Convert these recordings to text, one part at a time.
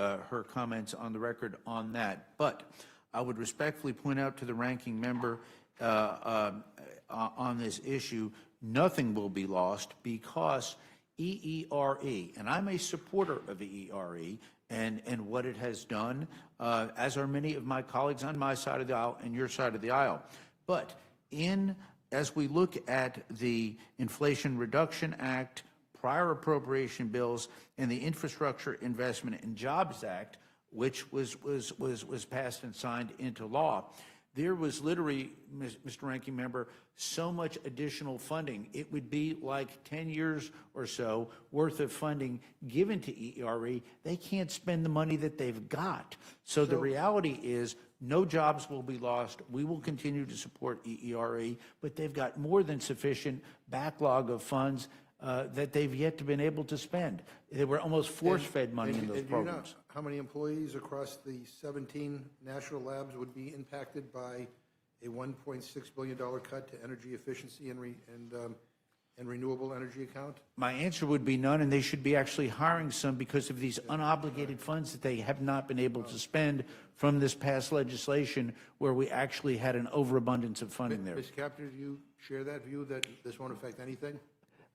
her comments on the record on that. But I would respectfully point out to the ranking member on this issue, nothing will be lost because EERE, and I'm a supporter of EERE and what it has done, as are many of my colleagues on my side of the aisle and your side of the aisle. But as we look at the Inflation Reduction Act, prior appropriation bills, and the Infrastructure Investment and Jobs Act, which was passed and signed into law, there was literally, Mr. Ranking Member, so much additional funding. It would be like 10 years or so worth of funding given to EERE. They can't spend the money that they've got. So the reality is no jobs will be lost. We will continue to support EERE, but they've got more than sufficient backlog of funds that they've yet to been able to spend. They were almost force-fed money in those programs. Do you know how many employees across the 17 national labs would be impacted by a $1.6 billion cut to energy efficiency and renewable energy account? My answer would be none, and they should be actually hiring some because of these unobligated funds that they have not been able to spend from this past legislation where we actually had an overabundance of funding there. Ms. Kapner, do you share that view that this won't affect anything?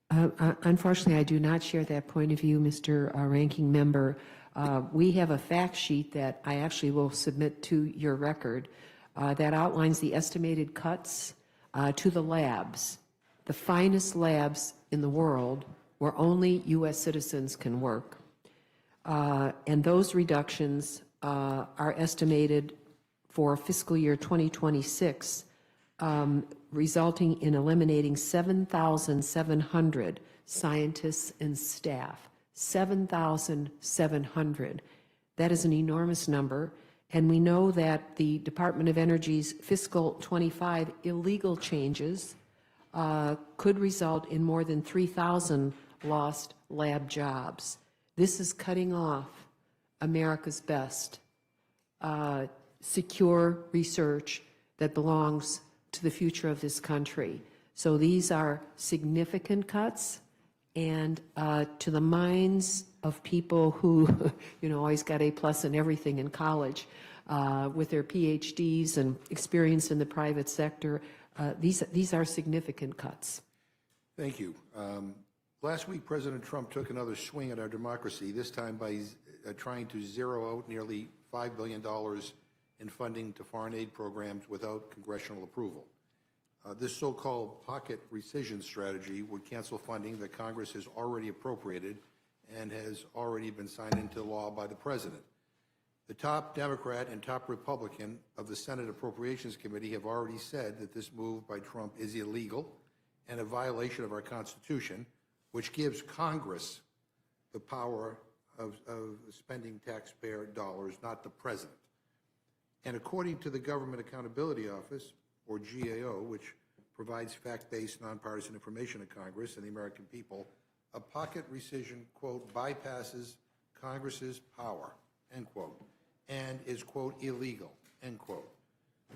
Unfortunately, I do not share that point of view, Mr. Ranking Member. We have a fact sheet that I actually will submit to your record that outlines the estimated cuts to the labs, the finest labs in the world where only U.S. citizens can work. And those reductions are estimated for fiscal year 2026, resulting in eliminating 7,700 scientists and staff. 7,700. That is an enormous number. And we know that the Department of Energy's fiscal 25 illegal changes could result in more than 3,000 lost lab jobs. This is cutting off America's best, secure research that belongs to the future of this country. So these are significant cuts, and to the minds of people who, always got A+ in everything in college, with their PhDs and experience in the private sector, these are significant cuts. Thank you. Last week, President Trump took another swing at our democracy, this time by trying to zero out nearly $5 billion in funding to foreign aid programs without congressional approval. This so-called pocket rescission strategy would cancel funding that Congress has already appropriated and has already been signed into law by the President. The top Democrat and top Republican of the Senate Appropriations Committee have already said that this move by Trump is illegal and a violation of our Constitution, which gives Congress the power of spending taxpayer dollars, not the President. And according to the Government Accountability Office, or GAO, which provides fact-based, nonpartisan information to Congress and the American people, a pocket rescission, quote, bypasses Congress's power, end quote, and is, quote, illegal, end quote.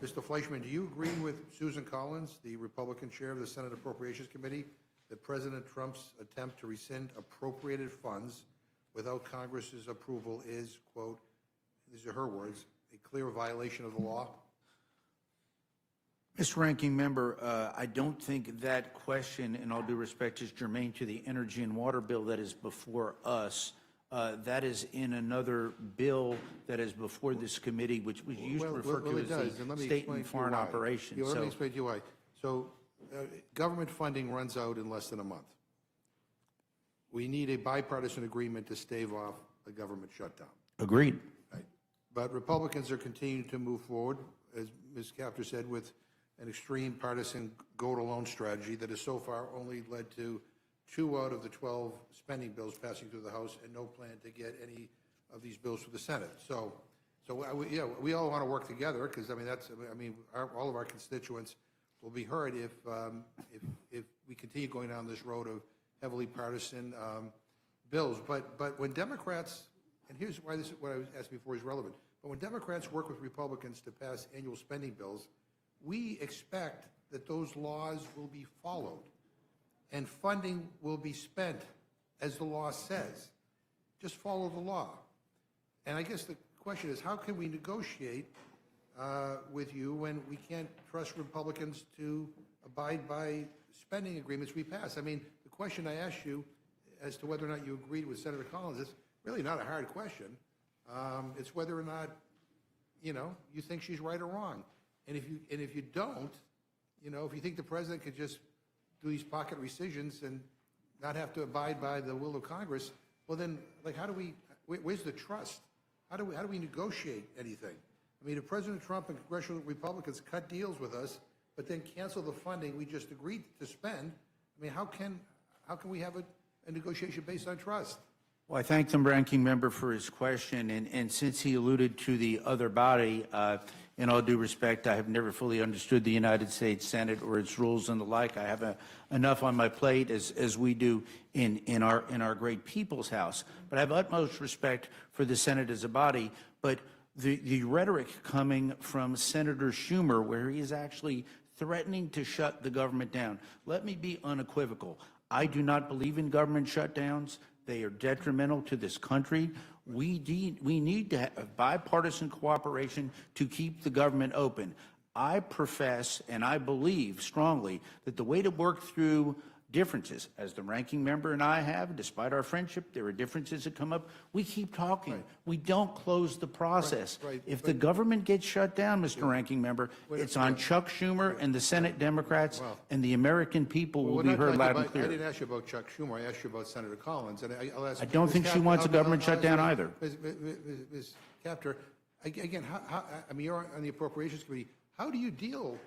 Mr. Fleischman, do you agree with Susan Collins, the Republican chair of the Senate Appropriations Committee, that President Trump's attempt to rescind appropriated funds without Congress's approval is, quote, these are her words, a clear violation of the law? Mr. Ranking Member, I don't think that question, in all due respect, is germane to the energy and water bill that is before us. That is in another bill that is before this committee, which we used to refer to as the State and Foreign Operations. Let me explain to you why. So government funding runs out in less than a month. We need a bipartisan agreement to stave off a government shutdown. Agreed. Right. But Republicans are continuing to move forward, as Ms. Kapner said, with an extreme partisan go-it-alone strategy that has so far only led to 2 out of the 12 spending bills passing through the House and no plan to get any of these bills through the Senate. So we all want to work together because, all of our constituents will be heard if we continue going down this road of heavily partisan bills. But when Democrats, and here's why this, what I was asked before is relevant, but when Democrats work with Republicans to pass annual spending bills, we expect that those laws will be followed and funding will be spent as the law says. Just follow the law. And I guess the question is, how can we negotiate with you when we can't trust Republicans to abide by spending agreements we pass? I mean, the question I asked you as to whether or not you agreed with Senator Collins is really not a hard question. It's whether or not, you think she's right or wrong. And if you don't, if you think the president could just do these pocket rescissions and not have to abide by the will of Congress, well then, like, where's the trust? How do we negotiate anything? I mean, if President Trump and congressional Republicans cut deals with us, but then cancel the funding we just agreed to spend, I mean, how can we have a negotiation based on trust? Well, I thank the ranking member for his question, and since he alluded to the other body, in all due respect, I have never fully understood the United States Senate or its rules and the like. I have enough on my plate, as we do in our great people's house. But I have utmost respect for the Senate as a body. But the rhetoric coming from Senator Schumer, where he is actually threatening to shut the government down, let me be unequivocal. I do not believe in government shutdowns. They are detrimental to this country. We need to have bipartisan cooperation to keep the government open. I profess and I believe strongly that the way to work through differences, as the ranking member and I have, despite our friendship, there are differences that come up. We keep talking. Right. We don't close the process. Right. If the government gets shut down, Mr. Ranking Member, it's on Chuck Schumer and the Senate Democrats, and the American people will be heard loud and I clear. didn't ask you about Chuck Schumer. I asked you about Senator Collins. And I'll ask. I don't think she wants a government shutdown either. Ms. Capter, again, I mean, you're on the Appropriations Committee. How do you deal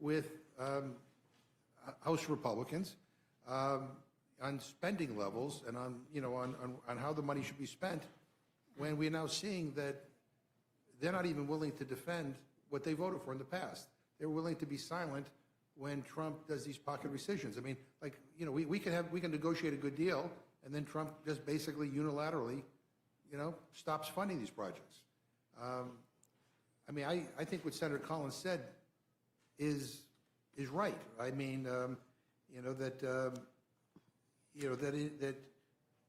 with House Republicans on spending levels and on how the money should be spent when we're now seeing that they're not even willing to defend what they voted for in the past? They're willing to be silent when Trump does these pocket rescissions. I mean, like, we can negotiate a good deal, and then Trump just basically unilaterally, stops funding these projects. I mean, I think what Senator Collins said is right. I mean, that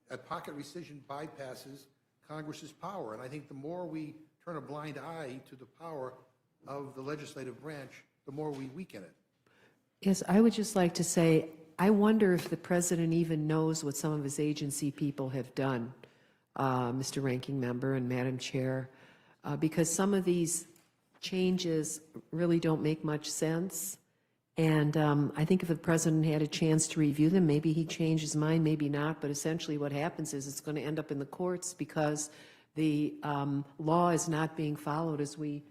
a pocket rescission bypasses Congress's power, and I think the more we turn a blind eye to the power of the legislative branch, the more we weaken it. Yes, I would just like to say, I wonder if the president even knows what some of his agency people have done, Mr. Ranking Member and Madam Chair, because some of these changes really don't make much sense. And I think if the president had a chance to review them, maybe he'd change his mind, maybe not. But essentially what happens is it's going to end up in the courts because the law is not being followed as we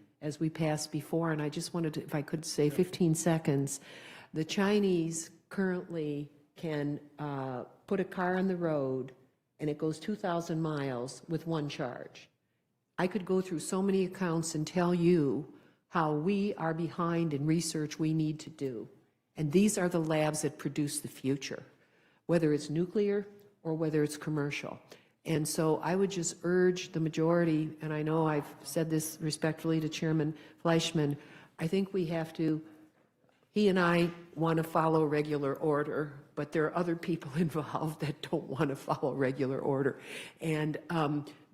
passed before. And I just wanted to, if I could say 15 seconds, the Chinese currently can put a car on the road and it goes 2,000 miles with one charge. I could go through so many accounts and tell you how we are behind in research we need to do. And these are the labs that produce the future, whether it's nuclear or whether it's commercial. And so I would just urge the majority, and I know I've said this respectfully to Chairman Fleischman, I think we have to, he and I want to follow regular order, but there are other people involved that don't want to follow regular order. And,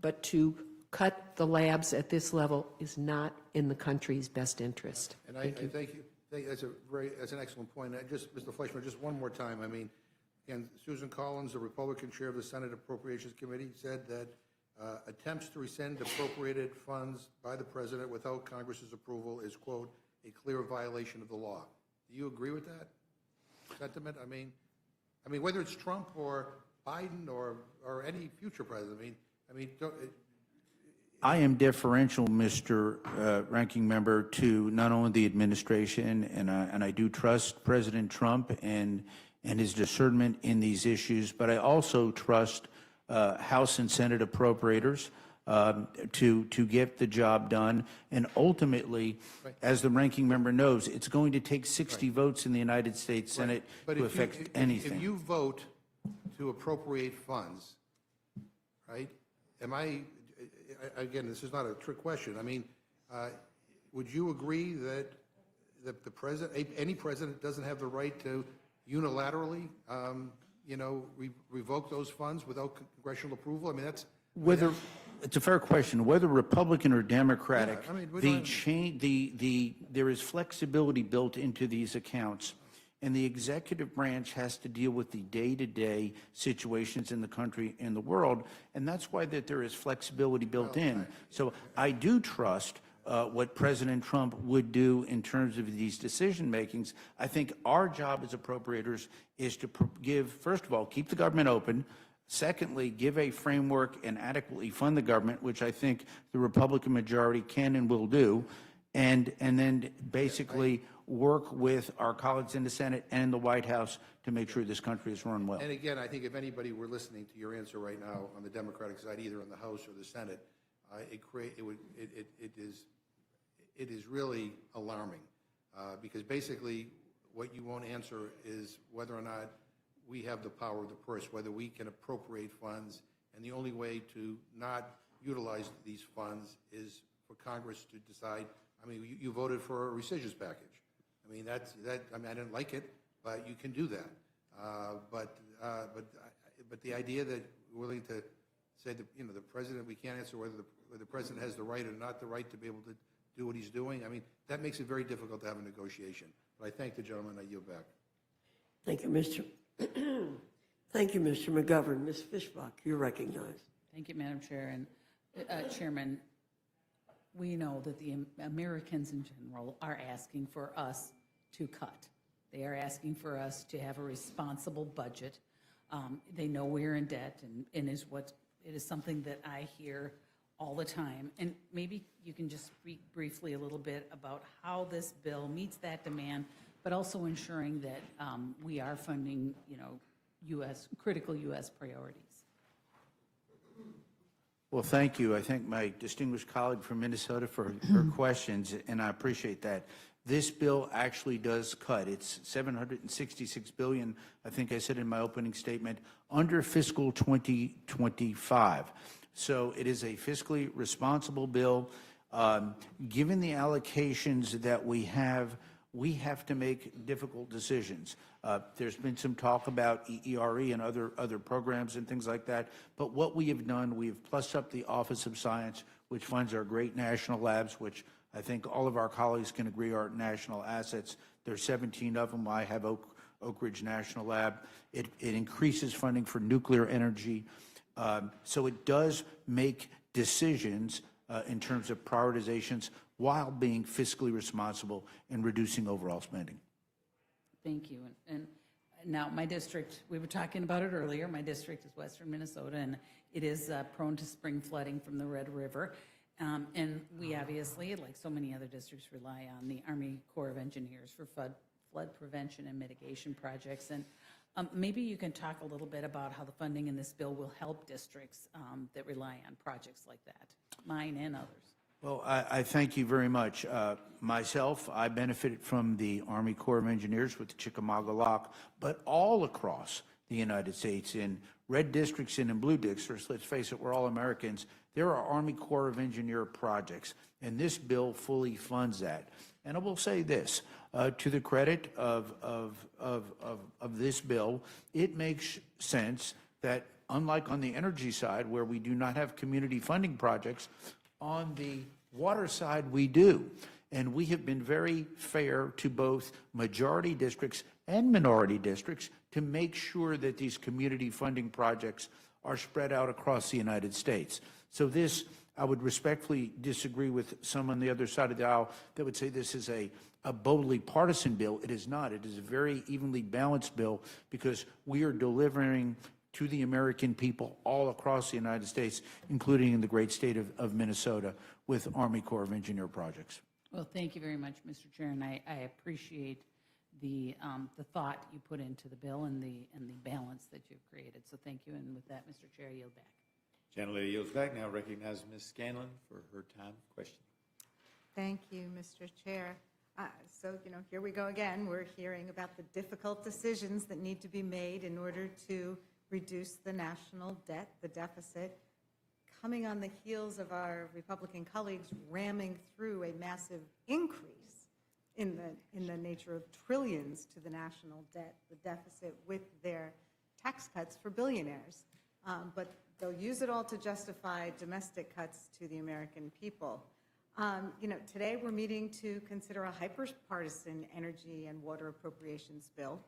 but to cut the labs at this level is not in the country's best interest. And I thank you. That's an excellent point. Just, Mr. Fleischman, just one more time. I mean, again, Susan Collins, the Republican chair of the Senate Appropriations Committee, said that attempts to rescind appropriated funds by the president without Congress's approval is, quote, a clear violation of the law. Do you agree with that sentiment? I mean, whether it's Trump or Biden or any future president, I am deferential, Mr. Ranking Member, to not only the administration, and I do trust President Trump and his discernment in these issues, but I also trust House and Senate appropriators to get the job done. And ultimately, as the Ranking Member knows, it's going to take 60 votes in the United States Senate to affect anything. If you vote to appropriate funds, right, again, this is not a trick question. I mean, would you agree that the president, any president, doesn't have the right to unilaterally, revoke those funds without congressional approval? I mean, Whether, it's a fair question, whether Republican or Democratic, Yeah, I mean, we the don't- change, there is flexibility built into these accounts, and the executive branch has to deal with the day-to-day situations in the country and the world, and that's why that there is flexibility built in. So I do trust what President Trump would do in terms of these decision makings. I think our job as appropriators is to give, first of all, keep the government open. Secondly, give a framework and adequately fund the government, which I think the Republican majority can and will do, and then basically work with our colleagues in the Senate and the White House to make sure this country is run well. And again, I think if anybody were listening to your answer right now on the Democratic side, either in the House or the Senate, it is really alarming, because basically what you won't answer is whether or not we have the power of the purse, whether we can appropriate funds, and the only way to not utilize these funds is for Congress to decide. I mean, you voted for a rescissions package. I mean, I mean, I didn't like it, but you can do that. But the idea that we're willing to say that, you know, the president, we can't answer whether the president has the right or not the right to be able to do what he's doing. I mean, that makes it very difficult to have a negotiation. But I thank the gentleman. I yield back. Thank you, Mr. Thank you, Mr. McGovern. Ms. Fishbach, you're recognized. Thank you, Madam Chair. And Chairman, we know that the Americans in general are asking for us to cut. They are asking for us to have a responsible budget. They know we're in debt, and it is something that I hear all the time. And maybe you can just speak briefly a little bit about how this bill meets that demand, but also ensuring that we are funding, you know, critical U.S. priorities. Well, thank you. I thank my distinguished colleague from Minnesota for her questions, and I appreciate that. This bill actually does cut. It's $766 billion, I think I said in my opening statement, under fiscal 2025. So it is a fiscally responsible bill. Given the allocations that we have to make difficult decisions. There's been some talk about EERE and other programs and things like that. But what we have done, we have plussed up the Office of Science, which funds our great national labs, which I think all of our colleagues can agree are national assets. There's 17 of them. I have Oak Ridge National Lab. It increases funding for nuclear energy. So it does make decisions in terms of prioritizations while being fiscally responsible and reducing overall spending. Thank you. And now my district, we were talking about it earlier, my district is western Minnesota, and it is prone to spring flooding from the Red River. And we obviously, like so many other districts, rely on the Army Corps of Engineers for flood prevention and mitigation projects. And maybe you can talk a little bit about how the funding in this bill will help districts that rely on projects like that, mine and others. Well, I thank you very much. Myself, I benefited from the Army Corps of Engineers with the Chickamauga Lock, but all across the United States, in red districts and in blue districts, let's face it, we're all Americans, there are Army Corps of Engineer projects, and this bill fully funds that. And I will say this, to the credit of this bill, it makes sense that unlike on the energy side, where we do not have community funding projects, on the water side, we do. And we have been very fair to both majority districts and minority districts to make sure that these community funding projects are spread out across the United States. So this, I would respectfully disagree with some on the other side of the aisle that would say this is a boldly partisan bill. It is not. It is a very evenly balanced bill because we are delivering to the American people all across the United States, including in the great state of Minnesota with Army Corps of Engineer projects. Well, thank you very much, Mr. Chair, and I appreciate the thought you put into the bill and the balance that you've created. So thank you, and with that, Mr. Chair, I yield back. Gentlelady yields back. Now recognize Ms. Scanlon for her time question. Thank you, Mr. Chair. So, here we go again. We're hearing about the difficult decisions that need to be made in order to reduce the national debt, the deficit, coming on the heels of our Republican colleagues ramming through a massive increase in the nature of trillions to the national debt, the deficit, with their tax cuts for billionaires. But they'll use it all to justify domestic cuts to the American people. Today we're meeting to consider a hyper-partisan energy and water appropriations bill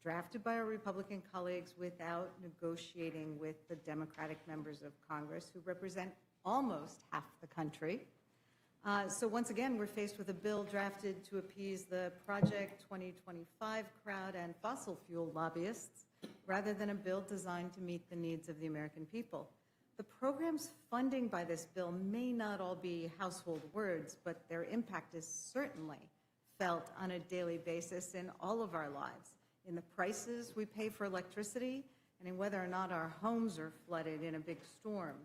drafted by our Republican colleagues without negotiating with the Democratic members of Congress who represent almost half the country. So once again, we're faced with a bill drafted to appease the Project 2025 crowd and fossil fuel lobbyists, rather than a bill designed to meet the needs of the American people. The programs funding by this bill may not all be household words, but their impact is certainly felt on a daily basis in all of our lives, in the prices we pay for electricity, and in whether or not our homes are flooded in a big storm.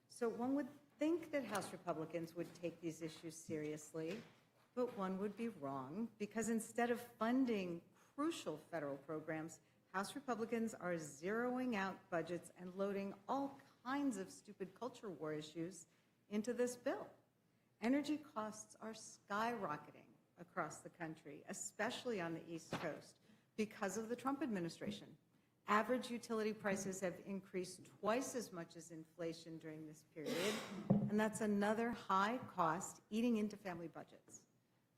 So one would think that House Republicans would take these issues seriously, but one would be wrong, because instead of funding crucial federal programs, House Republicans are zeroing out budgets and loading all kinds of stupid culture war issues into this bill. Energy costs are skyrocketing across the country, especially on the East Coast, because of the Trump administration. Average utility prices have increased twice as much as inflation during this period, and that's another high cost eating into family budgets.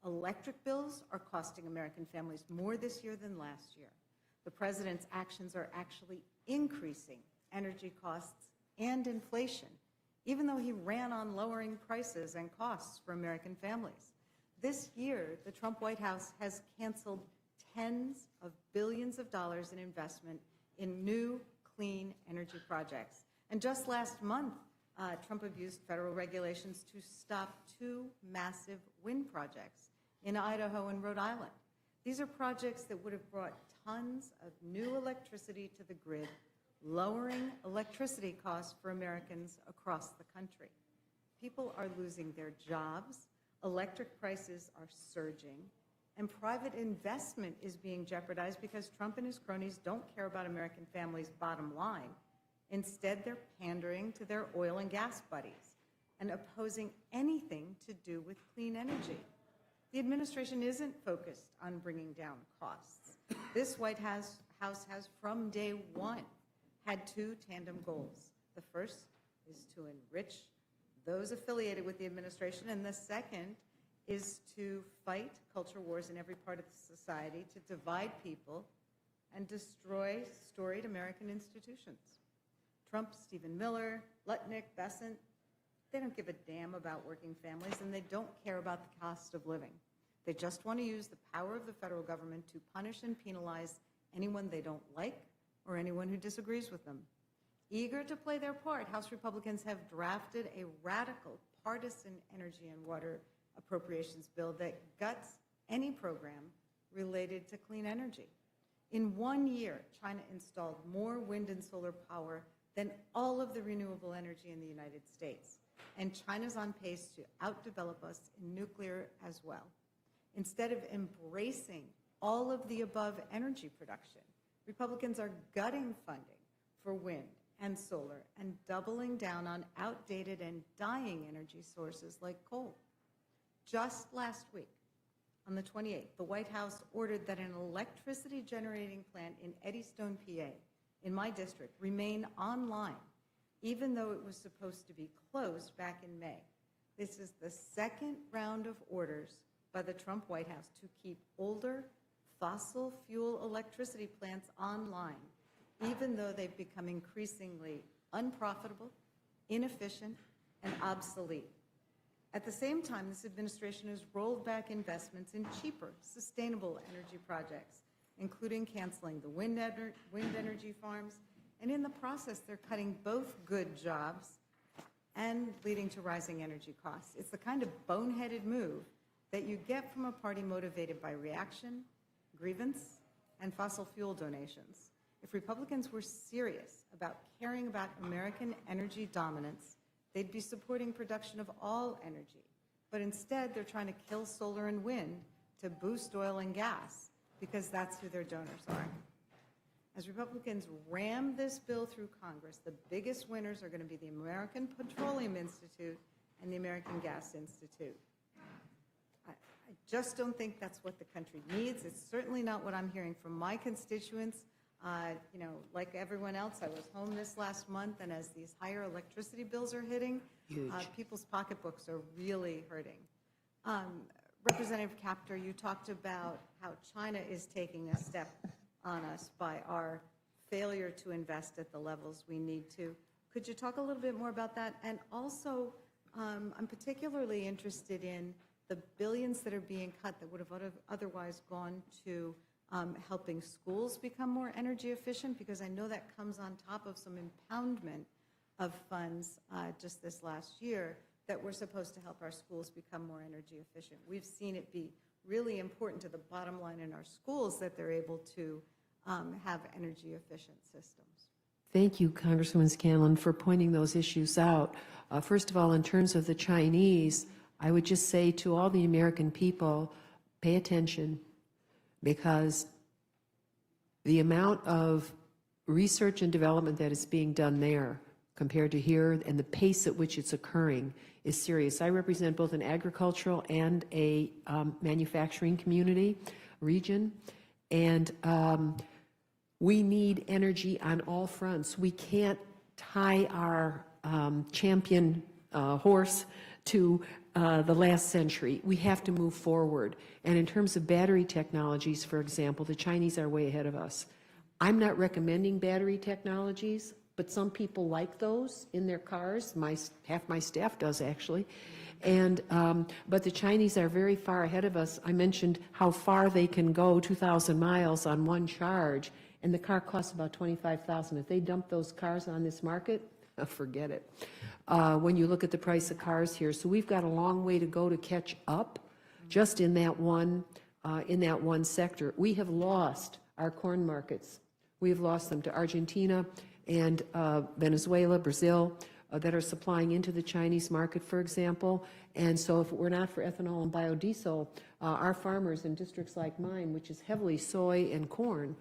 Electric bills are costing American families more this year than last year. The president's actions are actually increasing energy costs and inflation, even though he ran on lowering prices and costs for American families. This year, the Trump White House has canceled tens of billions of dollars in investment in new clean energy projects. And just last month, Trump abused federal regulations to stop 2 massive wind projects in Idaho and Rhode Island. These are projects that would have brought tons of new electricity to the grid, lowering electricity costs for Americans across the country. People are losing their jobs, electric prices are surging, and private investment is being jeopardized because Trump and his cronies don't care about American families' bottom line. Instead, they're pandering to their oil and gas buddies and opposing anything to do with clean energy. The administration isn't focused on bringing down costs. This White House has, from day one, had 2 tandem goals. The first is to enrich those affiliated with the administration, and the second is to fight culture wars in every part of society, to divide people and destroy storied American institutions. Trump, Stephen Miller, Lutnick, Bessent, they don't give a damn about working families, and they don't care about the cost of living. They just want to use the power of the federal government to punish and penalize anyone they don't like or anyone who disagrees with them. Eager to play their part, House Republicans have drafted a radical partisan energy and water appropriations bill that guts any program related to clean energy. In 1 year, China installed more wind and solar power than all of the renewable energy in the United States. And China's on pace to outdevelop us in nuclear as well. Instead of embracing all of the above energy production, Republicans are gutting funding for wind and solar and doubling down on outdated and dying energy sources like coal. Just last week, on the 28th, the White House ordered that an electricity generating plant in Eddystone, PA, in my district, remain online, even though it was supposed to be closed back in May. This is the second round of orders by the Trump White House to keep older fossil fuel electricity plants online, even though they've become increasingly unprofitable, inefficient, and obsolete. At the same time, this administration has rolled back investments in cheaper, sustainable energy projects, including canceling the wind energy farms, and in the process, they're cutting both good jobs and leading to rising energy costs. It's the kind of boneheaded move that you get from a party motivated by reaction, grievance, and fossil fuel donations. If Republicans were serious about caring about American energy dominance, they'd be supporting production of all energy. But instead, they're trying to kill solar and wind to boost oil and gas, because that's who their donors are. As Republicans ram this bill through Congress, the biggest winners are going to be the American Petroleum Institute and the American Gas Institute. I just don't think that's what the country needs. It's certainly not what I'm hearing from my constituents. Like everyone else, I was home this last month, and as these higher electricity bills are hitting, people's pocketbooks are really hurting. Representative Capter, you talked about how China is taking a step on us by our failure to invest at the levels we need to. Could you talk a little bit more about that? And also, I'm particularly interested in the billions that are being cut that would have otherwise gone to helping schools become more energy efficient, because I know that comes on top of some impoundment of funds just this last year that were supposed to help our schools become more energy efficient. We've seen it be really important to the bottom line in our schools that they're able to have energy efficient systems. Thank you, Congresswoman Scanlon, for pointing those issues out. First of all, in terms of the Chinese, I would just say to all the American people, pay attention, because the amount of research and development that is being done there compared to here and the pace at which it's occurring is serious. I represent both an agricultural and a manufacturing community region, and we need energy on all fronts. We can't tie our champion horse to the last century. We have to move forward. And in terms of battery technologies, for example, the Chinese are way ahead of us. I'm not recommending battery technologies, but some people like those in their cars. Half my staff does, actually. And but the Chinese are very far ahead of us. I mentioned how far they can go, 2,000 miles on one charge, and the car costs about $25,000. If they dump those cars on this market, forget it. When you look at the price of cars here, so we've got a long way to go to catch up. Just in that one sector, we have lost our corn markets. We have lost them to Argentina and Venezuela, Brazil, that are supplying into the Chinese market, for example. And so if it were not for ethanol and biodiesel, our farmers in districts like mine, which is heavily soy and corn,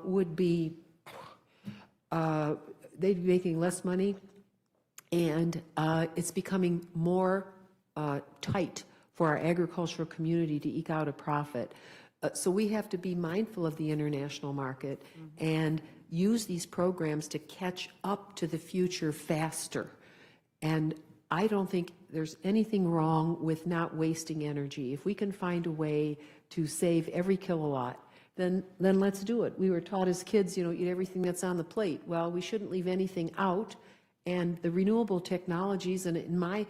would be, they'd be making less money, and it's becoming more tight for our agricultural community to eke out a profit. So we have to be mindful of the international market and use these programs to catch up to the future faster. And I don't think there's anything wrong with not wasting energy. If we can find a way to save every kilowatt, then let's do it. We were taught as kids, eat everything that's on the plate. Well, we shouldn't leave anything out. And the renewable technologies, and in my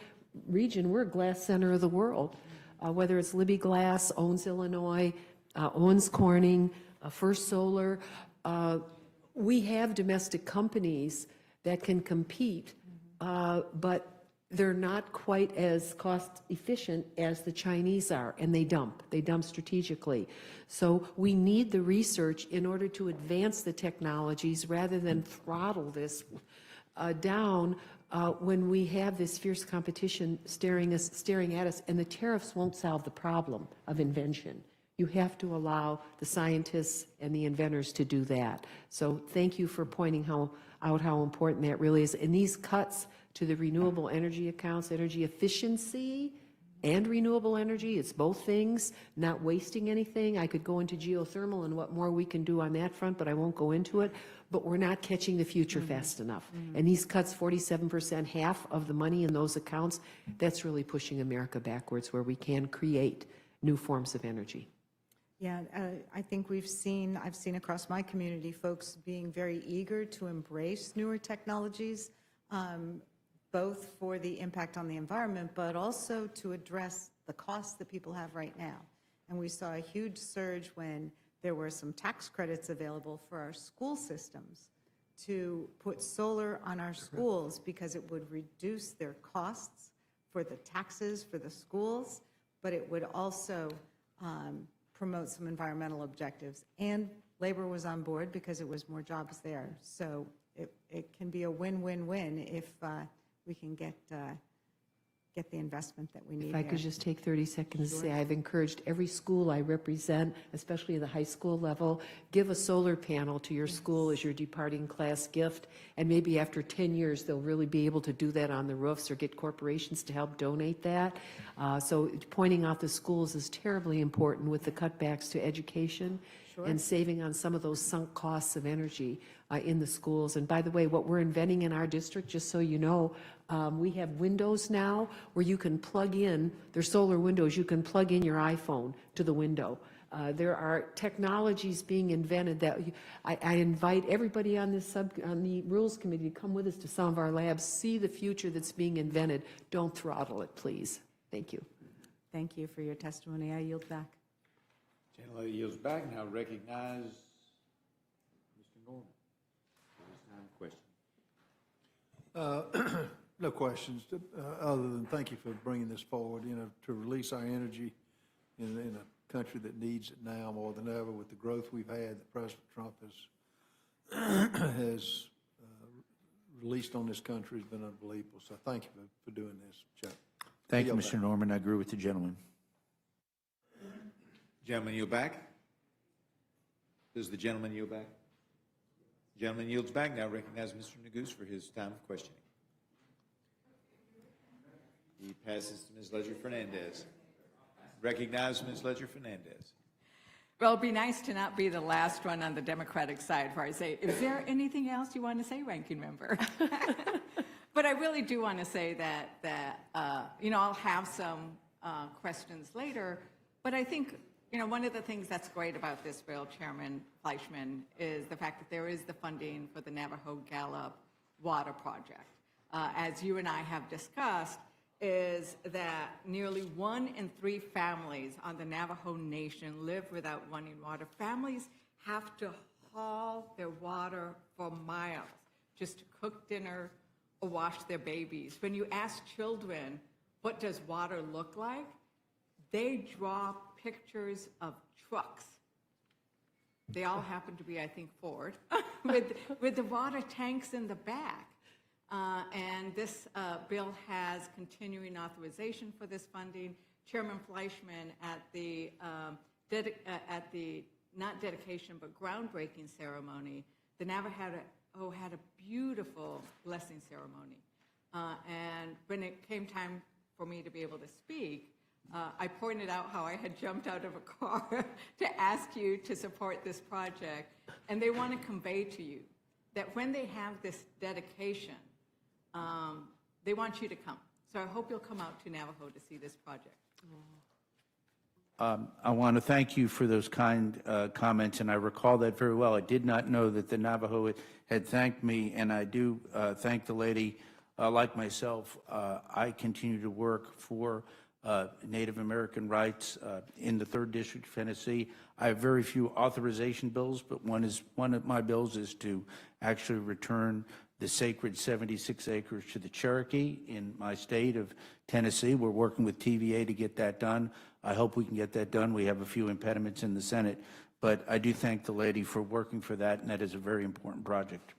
region, we're a glass center of the world. Whether it's Libby Glass, Owens, Illinois, Owens Corning, First Solar, we have domestic companies that can compete, but they're not quite as cost efficient as the Chinese are, and they dump strategically. So we need the research in order to advance the technologies rather than throttle this down when we have this fierce competition staring at us, and the tariffs won't solve the problem of invention. You have to allow the scientists and the inventors to do that. So thank you for pointing out how important that really is. And these cuts to the renewable energy accounts, energy efficiency and renewable energy, it's both things, not wasting anything. I could go into geothermal and what more we can do on that front, but I won't go into it. But we're not catching the future fast enough. And these cuts, 47%, half of the money in those accounts, that's really pushing America backwards where we can create new forms of energy. Yeah, I think I've seen across my community folks being very eager to embrace newer technologies, both for the impact on the environment, but also to address the costs that people have right now. And we saw a huge surge when there were some tax credits available for our school systems to put solar on our schools because it would reduce their costs for the taxes for the schools, but it would also promote some environmental objectives. And labor was on board because it was more jobs there. So it can be a win-win-win if we can get the investment that we need. If I could just take 30 seconds to say, I've encouraged every school I represent, especially the high school level, give a solar panel to your school as your departing class gift, and maybe after 10 years they'll really be able to do that on the roofs or get corporations to help donate that. So pointing out the schools is terribly important with the cutbacks to education. and saving on some of those sunk costs of energy in the schools. And by the way, what we're inventing in our district, just so you know, we have windows now where you can plug in, they're solar windows, you can plug in your iPhone to the window. There are technologies being invented that I invite everybody on this on the Rules Committee to come with us to some of our labs, see the future that's being invented. Don't throttle it, please. Thank you. Thank you for your testimony. I yield back. Gentlelady yields back. Now recognize Mr. Norman for his time question. No questions, other than thank you for bringing this forward, you know, to release our energy in a country that needs it now more than ever with the growth we've had that President Trump has released on this country has been unbelievable. So thank you for doing this, Chuck. Thank you, Mr. Norman. I agree with the gentleman. Gentleman yield back. Does the gentleman yield back? Gentleman yields back. Now recognize Mr. Neguse for his time of questioning. He passes to Ms. Ledger-Fernandez. Recognize Ms. Ledger-Fernandez. Well, it'd be nice to not be the last one on the Democratic side where I say, is there anything else you want to say, Ranking Member? But I really do want to say that you know, I'll have some questions later, but I think, you know, one of the things that's great about this bill, Chairman Fleischman, is the fact that there is the funding for the Navajo Gallup water project. As you and I have discussed, is that nearly 1 in 3 families on the Navajo Nation live without running water. Families have to haul their water for miles just to cook dinner or wash their babies. When you ask children, what does water look like? They draw pictures of trucks. They all happen to be, I think, Ford, with the water tanks in the back. And this bill has continuing authorization for this funding. Chairman Fleischman, at the not dedication but groundbreaking ceremony, the Navajo had a beautiful blessing ceremony. And when it came time for me to be able to speak, I pointed out how I had jumped out of a car to ask you to support this project. And they want to convey to you that when they have this dedication, they want you to come. So I hope you'll come out to Navajo to see this project. I want to thank you for those kind comments, and I recall that very well. I did not know that the Navajo had thanked me, and I do thank the lady. Like myself, I continue to work for Native American rights in the 3rd District of Tennessee. I have very few authorization bills, but one of my bills is to actually return the sacred 76 acres to the Cherokee in my state of Tennessee. We're working with TVA to get that done. I hope we can get that done. We have a few impediments in the Senate, but I do thank the lady for working for that, and that is a very important project.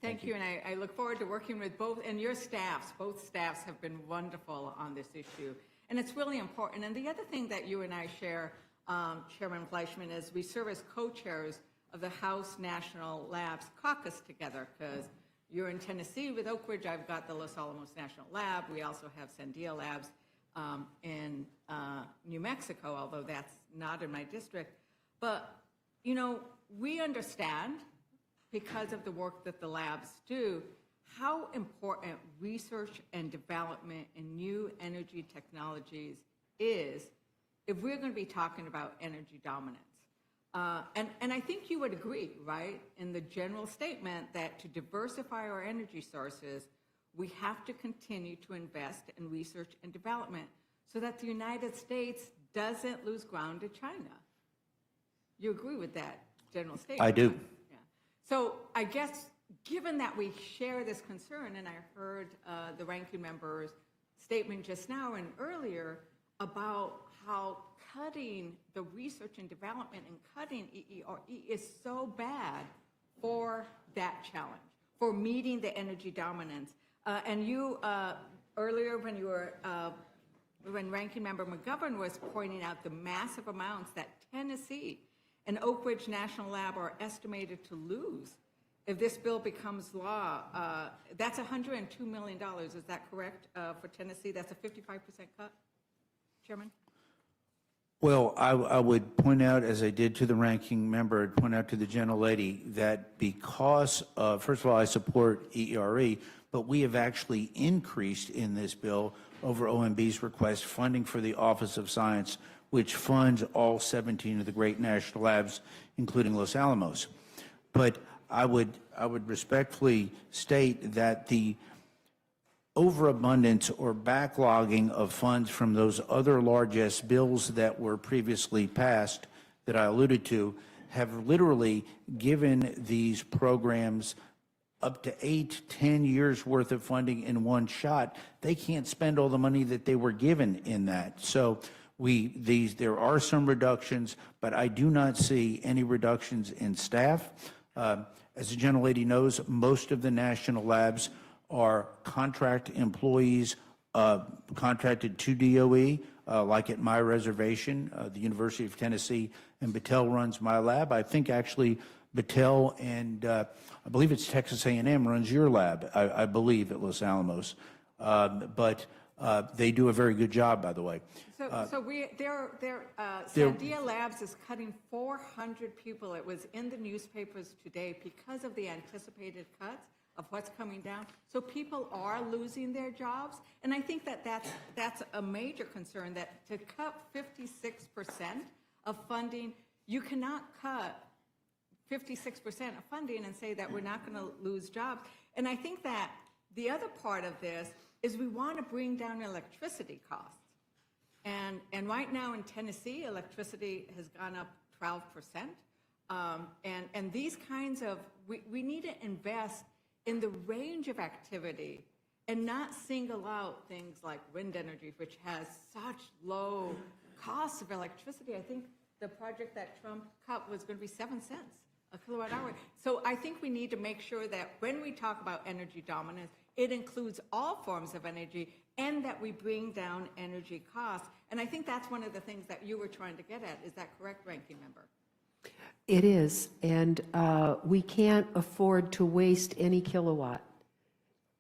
Thank you, and I look forward to working with both, and your staffs. Both staffs have been wonderful on this issue, and it's really important. And the other thing that you and I share, Chairman Fleischman, is we serve as co-chairs of the House National Labs Caucus together, because you're in Tennessee with Oak Ridge. I've got the Los Alamos National Lab. We also have Sandia Labs in New Mexico, although that's not in my district. But, you know, we understand, because of the work that the labs do, how important research and development in new energy technologies is if we're going to be talking about energy dominance. And I think you would agree, right, in the general statement that to diversify our energy sources, we have to continue to invest in research and development so that the United States doesn't lose ground to China. You agree with that general statement? I do. Yeah. So I guess, given that we share this concern, and I heard the ranking member's statement just now and earlier about how cutting the research and development and cutting EERE is so bad for that challenge, for meeting the energy dominance. And you, earlier when you were, when Ranking Member McGovern was pointing out the massive amounts that Tennessee and Oak Ridge National Lab are estimated to lose if this bill becomes law, that's $102 million. Is that correct for Tennessee? That's a 55% cut, Chairman? Well, I would point out, as I did to the ranking member, I'd point out to the gentlelady that because of, first of all, I support ERE, but we have actually increased in this bill over OMB's request funding for the Office of Science, which funds all 17 of the great national labs, including Los Alamos. But I would respectfully state that the overabundance or backlogging of funds from those other largest bills that were previously passed that I alluded to have literally given these programs up to 8-10 years worth of funding in one shot. They can't spend all the money that they were given in that. So there are some reductions, but I do not see any reductions in staff. As the gentlelady knows, most of the national labs are contract employees contracted to DOE, like at my reservation, the University of Tennessee, and Battelle runs my lab. I think actually Battelle and I believe it's Texas A&M runs your lab, I believe, at Los Alamos. But they do a very good job, by the way. Sandia Labs is cutting 400 people. It was in the newspapers today because of the anticipated cuts of what's coming down. So people are losing their jobs. And I think that's a major concern, that to cut 56% of funding, you cannot cut 56% of funding and say that we're not going to lose jobs. And I think that the other part of this is we want to bring down electricity costs. And right now in Tennessee, electricity has gone up 12%. And these kinds of, we need to invest in the range of activity and not single out things like wind energy, which has such low costs of electricity. I think the project that Trump cut was going to be 7 cents a kilowatt hour. So I think we need to make sure that when we talk about energy dominance, it includes all forms of energy and that we bring down energy costs. And I think that's one of the things that you were trying to get at. Is that correct, Ranking Member? It is, and we can't afford to waste any kilowatt.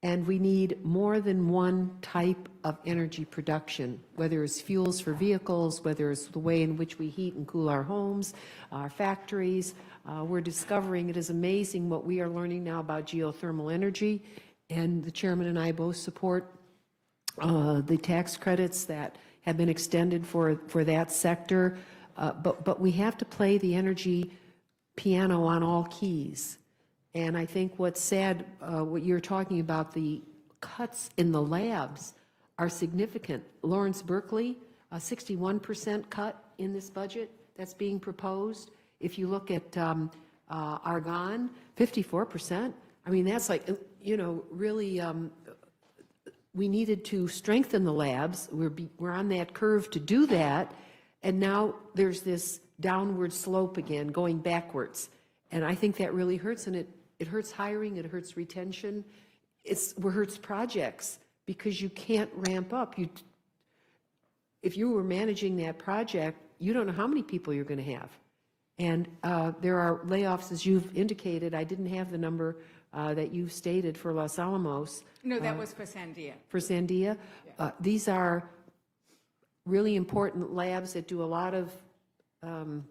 And we need more than one type of energy production, whether it's fuels for vehicles, whether it's the way in which we heat and cool our homes, our factories. We're discovering, it is amazing what we are learning now about geothermal energy. And the chairman and I both support the tax credits that have been extended for that sector. But we have to play the energy piano on all keys. And I think what's sad, what you're talking about, the cuts in the labs are significant. Lawrence Berkeley, a 61% cut in this budget that's being proposed. If you look at Argonne, 54%. I mean, that's like, really, we needed to strengthen the labs. We're on that curve to do that. And now there's this downward slope again, going backwards. And I think that really hurts, and it hurts hiring, it hurts retention, it hurts projects, because you can't ramp up. If you were managing that project, you don't know how many people you're going to have. And there are layoffs, as you've indicated. I didn't have the number that you stated for Los Alamos. No, that was for Sandia. For Sandia? Yeah. These are really important labs that do a lot of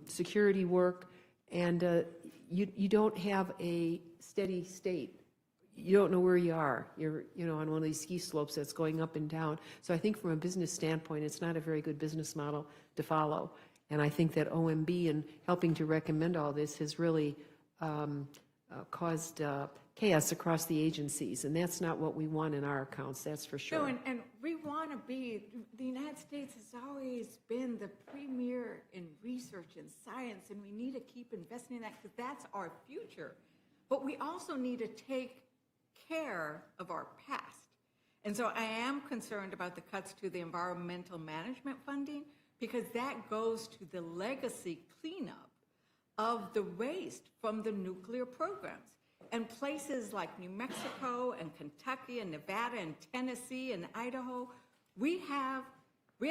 security work, and you don't have a steady state. You don't know where you are. You're on one of these ski slopes that's going up and down. So I think from a business standpoint, it's not a very good business model to follow. And I think that OMB, in helping to recommend all this, has really caused chaos across the agencies, and that's not what we want in our accounts, that's for sure. No, and we want to be, the United States has always been the premier in research and science, and we need to keep investing in that because that's our future. But we also need to take care of our past. And so I am concerned about the cuts to the environmental management funding, because that goes to the legacy cleanup of the waste from the nuclear programs. And places like New Mexico and Kentucky and Nevada and Tennessee and Idaho, we have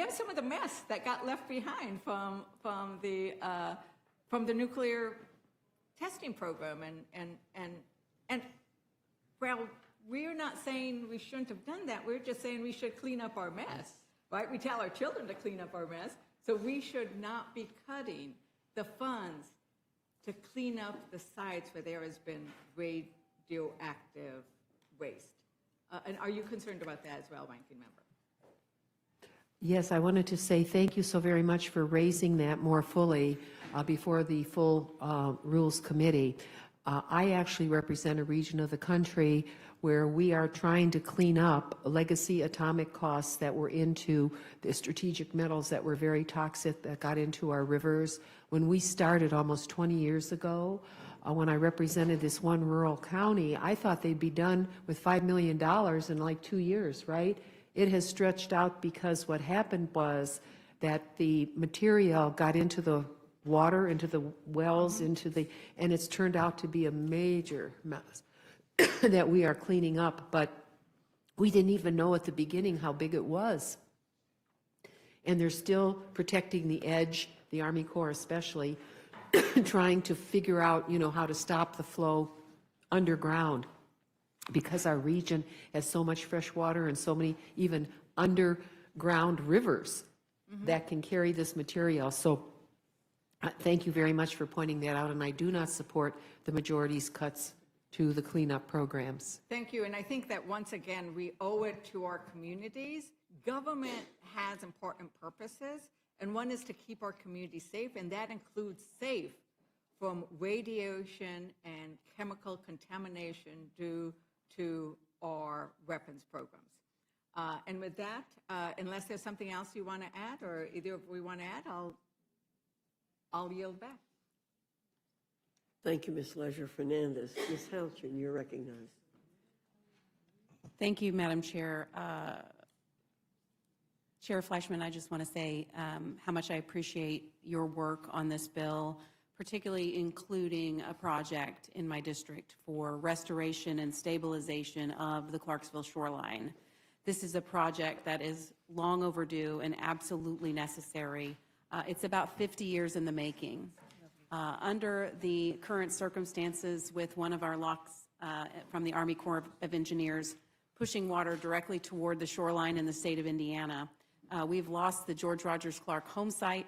some of the mess that got left behind from the nuclear testing program. And well, we're not saying we shouldn't have done that. We're just saying we should clean up our mess, right? We tell our children to clean up our mess. So we should not be cutting the funds to clean up the sites where there has been radioactive waste. And are you concerned about that as well, Ranking Member? Yes, I wanted to say thank you so very much for raising that more fully before the full Rules Committee. I actually represent a region of the country where we are trying to clean up legacy atomic costs that were into the strategic metals that were very toxic that got into our rivers. When we started almost 20 years ago, when I represented this one rural county, I thought they'd be done with $5 million in like 2 years, right? It has stretched out because what happened was that the material got into the water, into the wells, and it's turned out to be a major mess that we are cleaning up, but we didn't even know at the beginning how big it was. And they're still protecting the edge, the Army Corps especially, trying to figure out, how to stop the flow underground, because our region has so much fresh water and so many even underground rivers that can carry this material. So thank you very much for pointing that out, and I do not support the majority's cuts to the cleanup programs. Thank you, and I think that once again, we owe it to our communities. Government has important purposes, and one is to keep our communities safe, and that includes safe from radiation and chemical contamination due to our weapons programs. And with that, unless there's something else you want to add, or either of we want to add, I'll yield back. Thank you, Ms. Leisure-Fernandez. Ms. Houchin, you're recognized. Thank you, Madam Chair. Chair Fleischman, I just want to say how much I appreciate your work on this bill, particularly including a project in my district for restoration and stabilization of the Clarksville shoreline. This is a project that is long overdue and absolutely necessary. It's about 50 years in the making. Under the current circumstances, with one of our locks from the Army Corps of Engineers pushing water directly toward the shoreline in the state of Indiana, we've lost the George Rogers Clark home site.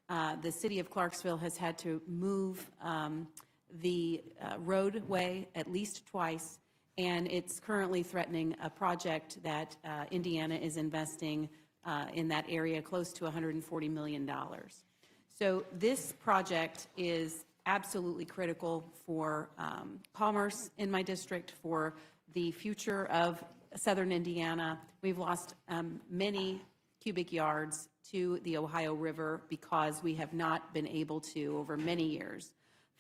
The city of Clarksville has had to move the roadway at least twice, and it's currently threatening a project that Indiana is investing in that area close to $140 million. So this project is absolutely critical for commerce in my district, for the future of southern Indiana. We've lost many cubic yards to the Ohio River because we have not been able to, over many years,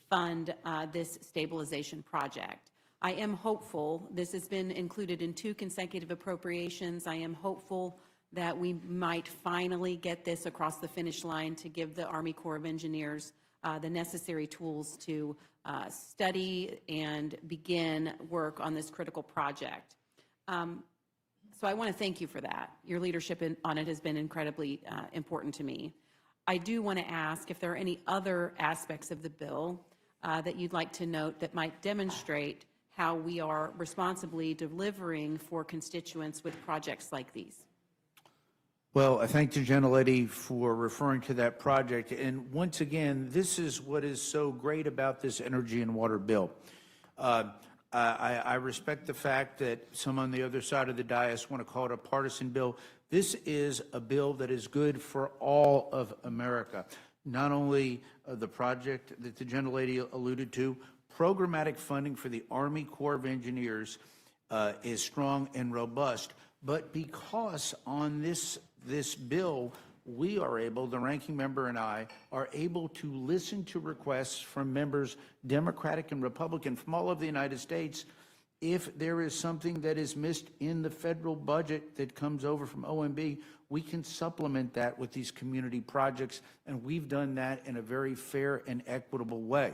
fund this stabilization project. I am hopeful, this has been included in 2 consecutive appropriations, I am hopeful that we might finally get this across the finish line to give the Army Corps of Engineers the necessary tools to study and begin work on this critical project. So I want to thank you for that. Your leadership on it has been incredibly important to me. I do want to ask if there are any other aspects of the bill that you'd like to note that might demonstrate how we are responsibly delivering for constituents with projects like these. Well, I thank the gentlelady for referring to that project. And once again, this is what is so great about this energy and water bill. I respect the fact that some on the other side of the dais want to call it a partisan bill. This is a bill that is good for all of America. Not only the project that the gentlelady alluded to, programmatic funding for the Army Corps of Engineers is strong and robust, but because on this bill, we are able, the ranking member and I, are able to listen to requests from members, Democratic and Republican, from all over the United States. If there is something that is missed in the federal budget that comes over from OMB, we can supplement that with these community projects, and we've done that in a very fair and equitable way.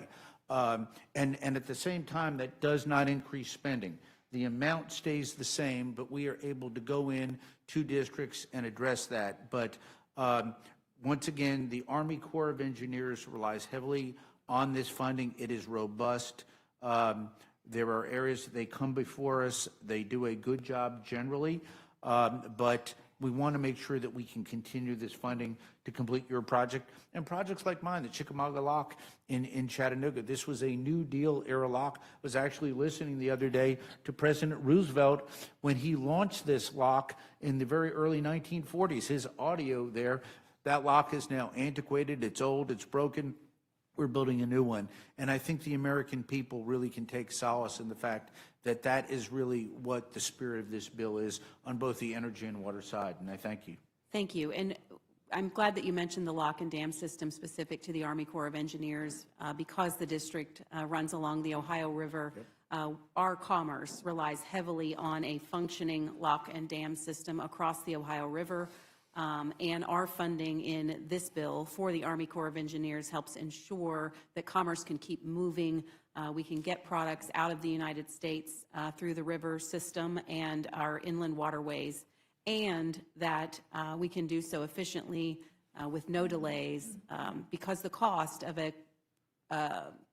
And at the same time, that does not increase spending. The amount stays the same, but we are able to go in to districts and address that. But once again, the Army Corps of Engineers relies heavily on this funding. It is robust. There are areas that they come before us. They do a good job generally, but We want to make sure that we can continue this funding to complete your project and projects like mine, the Chickamauga Lock in Chattanooga. This was a New Deal era lock. I was actually listening the other day to President Roosevelt when he launched this lock in the very early 1940s. His audio there, that lock is now antiquated, it's old, it's broken. We're building a new one. And I think the American people really can take solace in the fact that that is really what the spirit of this bill is on both the energy and water side. And I thank you. Thank you. And I'm glad that you mentioned the lock and dam system specific to the Army Corps of Engineers because the district runs along the Ohio River. Our commerce relies heavily on a functioning lock and dam system across the Ohio River. And our funding in this bill for the Army Corps of Engineers helps ensure that commerce can keep moving. We can get products out of the United States through the river system and our inland waterways, and that we can do so efficiently with no delays because the cost of a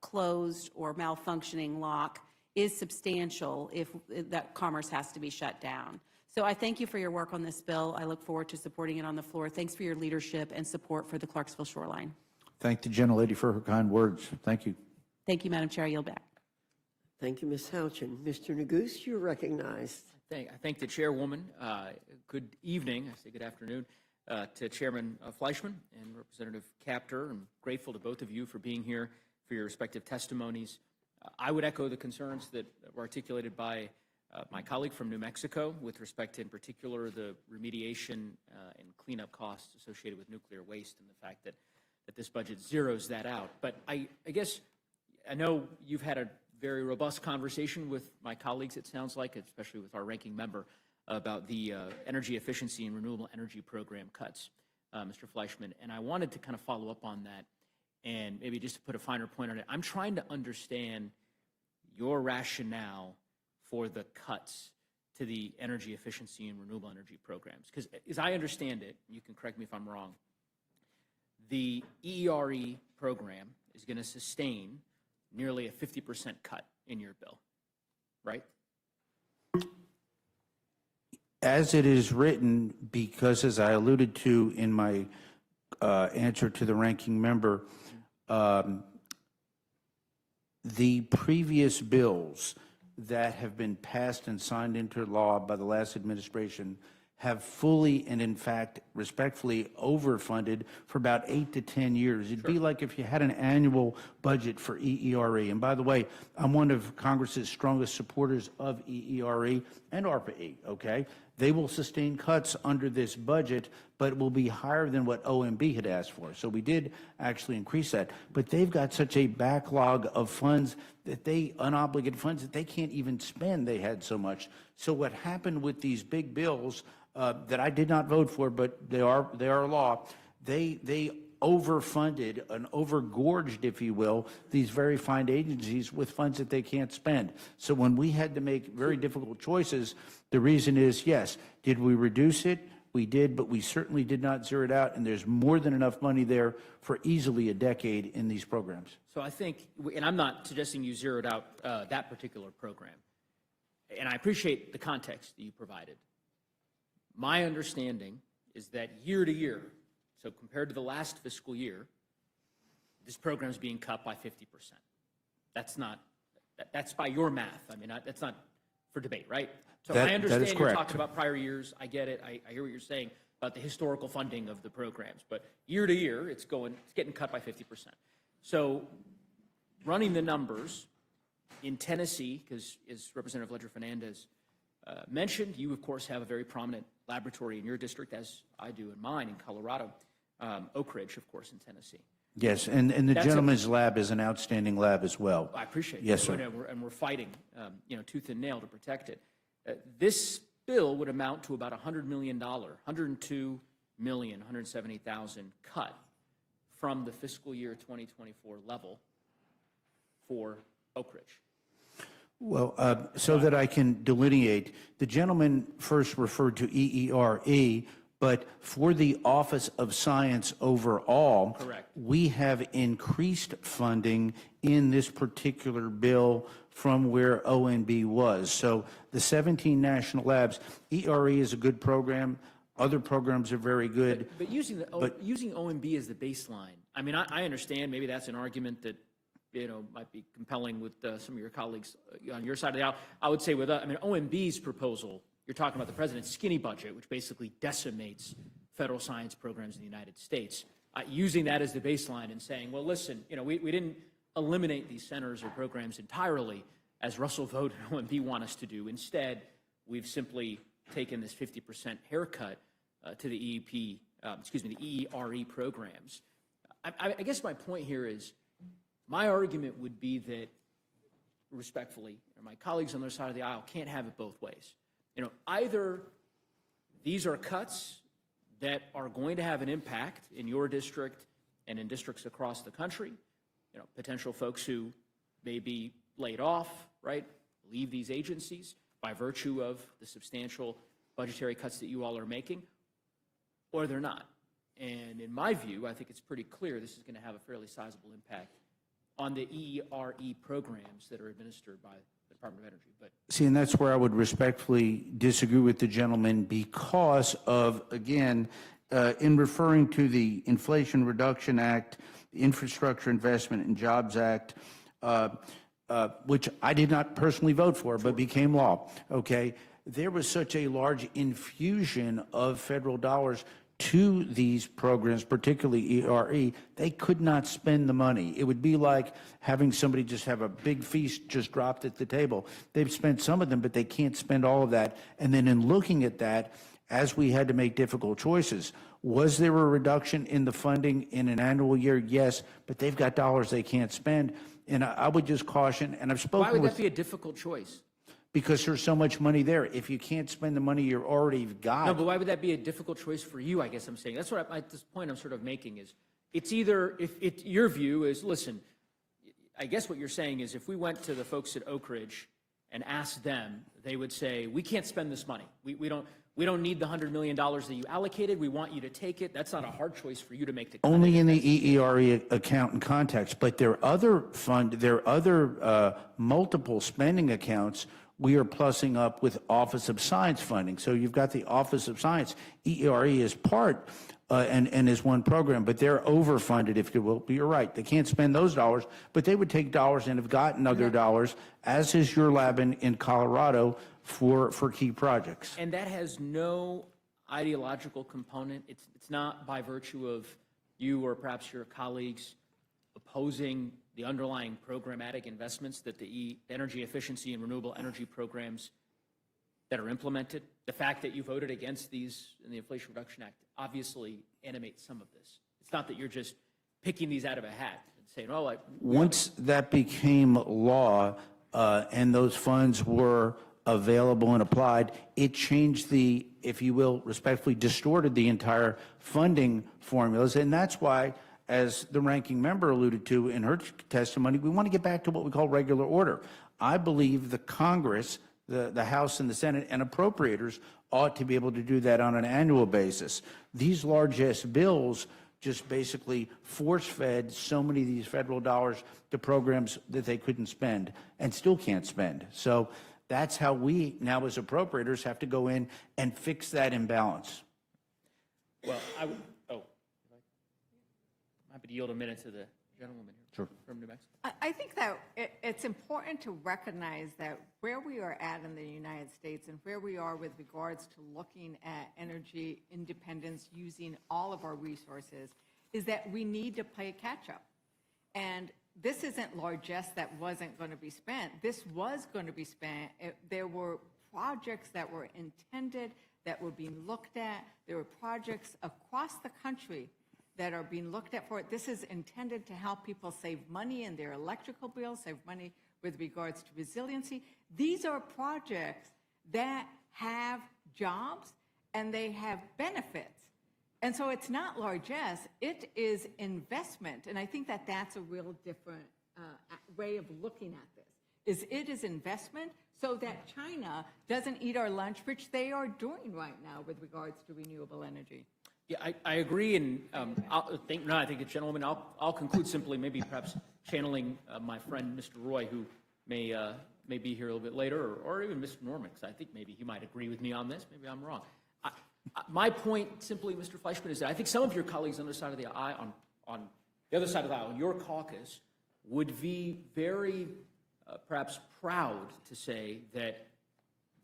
closed or malfunctioning lock is substantial if that commerce has to be shut down. So I thank you for your work on this bill. I look forward to supporting it on the floor. Thanks for your leadership and support for the Clarksville shoreline. Thank the gentlelady for her kind words. Thank you. Thank you, Madam Chair. I yield back. Thank you, Ms. Houchin. Mr. Neguse, you're recognized. I thank the chairwoman. Good evening, I say good afternoon, to Chairman Fleischman and Representative Capter. I'm grateful to both of you for being here for your respective testimonies. I would echo the concerns that were articulated by my colleague from New Mexico with respect to, in particular, the remediation and cleanup costs associated with nuclear waste and the fact that this budget zeroes that out. But I guess I know you've had a very robust conversation with my colleagues, it sounds like, especially with our ranking member, about the energy efficiency and renewable energy program cuts, Mr. Fleischman. And I wanted to kind of follow up on that and maybe just to put a finer point on it. I'm trying to understand your rationale for the cuts to the energy efficiency and renewable energy programs. Because as I understand it, you can correct me if I'm wrong, the EERE program is going to sustain nearly a 50% cut in your bill, right? As it is written, because as I alluded to in my answer to the ranking member, the previous bills that have been passed and signed into law by the last administration have fully and, in fact, respectfully overfunded for about 8 to 10 years. It'd be like if you had an annual budget for EERE. And by the way, I'm one of Congress's strongest supporters of EERE and ARPA-E, okay? They will sustain cuts under this budget, but it will be higher than what OMB had asked for. So we did actually increase that. But they've got such a backlog of funds that unobligated funds that they can't even spend. They had so much. So what happened with these big bills that I did not vote for, but they are law, they overfunded and overgorged, if you will, these very fine agencies with funds that they can't spend. So when we had to make very difficult choices, the reason is, yes, did we reduce it? We did, but we certainly did not zero it out, and there's more than enough money there for easily a decade in these programs. So I think, and I'm not suggesting you zeroed out that particular program, and I appreciate the context that you provided. My understanding is that year to year, so compared to the last fiscal year, this program is being cut by 50%. That's by your math. I mean, that's not for debate, right? So I understand you're talking about prior years. I get it. I hear what you're saying about the historical funding of the programs. But year to year, it's getting cut by 50%. So running the numbers in Tennessee, because as Representative Ledger-Fernandez mentioned, you, of course, have a very prominent laboratory in your district, as I do in mine in Colorado, Oak Ridge, of course, in Tennessee. Yes, and the gentleman's lab is an outstanding lab as well. I appreciate it. Yes, sir. And we're fighting, tooth and nail to protect it. This bill would amount to about $100 million, $102,170,000 cut from the fiscal year 2024 level for Oak Ridge. Well, so that I can delineate, the gentleman first referred to EERE, but for the Office of Science overall, correct, we have increased funding in this particular bill from where ONB was. So the 17 national labs, ERE is a good program. Other programs are very good. But using OMB as the baseline, I mean, I understand maybe that's an argument that, might be compelling with some of your colleagues on your side of the aisle. I would say OMB's proposal, you're talking about the president's skinny budget, which basically decimates federal science programs in the United States. Using that as the baseline and saying, well, listen, we didn't eliminate these centers or programs entirely, as Russell Vought and OMB want us to do. Instead, we've simply taken this 50% haircut to the the EERE programs. I guess my point here is, my argument would be that, respectfully, my colleagues on the other side of the aisle can't have it both ways. Either these are cuts that are going to have an impact in your district and in districts across the country, potential folks who may be laid off, right, leave these agencies by virtue of the substantial budgetary cuts that you all are making, or they're not. And in my view, I think it's pretty clear this is going to have a fairly sizable impact on the EERE programs that are administered by the Department of Energy. But See, and that's where I would respectfully disagree with the gentleman because of, again, in referring to the Inflation Reduction Act, the Infrastructure Investment and Jobs Act, which I did not personally vote for, but became law, okay? There was such a large infusion of federal dollars to these programs, particularly ERE, they could not spend the money. It would be like having somebody just have a big feast just dropped at the table. They've spent some of them, but they can't spend all of that. And then in looking at that, as we had to make difficult choices, was there a reduction in the funding in an annual year? Yes, but they've got dollars they can't spend. And I would just caution, and I've spoken why would that be a difficult choice? Because there's so much money there. If you can't spend the money you already got. No, but why would that be a difficult choice for you, I guess I'm saying. That's what at this point I'm sort of making is, it's either, if your view is, listen, I guess what you're saying is if we went to the folks at Oak Ridge and asked them, they would say, we can't spend this money. We don't need the $100 million that you allocated. We want you to take it. That's not a hard choice for you to make. To only in the EERE account and context, but there are other multiple spending accounts we are plussing up with Office of Science funding. So you've got the Office of Science. EERE is part and is one program, but they're overfunded, if you will. But you're right, they can't spend those dollars, but they would take dollars and have gotten other dollars, as is your lab in Colorado, for key projects. And that has no ideological component. It's not by virtue of you or perhaps your colleagues opposing the underlying programmatic investments that the energy efficiency and renewable energy programs that are implemented. The fact that you voted against these in the Inflation Reduction Act obviously animates some of this. It's not that you're just picking these out of a hat and saying, oh, once that became law and those funds were available and applied, it changed the, if you will, respectfully distorted the entire funding formulas. And that's why, as the ranking member alluded to in her testimony, we want to get back to what we call regular order. I believe the Congress, the House and the Senate and appropriators ought to be able to do that on an annual basis. These largesse bills just basically force-fed so many of these federal dollars to programs that they couldn't spend and still can't spend. So that's how we now as appropriators have to go in and fix that imbalance. Well, I'm happy to yield a minute to the gentlewoman here from New Mexico. I think that it's important to recognize that where we are at in the United States and where we are with regards to looking at energy independence using all of our resources is that we need to play catch up. And this isn't largesse that wasn't going to be spent. This was going to be spent. There were projects that were intended, that were being looked at. There were projects across the country that are being looked at for it. This is intended to help people save money in their electrical bills, save money with regards to resiliency. These are projects that have jobs and they have benefits. And so it's not largesse, it is investment. And I think that that's a real different way of looking at this. It is investment so that China doesn't eat our lunch, which they are doing right now with regards to renewable energy. Yeah, I agree, and I think the gentleman. I'll conclude simply, maybe perhaps channeling my friend Mr. Roy, who may be here a little bit later, or even Mr. Norman, because I think maybe he might agree with me on this. Maybe I'm wrong. My point simply, Mr. Fleischman, is that I think some of your colleagues on the other side of the aisle, on the other side of the aisle, your caucus, would be very perhaps proud to say that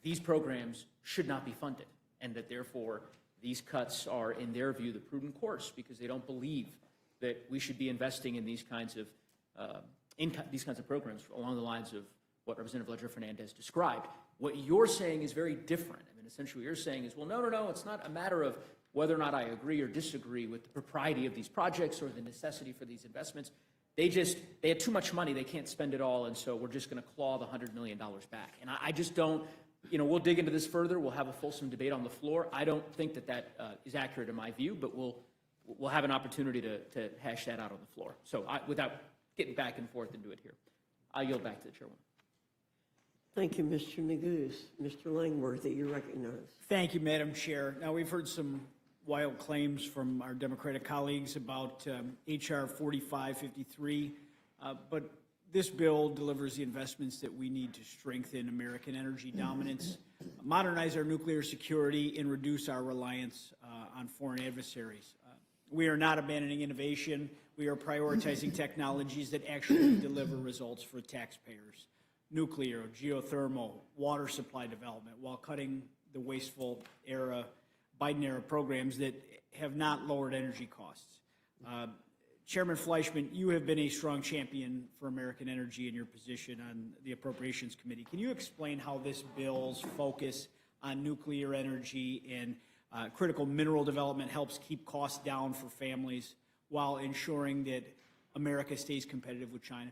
these programs should not be funded, and that therefore these cuts are, in their view, the prudent course, because they don't believe that we should be investing in these kinds of programs along the lines of what Representative Ledger Fernandez described. What you're saying is very different. I mean, essentially what you're saying is, well, no, it's not a matter of whether or not I agree or disagree with the propriety of these projects or the necessity for these investments. They had too much money, they can't spend it all, and so we're just going to claw the $100 million back. And I just don't, we'll dig into this further, we'll have a fulsome debate on the floor. I don't think that is accurate in my view, but we'll have an opportunity to hash that out on the floor. So without getting back and forth into it here, I yield back to the chairwoman. Thank you, Mr. Neguse. Mr. Langworthy, you're recognized. Thank you, Madam Chair. Now, we've heard some wild claims from our Democratic colleagues about H.R. 4553, but this bill delivers the investments that we need to strengthen American energy dominance, modernize our nuclear security, and reduce our reliance on foreign adversaries. We are not abandoning innovation. We are prioritizing technologies that actually deliver results for taxpayers. Nuclear, geothermal, water supply development, while cutting the wasteful Biden-era programs that have not lowered energy costs. Chairman Fleischman, you have been a strong champion for American energy in your position on the Appropriations Committee. Can you explain how this bill's focus on nuclear energy and critical mineral development helps keep costs down for families while ensuring that America stays competitive with China?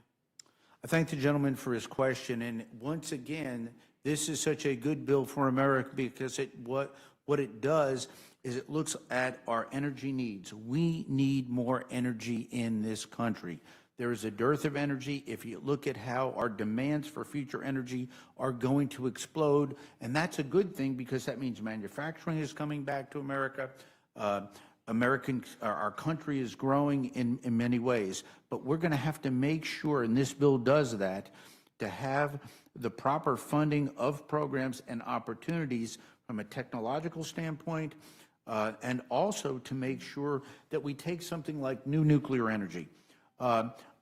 I thank the gentleman for his question, and once again, this is such a good bill for America because what it does is it looks at our energy needs. We need more energy in this country. There is a dearth of energy. If you look at how our demands for future energy are going to explode, and that's a good thing because that means manufacturing is coming back to America. Our country is growing in many ways, but we're going to have to make sure, and this bill does that, to have the proper funding of programs and opportunities from a technological standpoint, and also to make sure that we take something like new nuclear energy.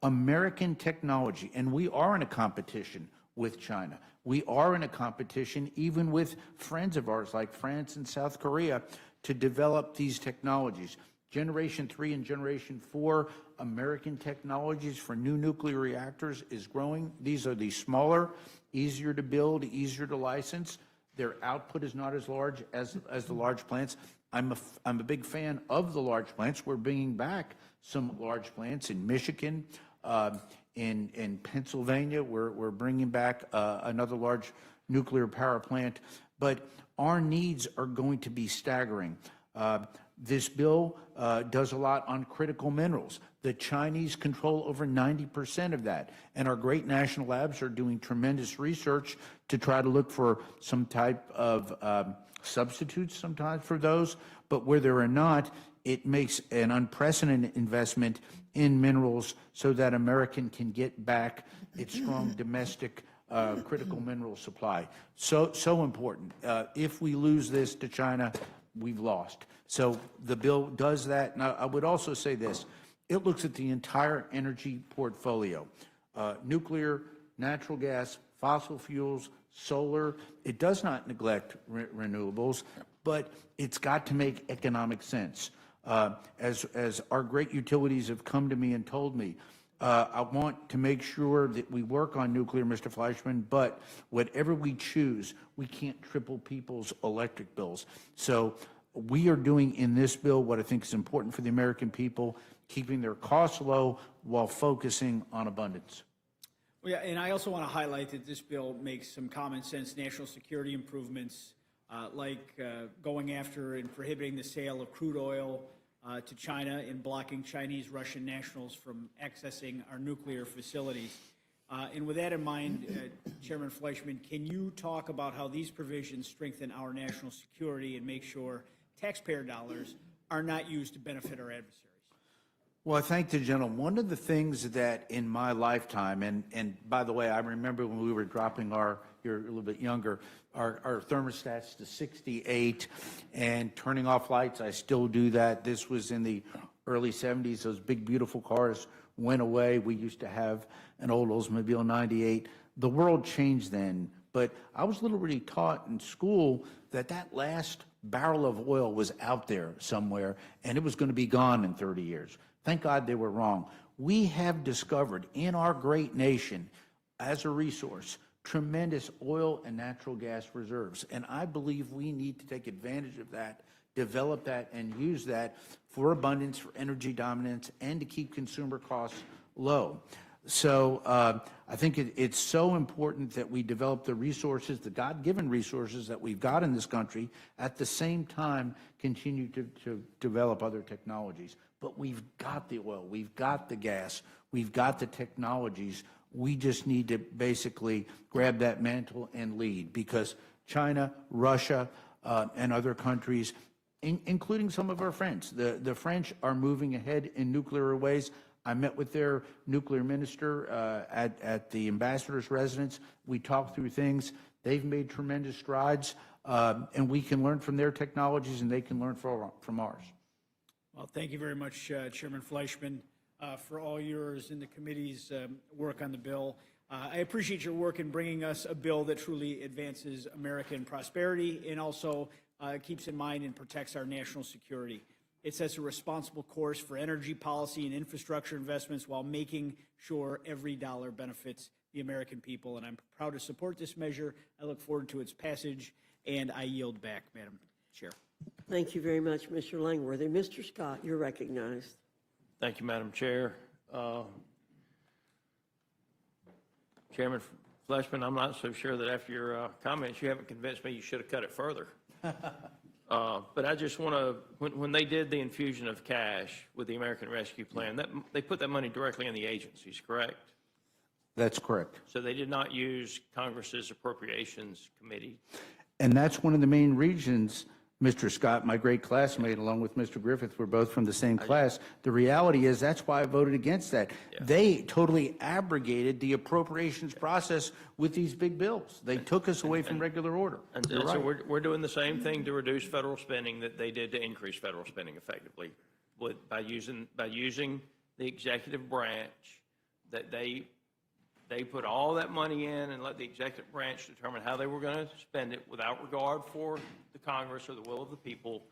American technology, and we are in a competition with China. We are in a competition even with friends of ours like France and South Korea to develop these technologies. Generation 3 and Generation 4 American technologies for new nuclear reactors is growing. These are the smaller, easier to build, easier to license. Their output is not as large as the large plants. I'm a big fan of the large plants. We're bringing back some large plants in Michigan, in Pennsylvania. We're bringing back another large nuclear power plant. But our needs are going to be staggering. This bill does a lot on critical minerals. The Chinese control over 90% of that, and our great national labs are doing tremendous research to try to look for some type of substitutes sometimes for those, but where there are not, it makes an unprecedented investment in minerals so that America can get back its strong domestic critical mineral supply. So important. If we lose this to China, we've lost. So the bill does that. Now, I would also say this. It looks at the entire energy portfolio, nuclear, natural gas, fossil fuels, solar. It does not neglect renewables, but it's got to make economic sense. As our great utilities have come to me and told me, I want to make sure that we work on nuclear, Mr. Fleischman, but whatever we choose, we can't triple people's electric bills. So we are doing in this bill what I think is important for the American people, keeping their costs low while focusing on abundance. Well, yeah, and I also want to highlight that this bill makes some common sense national security improvements, like going after and prohibiting the sale of crude oil to China and blocking Chinese Russian nationals from accessing our nuclear facilities. And with that in mind, Chairman Fleischman, can you talk about how these provisions strengthen our national security and make sure taxpayer dollars are not used to benefit our adversaries? Well, I thank the gentleman. One of the things that in my lifetime, and by the way, I remember when we were dropping you're a little bit younger, our thermostats to 68 and turning off lights. I still do that. This was in the early 70s. Those big, beautiful cars went away. We used to have an old Oldsmobile 98. The world changed then, but I was literally taught in school that last barrel of oil was out there somewhere, and it was going to be gone in 30 years. Thank God they were wrong. We have discovered in our great nation, as a resource, tremendous oil and natural gas reserves. And I believe we need to take advantage of that, develop that, and use that for abundance, for energy dominance, and to keep consumer costs low. So I think it's so important that we develop the resources, the God-given resources that we've got in this country, at the same time continue to develop other technologies. But we've got the oil, we've got the gas, we've got the technologies. We just need to basically grab that mantle and lead, because China, Russia, and other countries, including some of our friends, the French are moving ahead in nuclear ways. I met with their nuclear minister at the ambassador's residence. We talked through things. They've made tremendous strides, and we can learn from their technologies, and they can learn from ours. Well, thank you very much, Chairman Fleischman, for all yours and the committee's work on the bill. I appreciate your work in bringing us a bill that truly advances American prosperity and also keeps in mind and protects our national security. It sets a responsible course for energy policy and infrastructure investments while making sure every dollar benefits the American people. And I'm proud to support this measure. I look forward to its passage, and I yield back, Madam Chair. Thank you very much, Mr. Langworthy. Mr. Scott, you're recognized. Thank you, Madam Chair. Chairman Fleischman, I'm not so sure that after your comments, you haven't convinced me you should have cut it further. But I just want to, when they did the infusion of cash with the American Rescue Plan, they put that money directly in the agencies, correct? That's correct. So they did not use Congress's Appropriations Committee. And that's one of the main reasons, Mr. Scott, my great classmate, along with Mr. Griffith, we're both from the same class. The reality is that's why I voted against that. Yeah. They totally abrogated the appropriations process with these big bills. They took us away from regular order. And so we're doing the same thing to reduce federal spending that they did to increase federal spending effectively, by using the executive branch. That they put all that money in and let the executive branch determine how they were going to spend it without regard for the Congress or the will of the people.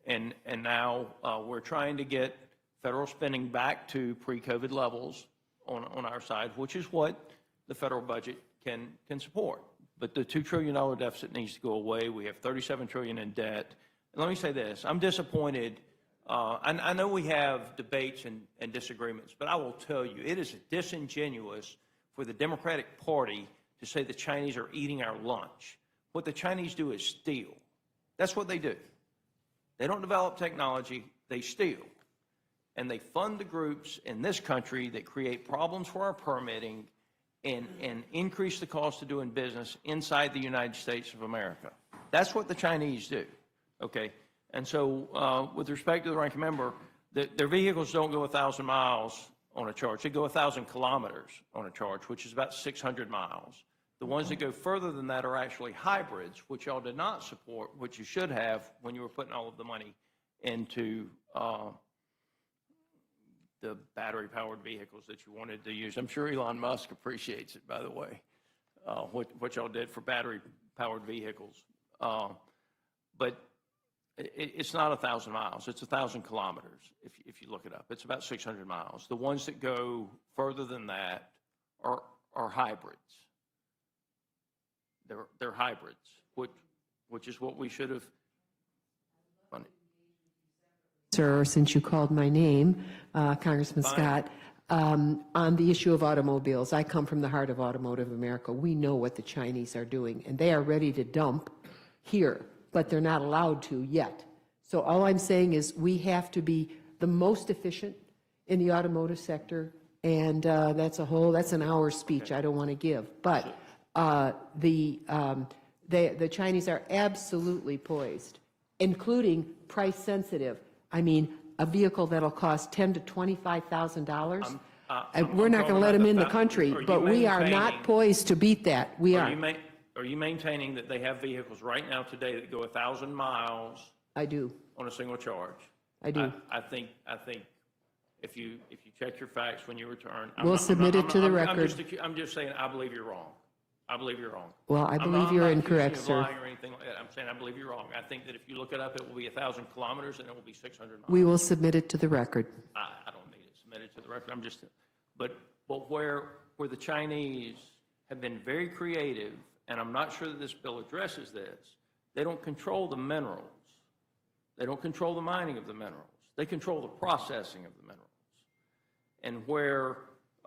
And now we're trying to get federal spending back to pre-COVID levels on our side, which is what the federal budget can support. But the $2 trillion deficit needs to go away. We have $37 trillion in debt. And let me say this, I'm disappointed. I know we have debates and disagreements, but I will tell you, it is disingenuous for the Democratic Party to say the Chinese are eating our lunch. What the Chinese do is steal. That's what they do. They don't develop technology, they steal. And they fund the groups in this country that create problems for our permitting and increase the cost of doing business inside the United States of America. That's what the Chinese do, okay? And so with respect to the ranking member, their vehicles don't go 1,000 miles on a charge. They go 1,000 kilometers on a charge, which is about 600 miles. The ones that go further than that are actually hybrids, which y'all did not support, which you should have when you were putting all of the money into the battery-powered vehicles that you wanted to use. I'm sure Elon Musk appreciates it, by the way, what y'all did for battery-powered vehicles. But it's not 1,000 miles. It's 1,000 kilometers, if you look it up. It's about 600 miles. The ones that go further than that are hybrids. They're hybrids, which is what we should have funded. Sir, since you called my name, Congressman Scott, on the issue of automobiles, I come from the heart of automotive America. We know what the Chinese are doing, and they are ready to dump here, but they're not allowed to yet. So all I'm saying is we have to be the most efficient in the automotive sector, and that's an hour speech I don't want to give. But the Chinese are absolutely poised, including price sensitive. I mean, a vehicle that'll cost $10,000 to $25,000. I'm We're not talking going to let about them the in the fa- country, are you but we are not maintaining- poised to beat that. We Are are. you are you maintaining that they have vehicles right now today that go 1,000 miles I do. on a single charge? I do. I think if you check your facts when you return. We'll submit it to the record. I'm just saying, I believe you're wrong. I believe you're wrong. Well, I I'm believe not- you're I'm not incorrect, accusing you of sir. lying or anything like that. I'm saying I believe you're wrong. I think that if you look it up, it will be 1,000 kilometers and it will be 600 miles. We will submit it to the record. I don't need it submitted to the record. I'm just, but where the Chinese have been very creative, and I'm not sure that this bill addresses this, they don't control the minerals. They don't control the mining of the minerals. They control the processing of the minerals. And where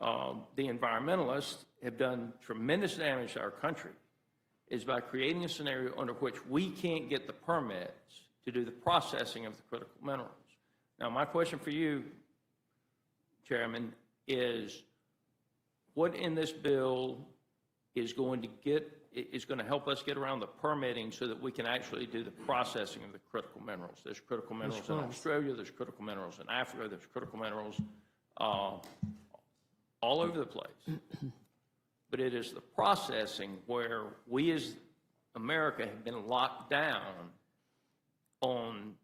the environmentalists have done tremendous damage to our country is by creating a scenario under which we can't get the permits to do the processing of the critical minerals. Now, my question for you, Chairman, is what in this bill is going to help us get around the permitting so that we can actually do the processing of the critical minerals? There's critical minerals in Australia, there's critical minerals in Africa, there's critical minerals all over the place. But it is the processing where we as America have been locked down on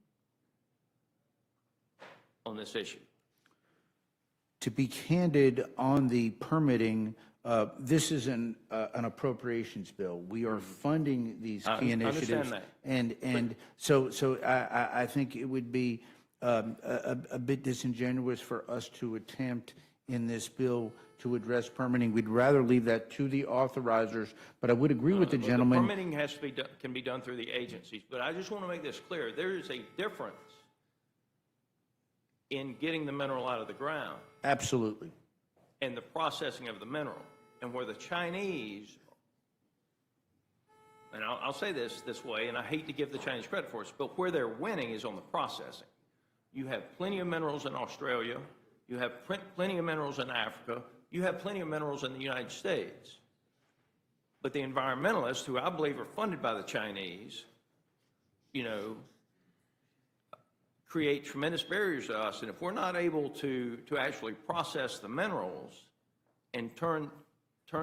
this issue. To be candid on the permitting, this is an appropriations bill. We are funding these key initiatives. understand that. And so I think it would be a bit disingenuous for us to attempt in this bill to address permitting. We'd rather leave that to the authorizers, but I would agree with the Well, gentleman. The permitting has to be can be done through the agencies, but I just want to make this clear. There is a difference in getting the mineral out of the ground Absolutely. and the processing of the mineral. And where the Chinese, and I'll say this way, and I hate to give the Chinese credit for it, but where they're winning is on the processing. You have plenty of minerals in Australia. You have plenty of minerals in Africa. You have plenty of minerals in the United States. But the environmentalists, who I believe are funded by the Chinese, create tremendous barriers to us. And if we're not able to actually process the minerals and turn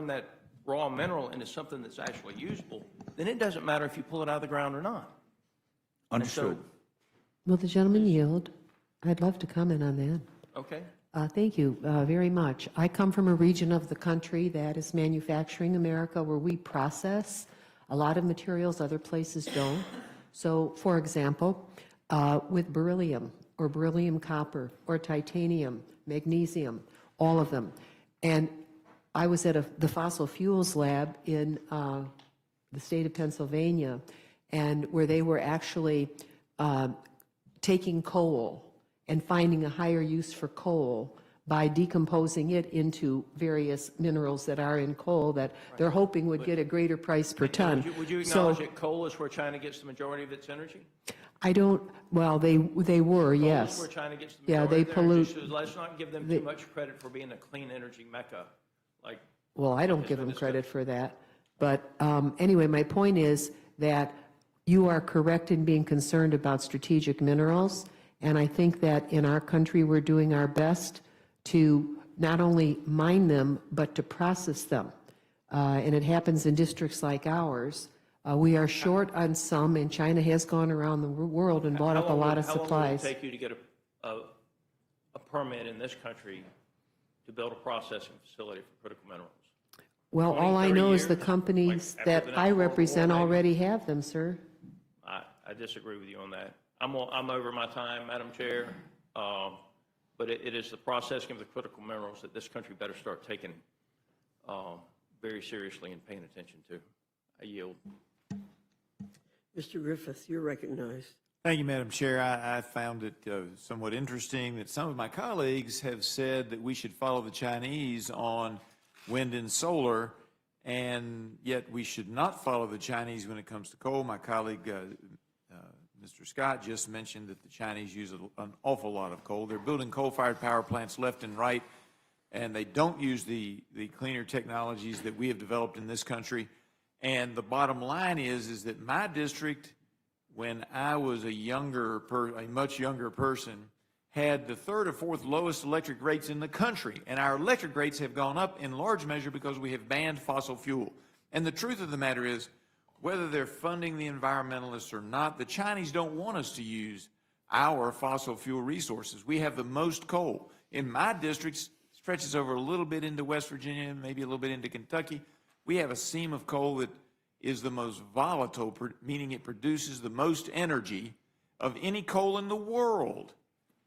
that raw mineral into something that's actually usable, then it doesn't matter if you pull it out of the ground or not. Understood. Will the gentleman yield? I'd love to comment on that. Okay. Thank you very much. I come from a region of the country that is manufacturing America where we process a lot of materials other places don't. So, for example, with beryllium or beryllium copper or titanium, magnesium, all of them. And I was at the fossil fuels lab in the state of Pennsylvania, and where they were actually taking coal and finding a higher use for coal by decomposing it into various minerals that are in coal that they're hoping would get a greater price per ton. Would you acknowledge that coal is where China gets the majority of its energy? I don't, well, they were, yes. Coal is where China gets the Yeah, majority they of their energy, pollute. so let's not give them too much credit for being a clean energy mecca. Like, Well, I don't give them credit for that. But anyway, my point is that you are correct in being concerned about strategic minerals. And I think that in our country, we're doing our best to not only mine them, but to process them. And it happens in districts like ours. We are short on some, and China has gone around the world and bought up a lot of supplies. How long would it take you to get a permit in this country to build a processing facility for critical minerals? Well, 20, all I 30 know is the years? companies Like after that the I next World War, represent maybe? already have them, sir. I disagree with you on that. I'm over my time, Madam Chair, but it is the processing of the critical minerals that this country better start taking very seriously and paying attention to. I yield. Mr. Griffith, you're recognized. Thank you, Madam Chair. I found it somewhat interesting that some of my colleagues have said that we should follow the Chinese on wind and solar, and yet we should not follow the Chinese when it comes to coal. My colleague, Mr. Scott, just mentioned that the Chinese use an awful lot of coal. They're building coal-fired power plants left and right, and they don't use the cleaner technologies that we have developed in this country. And the bottom line is that my district, when I was a much younger person, had the third or fourth lowest electric rates in the country. And our electric rates have gone up in large measure because we have banned fossil fuel. And the truth of the matter is, whether they're funding the environmentalists or not, the Chinese don't want us to use our fossil fuel resources. We have the most coal. In my district, stretches over a little bit into West Virginia, maybe a little bit into Kentucky. We have a seam of coal that is the most volatile, meaning it produces the most energy of any coal in the world.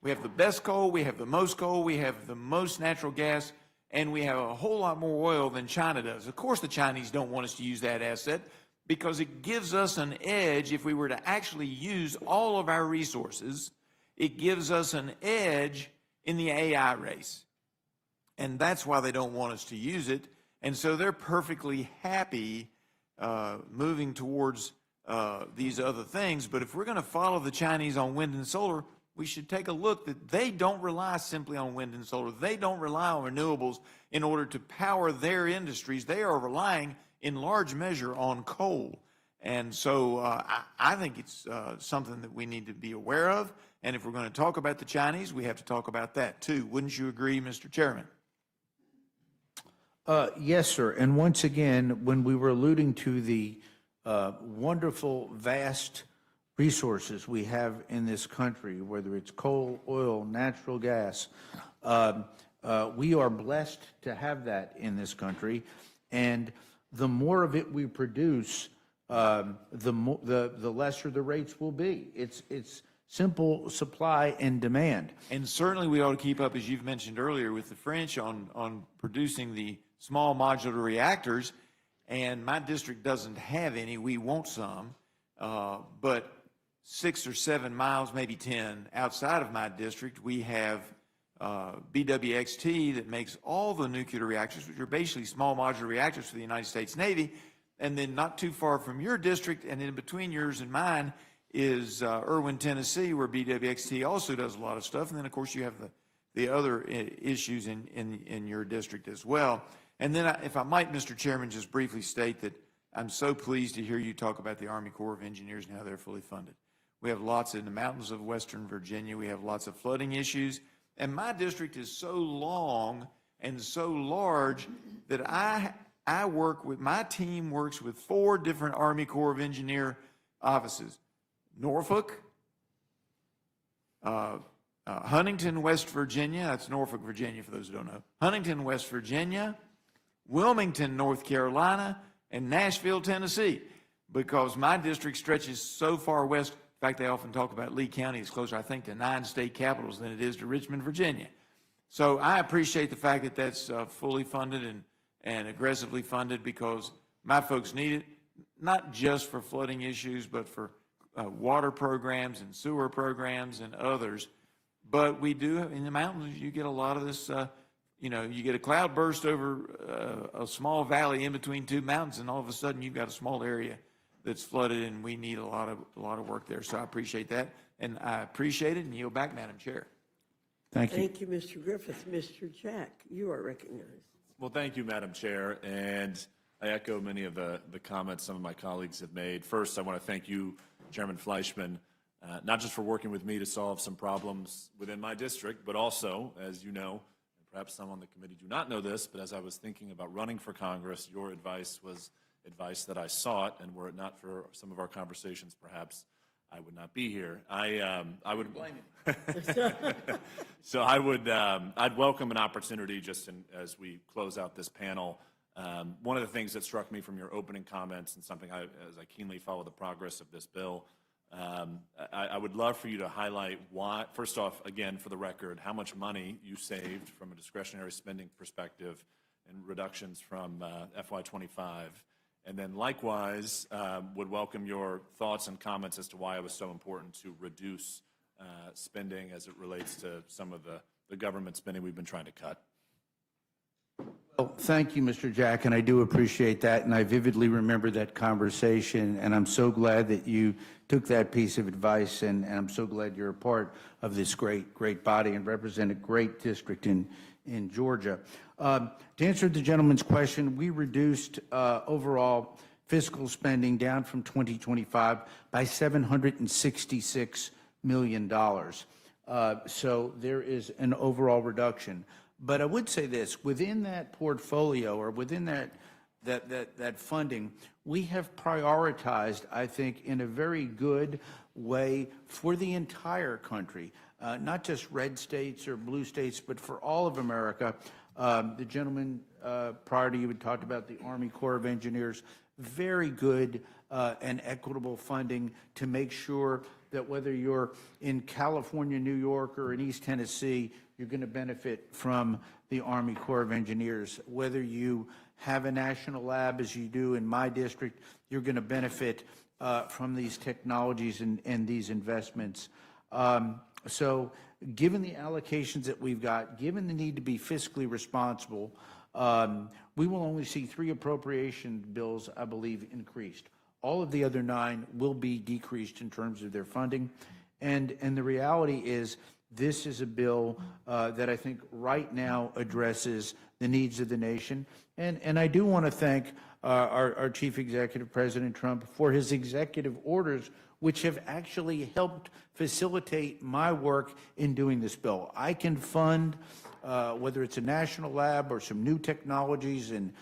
We have the best coal, we have the most coal, we have the most natural gas, and we have a whole lot more oil than China does. Of course, the Chinese don't want us to use that asset because it gives us an edge. If we were to actually use all of our resources, it gives us an edge in the AI race. And that's why they don't want us to use it. And so they're perfectly happy moving towards these other things. But if we're going to follow the Chinese on wind and solar, we should take a look that they don't rely simply on wind and solar. They don't rely on renewables in order to power their industries. They are relying in large measure on coal. And so I think it's something that we need to be aware of. And if we're going to talk about the Chinese, we have to talk about that too. Wouldn't you agree, Mr. Chairman? Yes, sir. And once again, when we were alluding to the wonderful, vast resources we have in this country, whether it's coal, oil, natural gas, we are blessed to have that in this country. And the more of it we produce, the lesser the rates will be. It's simple supply and demand. And certainly we ought to keep up, as you've mentioned earlier, with the French on producing the small modular reactors. And my district doesn't have any. We want some. But 6 or 7 miles, maybe 10, outside of my district, we have BWXT that makes all the nuclear reactors, which are basically small modular reactors for the United States Navy. And then not too far from your district, and in between yours and mine, is Irwin, Tennessee, where BWXT also does a lot of stuff. And then, of course, you have the other issues in your district as well. And then, if I might, Mr. Chairman, just briefly state that I'm so pleased to hear you talk about the Army Corps of Engineers and how they're fully funded. We have lots in the mountains of Western Virginia. We have lots of flooding issues. And my district is so long and so large that I work with, my team works with 4 different Army Corps of Engineer offices. Norfolk, Huntington, West Virginia, that's Norfolk, Virginia, for those who don't know. Huntington, West Virginia, Wilmington, North Carolina, and Nashville, Tennessee, because my district stretches so far west. In fact, they often talk about Lee County is closer, I think, to 9 state capitals than it is to Richmond, Virginia. So I appreciate the fact that that's fully funded and aggressively funded, because my folks need it, not just for flooding issues, but for water programs and sewer programs and others. But we do, in the mountains, you get a lot of this, you get a cloud burst over a small valley in between 2 mountains, and all of a sudden you've got a small area that's flooded, and we need a lot of work there. So I appreciate that, and I appreciate it, and yield back, Madam Chair. Thank you. Thank you, Mr. Griffith. Mr. Jack, you are recognized. Well, thank you, Madam Chair, and I echo many of the comments some of my colleagues have made. First, I want to thank you, Chairman Fleischman, not just for working with me to solve some problems within my district, but also, as you know, and perhaps some on the committee do not know this, but as I was thinking about running for Congress, your advice was advice that I sought, and were it not for some of our conversations, perhaps I would not be here. I would blame you. So I'd welcome an opportunity just as we close out this panel. One of the things that struck me from your opening comments, and something as I keenly follow the progress of this bill, I would love for you to highlight why, first off, again, for the record, how much money you saved from a discretionary spending perspective and reductions from FY25. And then likewise, would welcome your thoughts and comments as to why it was so important to reduce spending as it relates to some of the government spending we've been trying to cut. Well, thank you, Mr. Jack, and I do appreciate that, and I vividly remember that conversation, and I'm so glad that you took that piece of advice, and I'm so glad you're a part of this great body and represent a great district in Georgia. To answer the gentleman's question, we reduced overall fiscal spending down from 2025 by $766 million. So there is an overall reduction. But I would say this, within that portfolio or within that funding, we have prioritized, I think, in a very good way for the entire country, not just red states or blue states, but for all of America. The gentleman prior to you had talked about the Army Corps of Engineers, very good and equitable funding to make sure that whether you're in California, New York, or in East Tennessee, you're going to benefit from the Army Corps of Engineers. Whether you have a national lab, as you do in my district, you're going to benefit from these technologies and these investments. So given the allocations that we've got, given the need to be fiscally responsible, we will only see 3 appropriation bills, I believe, increased. All of the other 9 will be decreased in terms of their funding. And the reality is this is a bill that I think right now addresses the needs of the nation. And I do want to thank our Chief Executive, President Trump, for his executive orders, which have actually helped facilitate my work in doing this bill. I can fund, whether it's a national lab or some new technologies in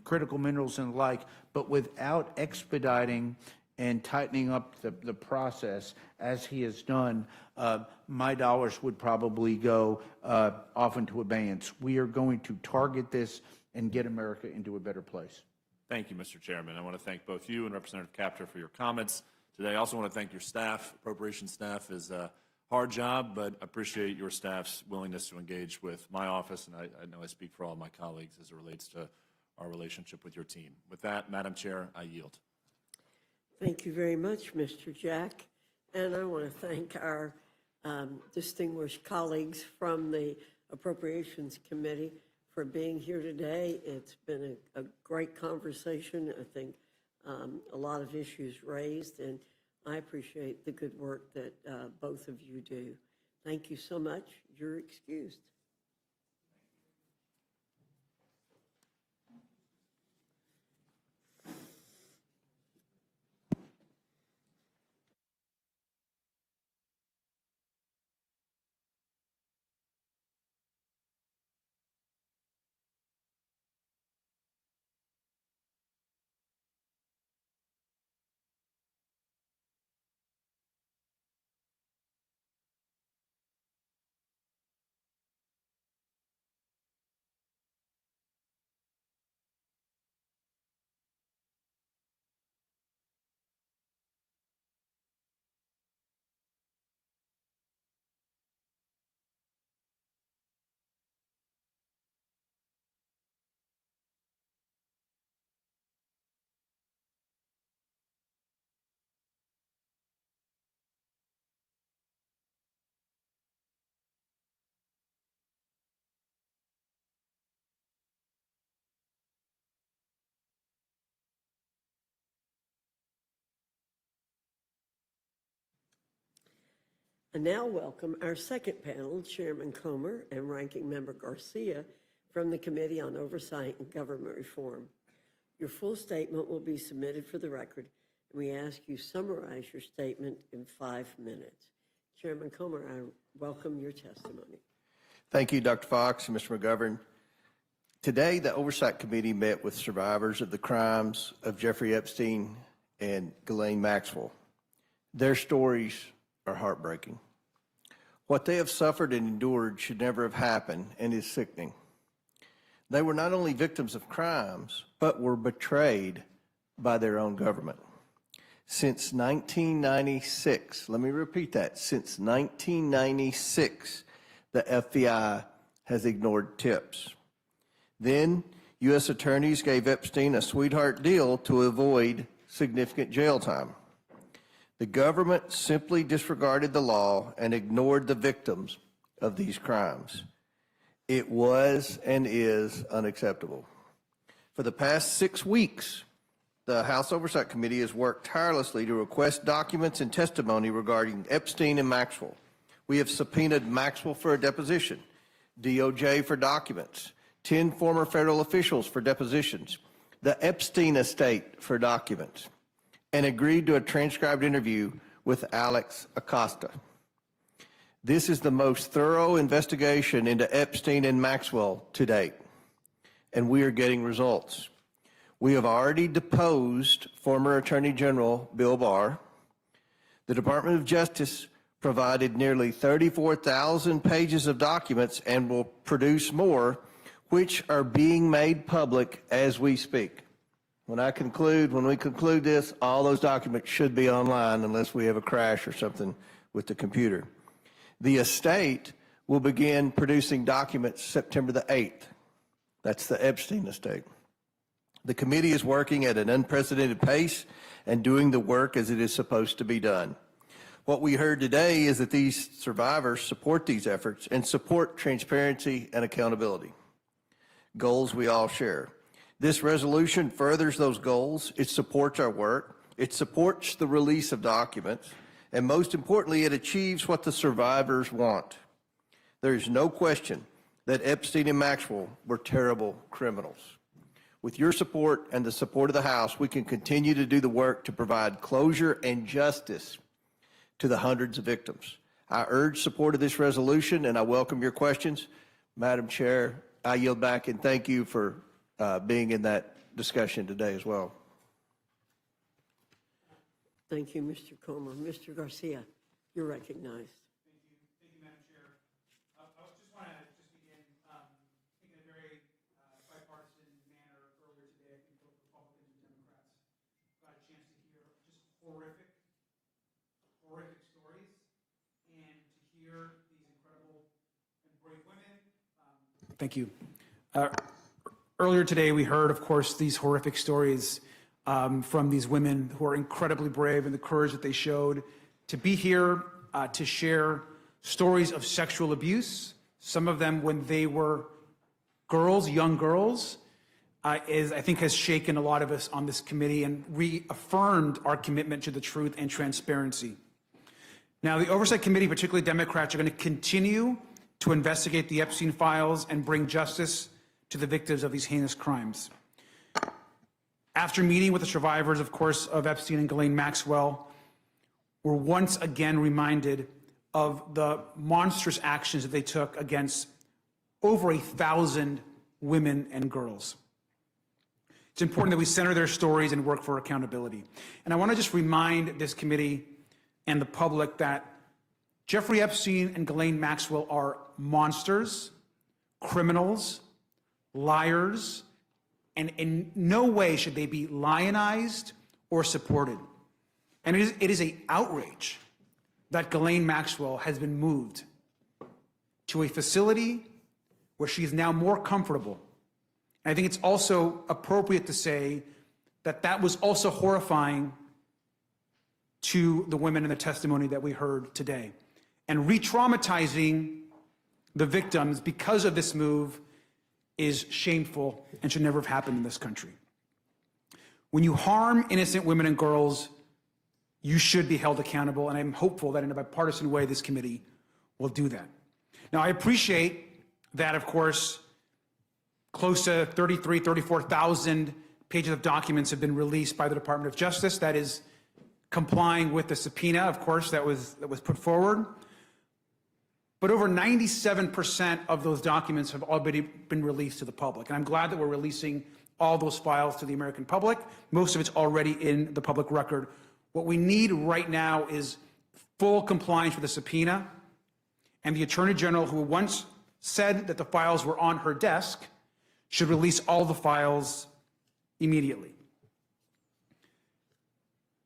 critical minerals and the like, but without expediting and tightening up the process as he has done, my dollars would probably go off into abeyance. We are going to target this and get America into a better place. Thank you, Mr. Chairman. I want to thank both you and Representative Kaptur for your comments today. I also want to thank your staff. Appropriations staff is a hard job, but appreciate your staff's willingness to engage with my office, and I know I speak for all of my colleagues as it relates to our relationship with your team. With that, Madam Chair, I yield. Thank you very much, Mr. Jack. And I want to thank our distinguished colleagues from the Appropriations Committee for being here today. It's been a great conversation. I think a lot of issues raised, and I appreciate the good work that both of you do. Thank you so much. You're excused. I now welcome our second panel, Chairman Comer and Ranking Member Garcia from the Committee on Oversight and Government Reform. Your full statement will be submitted for the record, and we ask you summarize your statement in 5 minutes. Chairman Comer, I welcome your testimony. Thank you, Dr. Fox and Mr. McGovern. Today, the Oversight Committee met with survivors of the crimes of Jeffrey Epstein and Ghislaine Maxwell. Their stories are heartbreaking. What they have suffered and endured should never have happened and is sickening. They were not only victims of crimes, but were betrayed by their own government. Since 1996, let me repeat that, since 1996, the FBI has ignored tips. Then, U.S. attorneys gave Epstein a sweetheart deal to avoid significant jail time. The government simply disregarded the law and ignored the victims of these crimes. It was and is unacceptable. For the past 6 weeks, the House Oversight Committee has worked tirelessly to request documents and testimony regarding Epstein and Maxwell. We have subpoenaed Maxwell for a deposition, DOJ for documents, 10 former federal officials for depositions, the Epstein estate for documents, and agreed to a transcribed interview with Alex Acosta. This is the most thorough investigation into Epstein and Maxwell to date, and we are getting results. We have already deposed former Attorney General Bill Barr. The Department of Justice provided nearly 34,000 pages of documents and will produce more, which are being made public as we speak. When we conclude this, all those documents should be online unless we have a crash or something with the computer. The estate will begin producing documents September the 8th. That's the Epstein estate. The committee is working at an unprecedented pace and doing the work as it is supposed to be done. What we heard today is that these survivors support these efforts and support transparency and accountability, goals we all share. This resolution furthers those goals. It supports our work. It supports the release of documents. And most importantly, it achieves what the survivors want. There is no question that Epstein and Maxwell were terrible criminals. With your support and the support of the House, we can continue to do the work to provide closure and justice to the hundreds of victims. I urge support of this resolution, and I welcome your questions. Madam Chair, I yield back and thank you for being in that discussion today as well. Thank you, Mr. Comer. Mr. Garcia, you're recognized. Thank you, Madam Chair. I just want to begin in a very bipartisan manner. Earlier today, I think both Republicans and Democrats got a chance to hear just horrific stories and to hear these incredible and brave women. Thank you. Earlier today, we heard, of course, these horrific stories from these women who are incredibly brave and the courage that they showed to be here to share stories of sexual abuse, some of them when they were girls, young girls, I think has shaken a lot of us on this committee and reaffirmed our commitment to the truth and transparency. Now, the Oversight Committee, particularly Democrats, are going to continue to investigate the Epstein files and bring justice to the victims of these heinous crimes. After meeting with the survivors, of course, of Epstein and Ghislaine Maxwell, we're once again reminded of the monstrous actions that they took against over 1,000 women and girls. It's important that we center their stories and work for accountability. And I want to just remind this committee and the public that Jeffrey Epstein and Ghislaine Maxwell are monsters, criminals, liars, and in no way should they be lionized or supported. And it is an outrage that Ghislaine Maxwell has been moved to a facility where she is now more comfortable. And I think it's also appropriate to say that that was also horrifying to the women in the testimony that we heard today. And re-traumatizing the victims because of this move is shameful and should never have happened in this country. When you harm innocent women and girls, you should be held accountable, and I'm hopeful that in a bipartisan way this committee will do that. Now, I appreciate that, of course, close to 34,000 pages of documents have been released by the Department of Justice. That is complying with the subpoena, of course, that was put forward. But over 97% of those documents have already been released to the public. And I'm glad that we're releasing all those files to the American public. Most of it's already in the public record. What we need right now is full compliance with the subpoena. And the Attorney General, who once said that the files were on her desk, should release all the files immediately.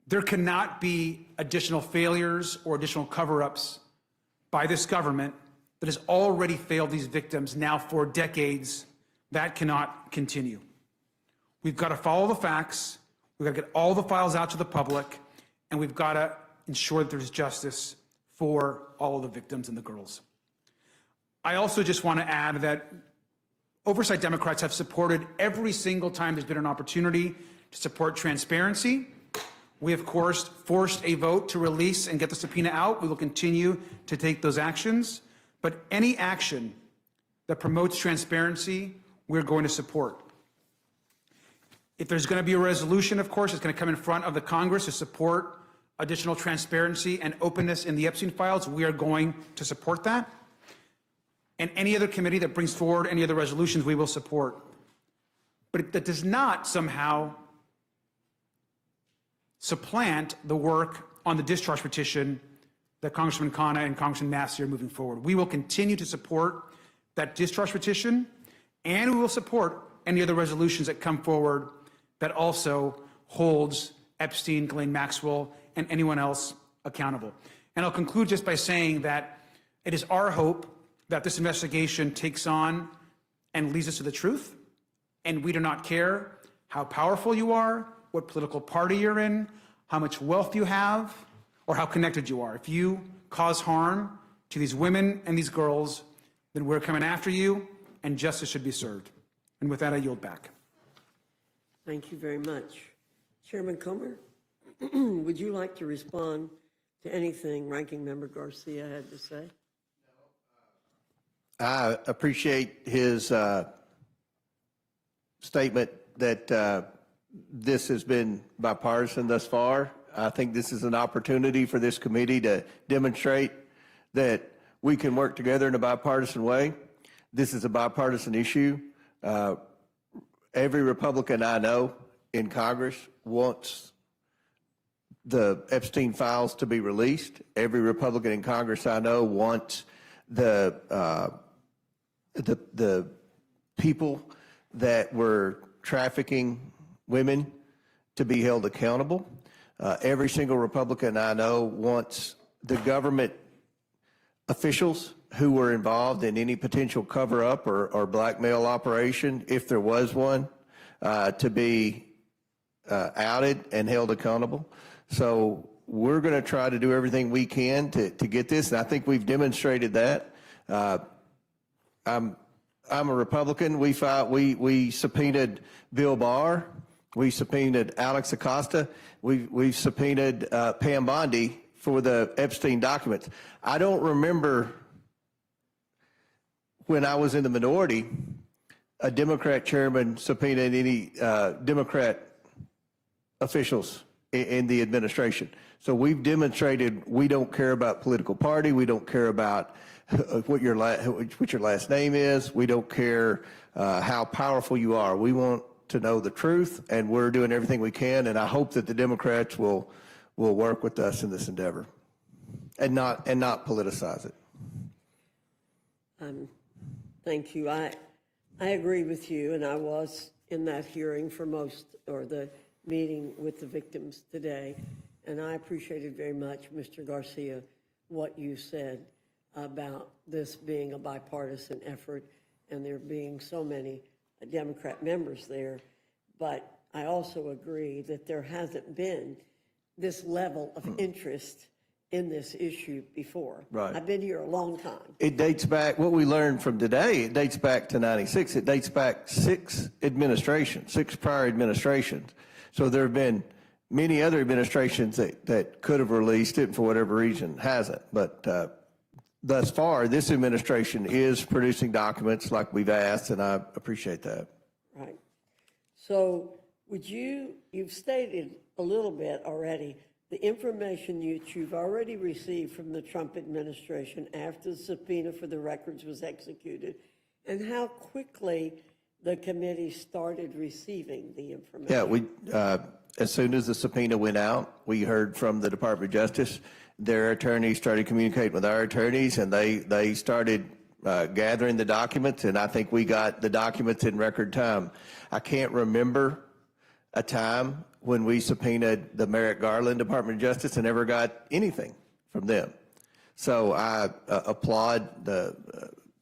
There cannot be additional failures or additional cover-ups by this government that has already failed these victims now for decades. That cannot continue. We've got to follow the facts, we've got to get all the files out to the public, and we've got to ensure that there's justice for all of the victims and the girls. I also just want to add that Oversight Democrats have supported every single time there's been an opportunity to support transparency. We, of course, forced a vote to release and get the subpoena out. We will continue to take those actions. But any action that promotes transparency, we're going to support. If there's going to be a resolution, of course, it's going to come in front of the Congress to support additional transparency and openness in the Epstein files, we are going to support that. And any other committee that brings forward any other resolutions, we will support. But that does not somehow supplant the work on the discharge petition that Congressman Khanna and Congressman Massey are moving forward. We will continue to support that discharge petition, and we will support any other resolutions that come forward that also holds Epstein, Ghislaine Maxwell, and anyone else accountable. And I'll conclude just by saying that it is our hope that this investigation takes on and leads us to the truth, and we do not care how powerful you are, what political party you're in, how much wealth you have, or how connected you are. If you cause harm to these women and these girls, then we're coming after you, and justice should be served. And with that, I yield back. Thank you very much. Chairman Comer, would you like to respond to anything Ranking Member Garcia had to say? I appreciate his statement that this has been bipartisan thus far. I think this is an opportunity for this committee to demonstrate that we can work together in a bipartisan way. This is a bipartisan issue. Every Republican I know in Congress wants the Epstein files to be released. Every Republican in Congress I know wants the people that were trafficking women to be held accountable. Every single Republican I know wants the government officials who were involved in any potential cover-up or blackmail operation, if there was one, to be outed and held accountable. So we're going to try to do everything we can to get this, and I think we've demonstrated that. I'm a Republican. We subpoenaed Bill Barr. We subpoenaed Alex Acosta. We've subpoenaed Pam Bondi for the Epstein documents. I don't remember when I was in the minority, a Democrat chairman subpoenaed any Democrat officials in the administration. So we've demonstrated we don't care about political party. We don't care about what your last name is. We don't care how powerful you are. We want to know the truth, and we're doing everything we can. And I hope that the Democrats will work with us in this endeavor, and not politicize it. Thank you. I agree with you, and I was in that hearing for the meeting with the victims today, and I appreciated very much, Mr. Garcia, what you said about this being a bipartisan effort and there being so many Democrat members there. But I also agree that there hasn't been this level of interest in this issue before. Right. I've been here a long time. It dates back, what we learned from today, it dates back to 96. It dates back 6 prior administrations. So there have been many other administrations that could have released it and for whatever reason hasn't. But thus far, this administration is producing documents like we've asked, and I appreciate that. Right. So you've stated a little bit already, the information you've already received from the Trump administration after the subpoena for the records was executed, and how quickly the committee started receiving the information. Yeah, as soon as the subpoena went out, we heard from the Department of Justice. Their attorneys started communicating with our attorneys, and they started gathering the documents, and I think we got the documents in record time. I can't remember a time when we subpoenaed the Merrick Garland Department of Justice and never got anything from them. So I applaud the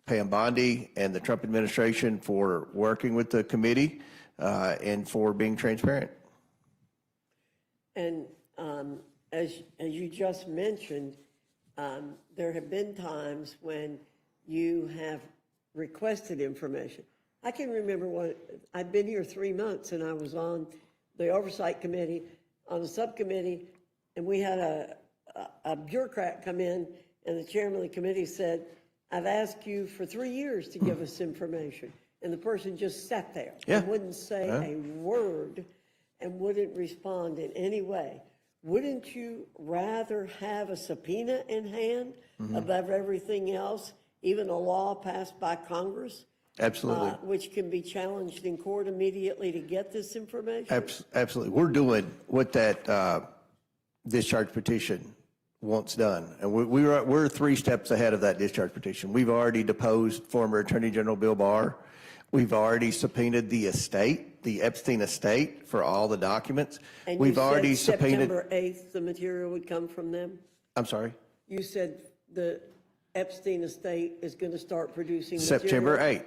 Pam Bondi and the Trump administration for working with the committee and for being transparent. And as you just mentioned, there have been times when you have requested information. I can remember I've been here 3 months, and I was on the Oversight Committee, on the subcommittee, and we had a bureaucrat come in, and the chairman of the committee said, I've asked you for 3 years to give us information. And the person just sat there and wouldn't say a word and wouldn't respond in any way. wouldn't you rather have a subpoena in hand above everything else, even a law passed by Congress? Absolutely. Which can be challenged in court immediately to get this information? Absolutely. We're doing what that discharge petition wants done. And we're 3 steps ahead of that discharge petition. We've already deposed former Attorney General Bill Barr. We've already subpoenaed the estate, the Epstein estate, for all the documents. And We've you already said subpoenaed. September 8th, the material would come from them? I'm sorry? You said the Epstein estate is going to start producing September material?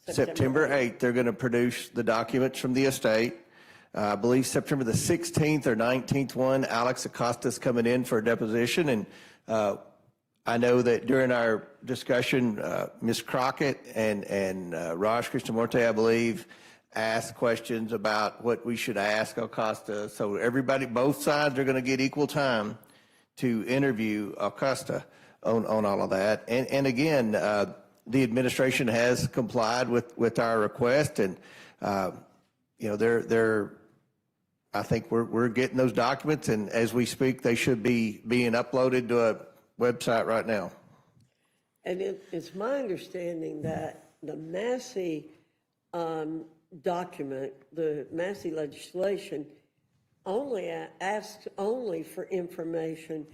8th. September 8th, they're going to produce the documents from the estate. I believe September the 16th or 19th one, Alex Acosta's coming in for a deposition. And I know that during our discussion, Ms. Crockett and Raj Krishnamurti, I believe, asked questions about what we should ask Acosta. So everybody, both sides are going to get equal time to interview Acosta on all of that. And again, the administration has complied with our request, and I think we're getting those documents, and as we speak, they should be being uploaded to a website right now. And it's my understanding that the Massey document, the Massey legislation, only asks only for information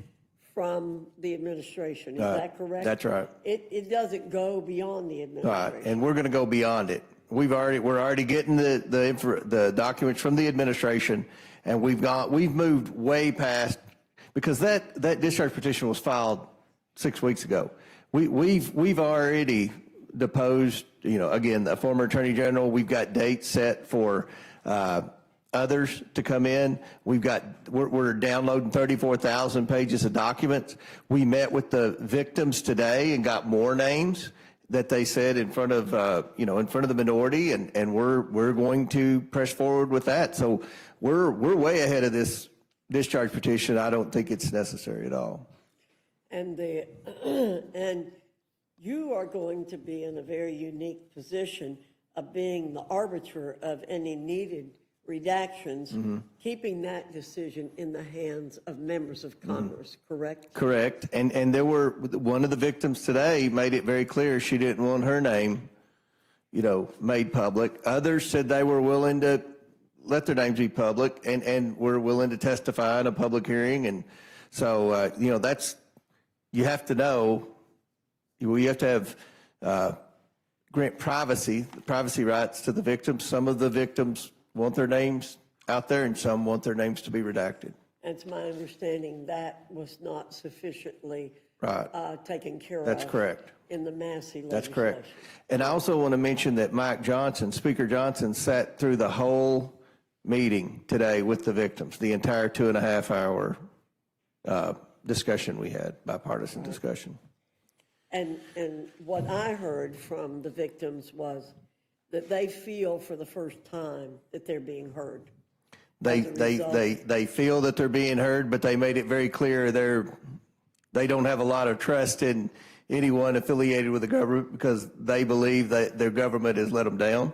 from the administration. Is that correct? That's right. It doesn't go beyond the administration. Right, and we're going to go beyond it. We're already getting the documents from the administration, and we've moved way past, because that discharge petition was filed 6 weeks ago. We've already deposed, again, the former Attorney General. We've got dates set for others to come in. We're downloading 34,000 pages of documents. We met with the victims today and got more names that they said in front of the minority, and we're going to press forward with that. So we're way ahead of this discharge petition. I don't think it's necessary at all. And and you are going to be in a very unique position of being the arbiter of any needed redactions, keeping that decision in the hands of members of Congress, correct? Correct. And there were, one of the victims today made it very clear she didn't want her name, made public. Others said they were willing to let their names be public and were willing to testify in a public hearing. And so, you have to know, you have to have grant privacy rights to the victims. Some of the victims want their names out there, and some want their names to be redacted. And it's my understanding that was not sufficiently taken care of. That's correct. In the Massey legislation. That's correct. And I also want to mention that Speaker Johnson, sat through the whole meeting today with the victims, the entire 2.5 hour discussion we had, bipartisan discussion. And what I heard from the victims was that they feel for the first time that they're being heard. They feel that they're being heard, but they made it very clear they don't have a lot of trust in anyone affiliated with the government because they believe that their government has let them down.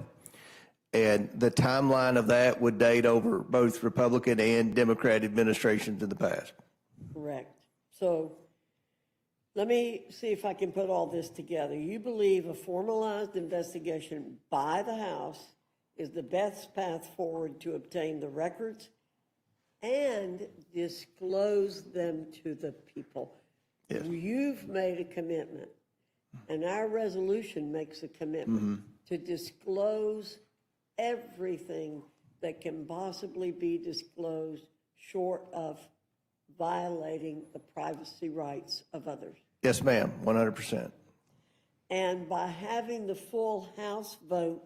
And the timeline of that would date over both Republican and Democrat administrations in the past. Correct. So let me see if I can put all this together. You believe a formalized investigation by the House is the best path forward to obtain the records and disclose them to the people. Yes. You've made a commitment, and our resolution makes a commitment to disclose everything that can possibly be disclosed short of violating the privacy rights of others. Yes, ma'am, 100%. And by having the full House vote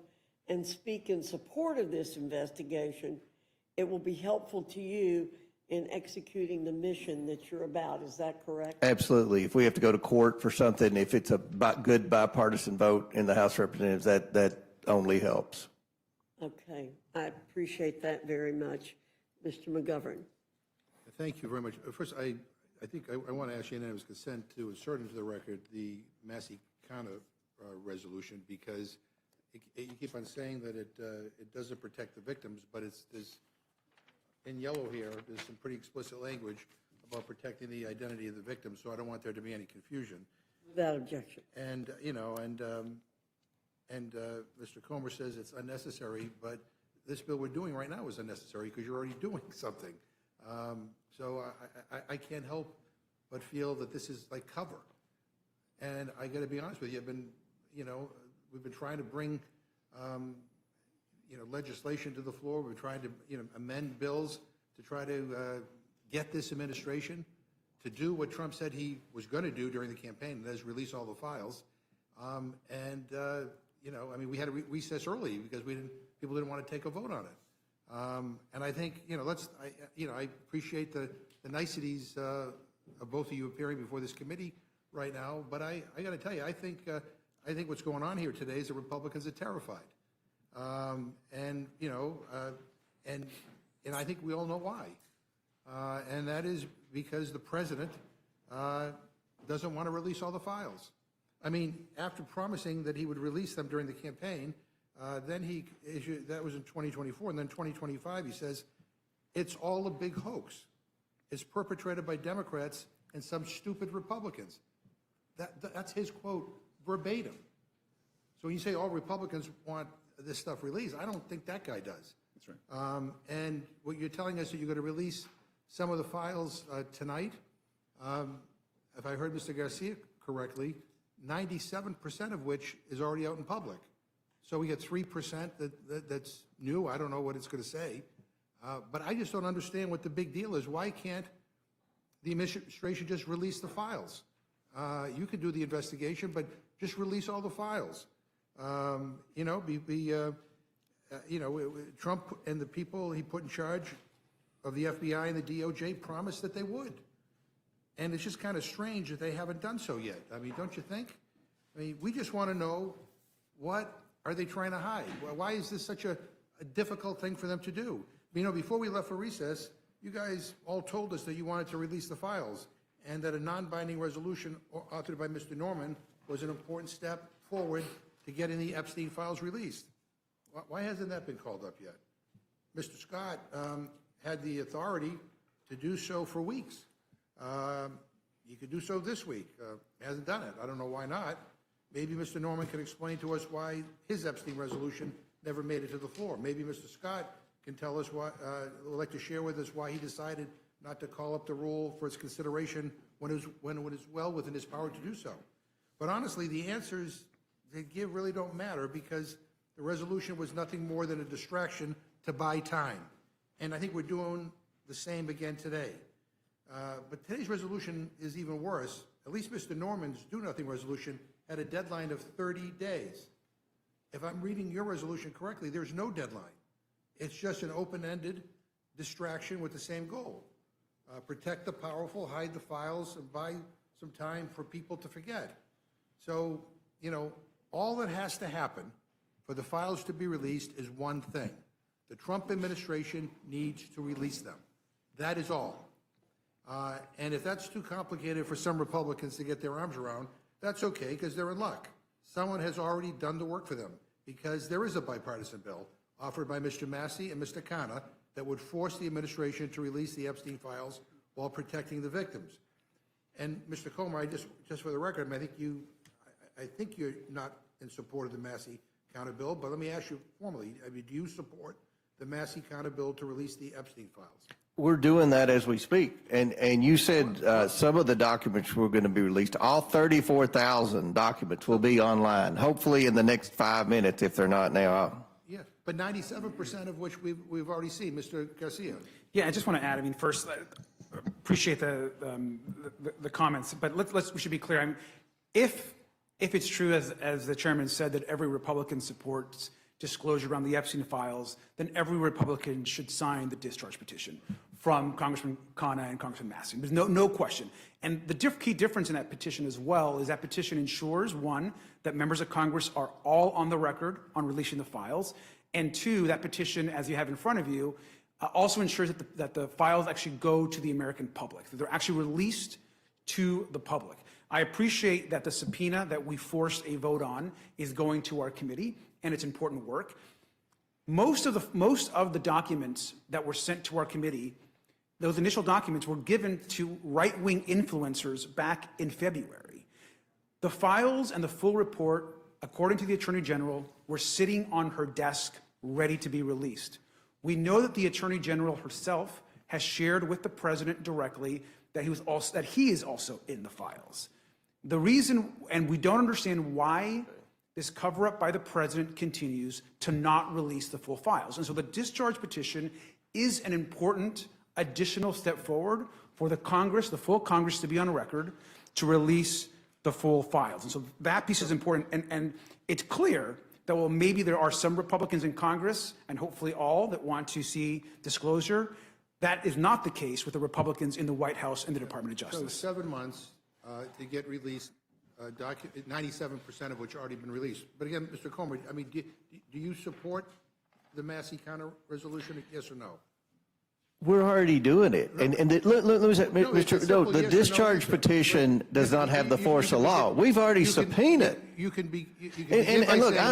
and speak in support of this investigation, it will be helpful to you in executing the mission that you're about. Is that correct? Absolutely. If we have to go to court for something, if it's a good bipartisan vote in the House of Representatives, that only helps. Okay. I appreciate that very much. Mr. McGovern. Thank you very much. First, I think I want to ask unanimous consent to insert into the record the Massey-Kana resolution, because you keep on saying that it doesn't protect the victims, but there's in yellow here, there's some pretty explicit language about protecting the identity of the victim, so I don't want there to be any confusion. Without objection. And, Mr. Comer says it's unnecessary, but this bill we're doing right now is unnecessary because you're already doing something. So I can't help but feel that this is like cover. And I got to be honest with you, we've been trying to bring, legislation to the floor. We're trying to, amend bills to try to get this administration to do what Trump said he was going to do during the campaign, and that is release all the files. We had a recess early because people didn't want to take a vote on it. And I think, I appreciate the niceties of both of you appearing before this committee right now, but I got to tell you, I think what's going on here today is the Republicans are terrified. And I think we all know why. And that is because the president doesn't want to release all the files. I mean, after promising that he would release them during the campaign, then he issued, that was in 2024, and then 2025, he says, it's all a big hoax. It's perpetrated by Democrats and some stupid Republicans. That's his quote verbatim. So when you say all Republicans want this stuff released, I don't think that guy does. That's right. And what you're telling us that you're going to release some of the files tonight, if I heard Mr. Garcia correctly, 97% of which is already out in public. So we get 3% that's new. I don't know what it's going to say. But I just don't understand what the big deal is. Why can't the administration just release the files? You could do the investigation, but just release all the files. Trump and the people he put in charge of the FBI and the DOJ promised that they would. And it's just kind of strange that they haven't done so yet. I mean, don't you think? I mean, we just want to know, what are they trying to hide? Why is this such a difficult thing for them to do? Before we left for recess, you guys all told us that you wanted to release the files and that a non-binding resolution authored by Mr. Norman was an important step forward to getting the Epstein files released. Why hasn't that been called up yet? Mr. Scott had the authority to do so for weeks. He could do so this week. Hasn't done it. I don't know why not. Maybe Mr. Norman can explain to us why his Epstein resolution never made it to the floor. Maybe Mr. Scott can tell us why, would like to share with us why he decided not to call up the rule for its consideration when it was well within his power to do so. But honestly, the answers they give really don't matter because the resolution was nothing more than a distraction to buy time. And I think we're doing the same again today. But today's resolution is even worse. At least Mr. Norman's do-nothing resolution had a deadline of 30 days. If I'm reading your resolution correctly, there's no deadline. It's just an open-ended distraction with the same goal. Protect the powerful, hide the files, and buy some time for people to forget. So, all that has to happen for the files to be released is one thing. The Trump administration needs to release them. That is all. And if that's too complicated for some Republicans to get their arms around, that's okay, because they're in luck. Someone has already done the work for them, because there is a bipartisan bill offered by Mr. Massey and Mr. Khanna that would force the administration to release the Epstein files while protecting the victims. And Mr. Comer, just for the record, I think you're not in support of the Massey Khanna bill, but let me ask you formally, do you support the Massey Khanna bill to release the Epstein files? We're doing that as we speak. And you said some of the documents were going to be released. All 34,000 documents will be online, hopefully in the next 5 minutes, if they're not now. Yeah, but 97% of which we've already seen. Mr. Garcia. Yeah, I just want to add, first, appreciate the comments, but we should be clear. If it's true, as the chairman said, that every Republican supports disclosure around the Epstein files, then every Republican should sign the discharge petition from Congressman Khanna and Congressman Massey. There's no question. And the key difference in that petition as well is that petition ensures, one, that members of Congress are all on the record on releasing the files, and two, that petition, as you have in front of you, also ensures that the files actually go to the American public, that they're actually released to the public. I appreciate that the subpoena that we forced a vote on is going to our committee, and it's important work. Most of the documents that were sent to our committee, those initial documents were given to right-wing influencers back in February. The files and the full report, according to the Attorney General, were sitting on her desk ready to be released. We know that the Attorney General herself has shared with the President directly that he is also in the files. The reason, and we don't understand why this cover-up by the President continues to not release the full files. And so the discharge petition is an important additional step forward for the Congress, the full Congress, to be on record to release the full files. And so that piece is important. And it's clear that, well, maybe there are some Republicans in Congress, and hopefully all, that want to see disclosure. That is not the case with the Republicans in the White House and the Department of Justice. So 7 months to get released, 97% of which already been released. But again, Mr. Comer, I mean, do you support the Massey counter resolution, yes or no? We're already doing it. And the discharge petition does not have the force of law. We've already subpoenaed. You can begin by saying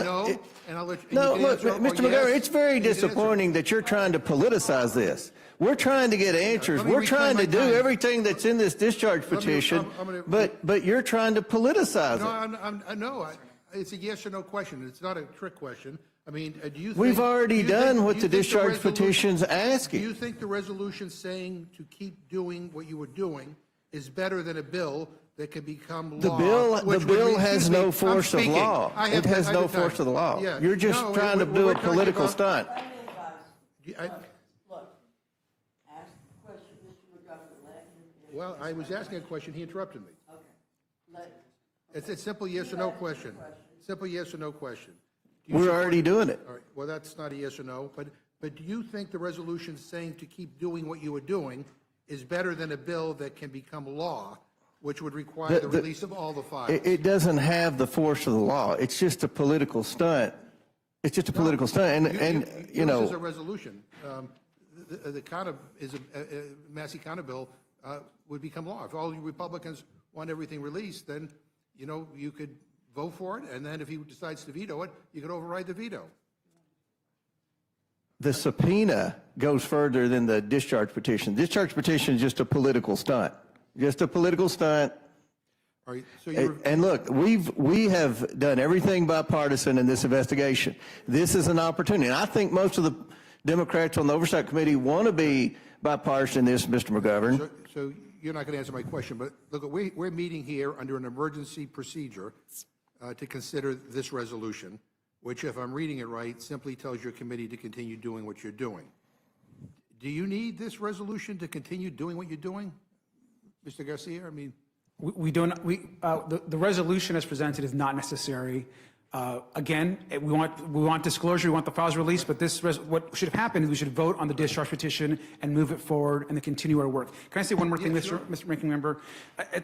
no, and I'll let you. No, look, Mr. McGovern, it's very disappointing that you're trying to politicize this. We're trying to get answers. We're trying to do everything that's in this discharge petition, but you're trying to politicize it. No, it's a yes or no question. It's not a trick question. I mean, do you think... We've already done what the discharge petition's asking. Do you think the resolution saying to keep doing what you were doing is better than a bill that can become law? The bill has no force of law. It has no force of the law. You're just trying to do a political stunt. Well, I was asking a question, he interrupted me. Okay. It's a simple yes or no question. Simple yes or no question. We're already doing it. All right, well, that's not a yes or no, but do you think the resolution saying to keep doing what you were doing is better than a bill that can become law, which would require the release of all the files? It doesn't have the force of the law. It's just a political stunt. It's just a political stunt, and you know. This is a resolution. The counter is a Massey counter bill would become law. If all you Republicans want everything released, then, you know, you could vote for it, and then if he decides to veto it, you could override the veto. The subpoena goes further than the discharge petition. Discharge petition is just a political stunt. Just a political stunt. All right, so and look, we have done everything bipartisan in this investigation. This is an opportunity. And I think most of the Democrats on the Oversight Committee want to be bipartisan in this, Mr. McGovern. So you're not going to answer my question, but look, we're meeting here under an emergency procedure to consider this resolution, which, if I'm reading it right, simply tells your committee to continue doing what you're doing. Do you need this resolution to continue doing what you're doing, Mr. Garcia? I mean, we don't. The resolution as presented is not necessary. Again, we want disclosure, we want the files released, but what should have happened is we should vote on the discharge petition and move it forward and then continue our work. Can I say one more thing, Mr. Ranking Member?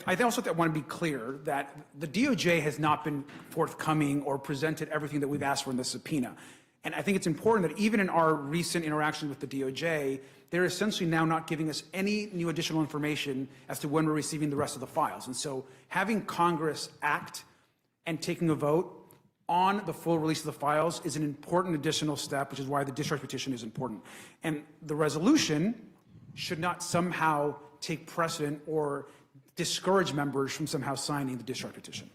I also want to be clear that the DOJ has not been forthcoming or presented everything that we've asked for in the subpoena. And I think it's important that even in our recent interactions with the DOJ, they're essentially now not giving us any new additional information as to when we're receiving the rest of the files. And so having Congress act and taking a vote on the full release of the files is an important additional step, which is why the discharge petition is important. And the resolution should not somehow take precedent or discourage members from somehow signing the discharge petition.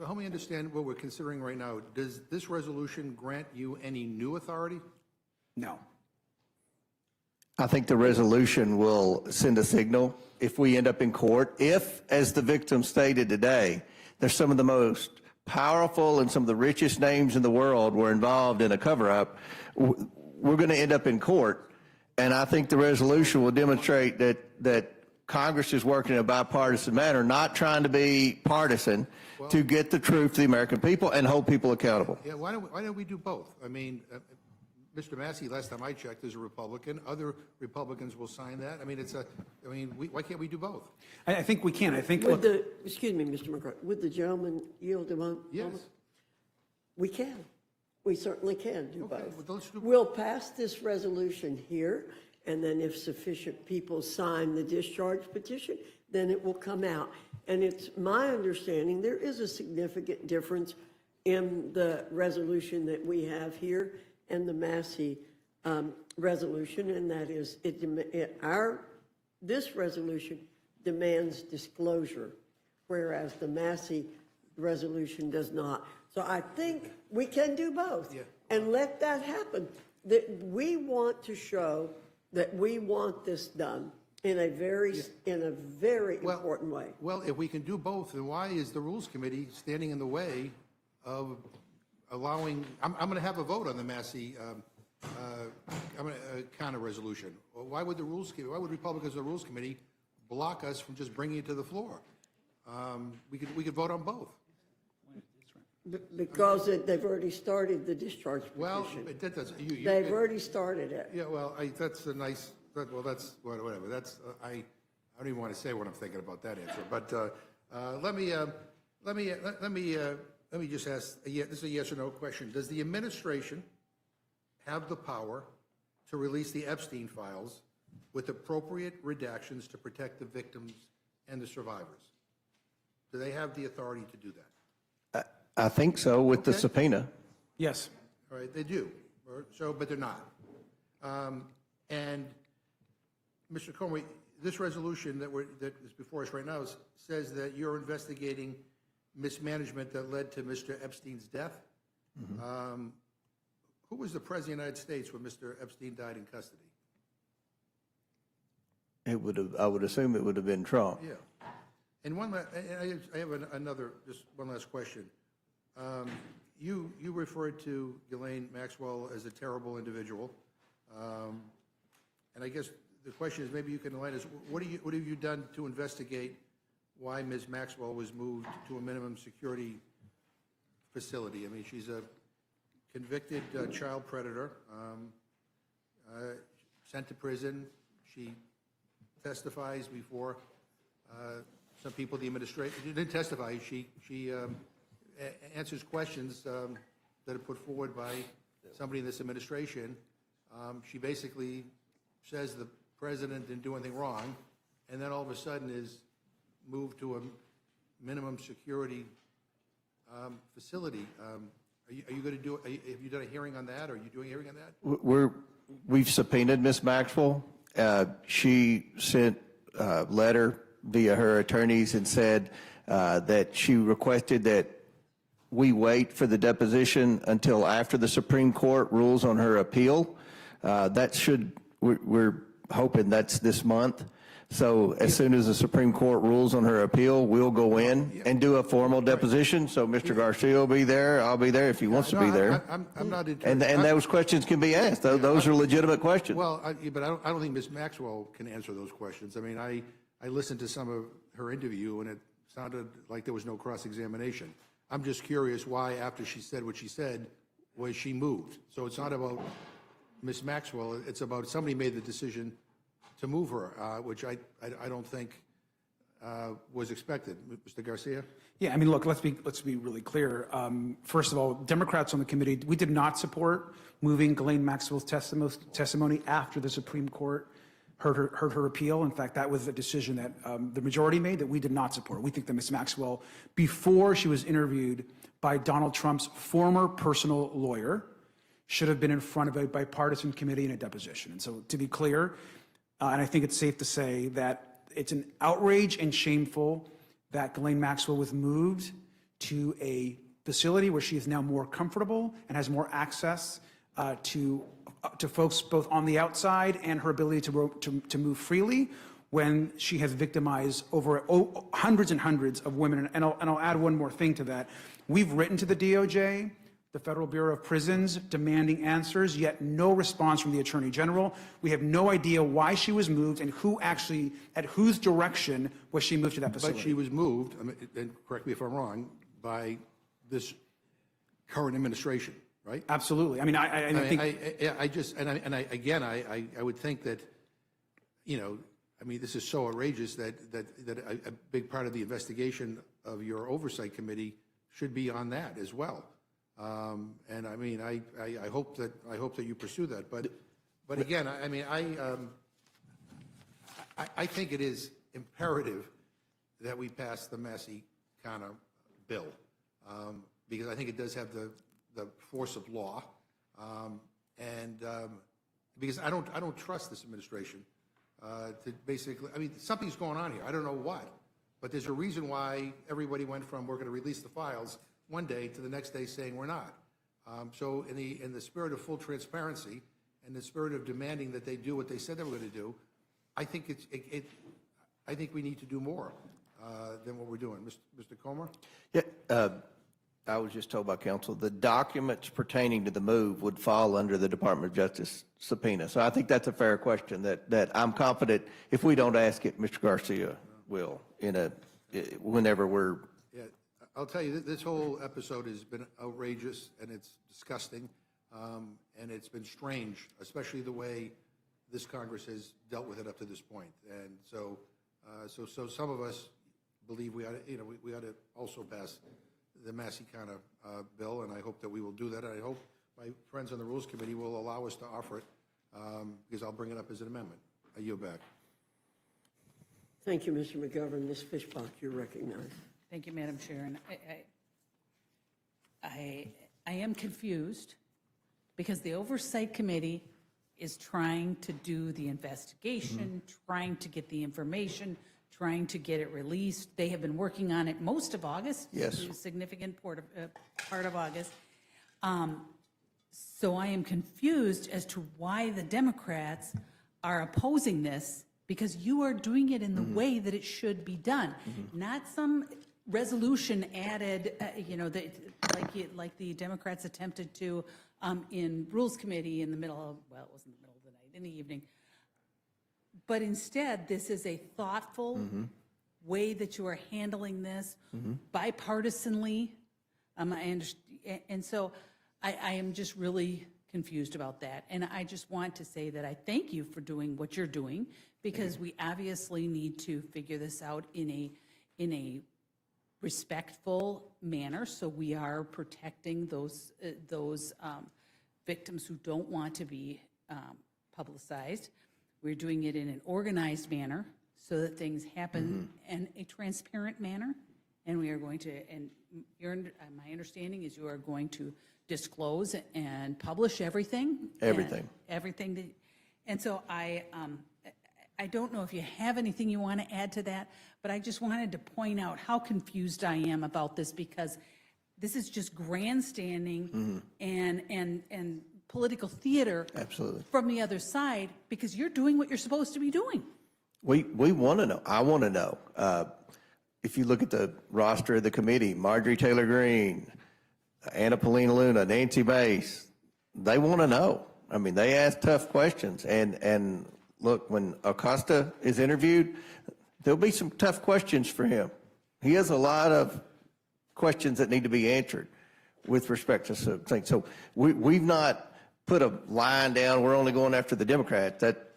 so help me understand what we're considering right now. Does this resolution grant you any new authority? No. I think the resolution will send a signal if we end up in court. If, as the victim stated today, there's some of the most powerful and some of the richest names in the world were involved in a cover-up, we're going to end up in court. And I think the resolution will demonstrate that Congress is working in a bipartisan manner, not trying to be partisan, to get the truth to the American people and hold people accountable. Yeah, why don't we do both? I mean, Mr. Massey, last time I checked, is a Republican. Other Republicans will sign that. I mean, why can't we do both? I think we can. I think. Excuse me, Mr. McCarthy. Would the gentleman yield a moment? Yes. We can. We certainly can do Okay, both. well, let's do- We'll pass this resolution here, and then if sufficient people sign the discharge petition, then it will come out. And it's my understanding there is a significant difference in the resolution that we have here and the Massey resolution, and that is, this resolution demands disclosure, whereas the Massey resolution does not. So I think we can do both and let that happen. That we want to show that we want this done in a very important way. Well, if we can do both, then why is the Rules Committee standing in the way of allowing, I'm going to have a vote on the Massey counter resolution. Why would Republicans of the Rules Committee block us from just bringing it to the floor? We could vote on both. Because they've already started the discharge petition. Well, that doesn't, They've already started it. Yeah, well, that's a nice, that's, whatever, that's, I don't even want to say what I'm thinking about that answer, but let me just ask, this is a yes or no question. Does the administration have the power to release the Epstein files with appropriate redactions to protect the victims and the survivors? Do they have the authority to do that? I think so, with the subpoena. Yes. All right, they do, but they're not. And Mr. Comey, this resolution that is before us right now says that you're investigating mismanagement that led to Mr. Epstein's death. Who was the President of the United States when Mr. Epstein died in custody? I would assume it would have been Trump. Yeah. And I have another, just one last question. You referred to Ghislaine Maxwell as a terrible individual. And I guess the question is, maybe you can enlighten us, what have you done to investigate why Ms. Maxwell was moved to a minimum security facility? I mean, she's a convicted child predator, sent to prison. She testifies before some people, the administration, she didn't testify, she answers questions that are put forward by somebody in this administration. She basically says the president didn't do anything wrong, and then all of a sudden is moved to a minimum security facility. Are you going to do, have you done a hearing on that? Are you doing a hearing on that? We've subpoenaed Ms. Maxwell. She sent a letter via her attorneys and said that she requested that we wait for the deposition until after the Supreme Court rules on her appeal. We're hoping that's this month. So as soon as the Supreme Court rules on her appeal, we'll go in and do a formal deposition. So Mr. Garcia will be there. I'll be there if he wants to be there. I'm not And those questions can be asked. Those are legitimate questions. Well, but I don't think Ms. Maxwell can answer those questions. I mean, I listened to some of her interview, and it sounded like there was no cross-examination. I'm just curious why, after she said what she said, was she moved? So it's not about Ms. Maxwell. It's about somebody made the decision to move her, which I don't think was expected. Mr. Garcia? Yeah, I mean, look, let's be really clear. First of all, Democrats on the committee, we did not support moving Ghislaine Maxwell's testimony after the Supreme Court heard her appeal. In fact, that was a decision that the majority made that we did not support. We think that Ms. Maxwell, before she was interviewed by Donald Trump's former personal lawyer, should have been in front of a bipartisan committee in a deposition. And so, to be clear, and I think it's safe to say that it's an outrage and shameful that Ghislaine Maxwell was moved to a facility where she is now more comfortable and has more access to folks both on the outside and her ability to move freely, when she has victimized over hundreds and hundreds of women. And I'll add one more thing to that. We've written to the DOJ, the Federal Bureau of Prisons, demanding answers, yet no response from the Attorney General. We have no idea why she was moved and at whose direction was she moved to that facility. But she was moved, and correct me if I'm wrong, by this current administration, right? Absolutely. I mean, I would think that, I mean, this is so outrageous that a big part of the investigation of your oversight committee should be on that as well. And I mean, I hope that you pursue that. But again, I mean, I think it is imperative that we pass the Massey kind of bill, because I think it does have the force of law. And because I don't trust this administration to basically, I mean, something's going on here. I don't know what, but there's a reason why everybody went from we're going to release the files one day to the next day saying we're not. So in the spirit of full transparency and the spirit of demanding that they do what they said they were going to do, I think I think we need to do more than what we're doing. Mr. Comer? Yeah, I was just told by counsel, the documents pertaining to the move would fall under the Department of Justice subpoena. So I think that's a fair question that I'm confident if we don't ask it, Mr. Garcia will whenever we're. Yeah, I'll tell you, this whole episode has been outrageous and it's disgusting, and it's been strange, especially the way this Congress has dealt with it up to this point. And so some of us believe we ought to, we ought to also pass the Massey-Kana bill, and I hope that we will do that. And I hope my friends on the Rules Committee will allow us to offer it, because I'll bring it up as an amendment. I yield back. Thank you, Mr. McGovern. Ms. Fishbach, you're recognized. Thank you, Madam Chair. And I am confused because the Oversight Committee is trying to do the investigation, trying to get the information, trying to get it released. They have been working on it most of August. Yes. A significant part of August. So I am confused as to why the Democrats are opposing this, because you are doing it in the way that it should be done, not some resolution added, like the Democrats attempted to in Rules Committee in the middle of, well, it wasn't the middle of the night, in the evening. But instead, this is a thoughtful way that you are handling this, bipartisanly. And so I am just really confused about that. And I just want to say that I thank you for doing what you're doing, because we obviously need to figure this out in a respectful manner, so we are protecting those victims who don't want to be publicized. We're doing it in an organized manner so that things happen in a transparent manner, and we are going to, and my understanding is you are going to disclose and publish everything. Everything. And so I don't know if you have anything you want to add to that, but I just wanted to point out how confused I am about this, because this is just grandstanding and political theater. Absolutely. From the other side, because you're doing what you're supposed to be doing. We want to know. I want to know. If you look at the roster of the committee, Marjorie Taylor Greene, Anna Paulina Luna, Nancy Mace, they want to know. I mean, they ask tough questions. And look, when Acosta is interviewed, there'll be some tough questions for him. He has a lot of questions that need to be answered with respect to some things. So we've not put a line down, we're only going after the Democrats. That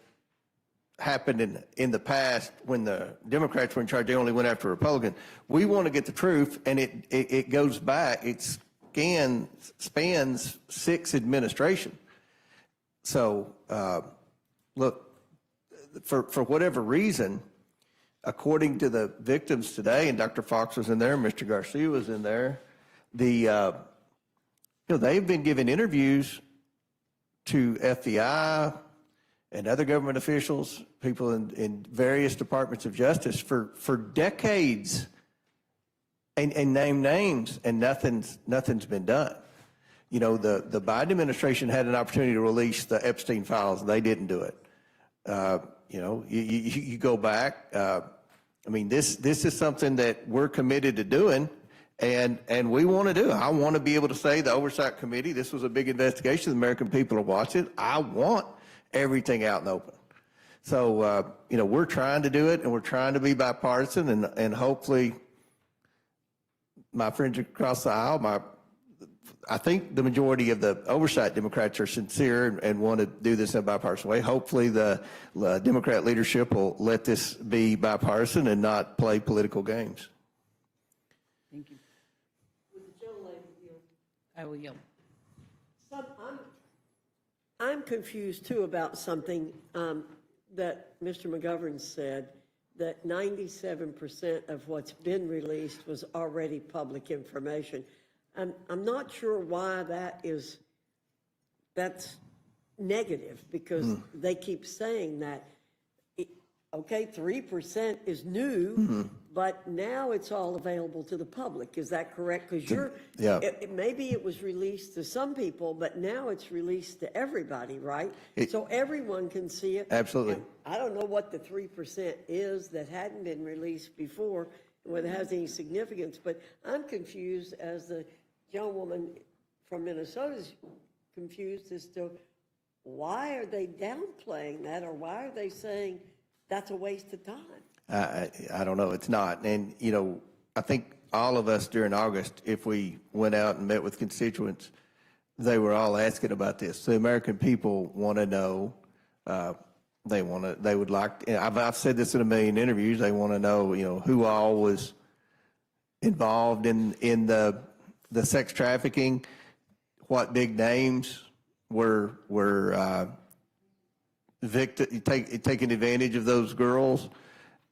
happened in the past when the Democrats were in charge, they only went after Republicans. We want to get the truth, and it goes back, it spans 6 administrations. So, look, for whatever reason, according to the victims today, and Dr. Fox was in there, Mr. Garcia was in there, they've been giving interviews to FBI and other government officials, people in various departments of justice for decades, and name names, and nothing's been done. The Biden administration had an opportunity to release the Epstein files. They didn't do it. You go back. This is something that we're committed to doing, and we want to do. I want to be able to say the Oversight Committee, this was a big investigation. The American people are watching. I want everything out and open. So, we're trying to do it, and we're trying to be bipartisan, and hopefully my friends across the aisle, I think the majority of the Oversight Democrats are sincere and want to do this in a bipartisan way. Hopefully the Democrat leadership will let this be bipartisan and not play political games. Thank you. Would the gentlelady yield? I will yield. I'm confused too about something that Mr. McGovern said, that 97% of what's been released was already public information. I'm not sure why that's negative because they keep saying that, okay, 3% is new, but now it's all available to the public. Is that correct? Because Yeah. maybe it was released to some people, but now it's released to everybody, right? So everyone can see it. Absolutely. And I don't know what the 3% is that hadn't been released before, whether it has any significance, but I'm confused as the gentlewoman from Minnesota is confused as to why are they downplaying that, or why are they saying that's a waste of time? I don't know. It's not. And, you know, I think all of us during August, if we went out and met with constituents, they were all asking about this. The American people want to know. They would like. I've said this in a million interviews. They want to know, you know, who all was involved in the sex trafficking, what big names were taking advantage of those girls,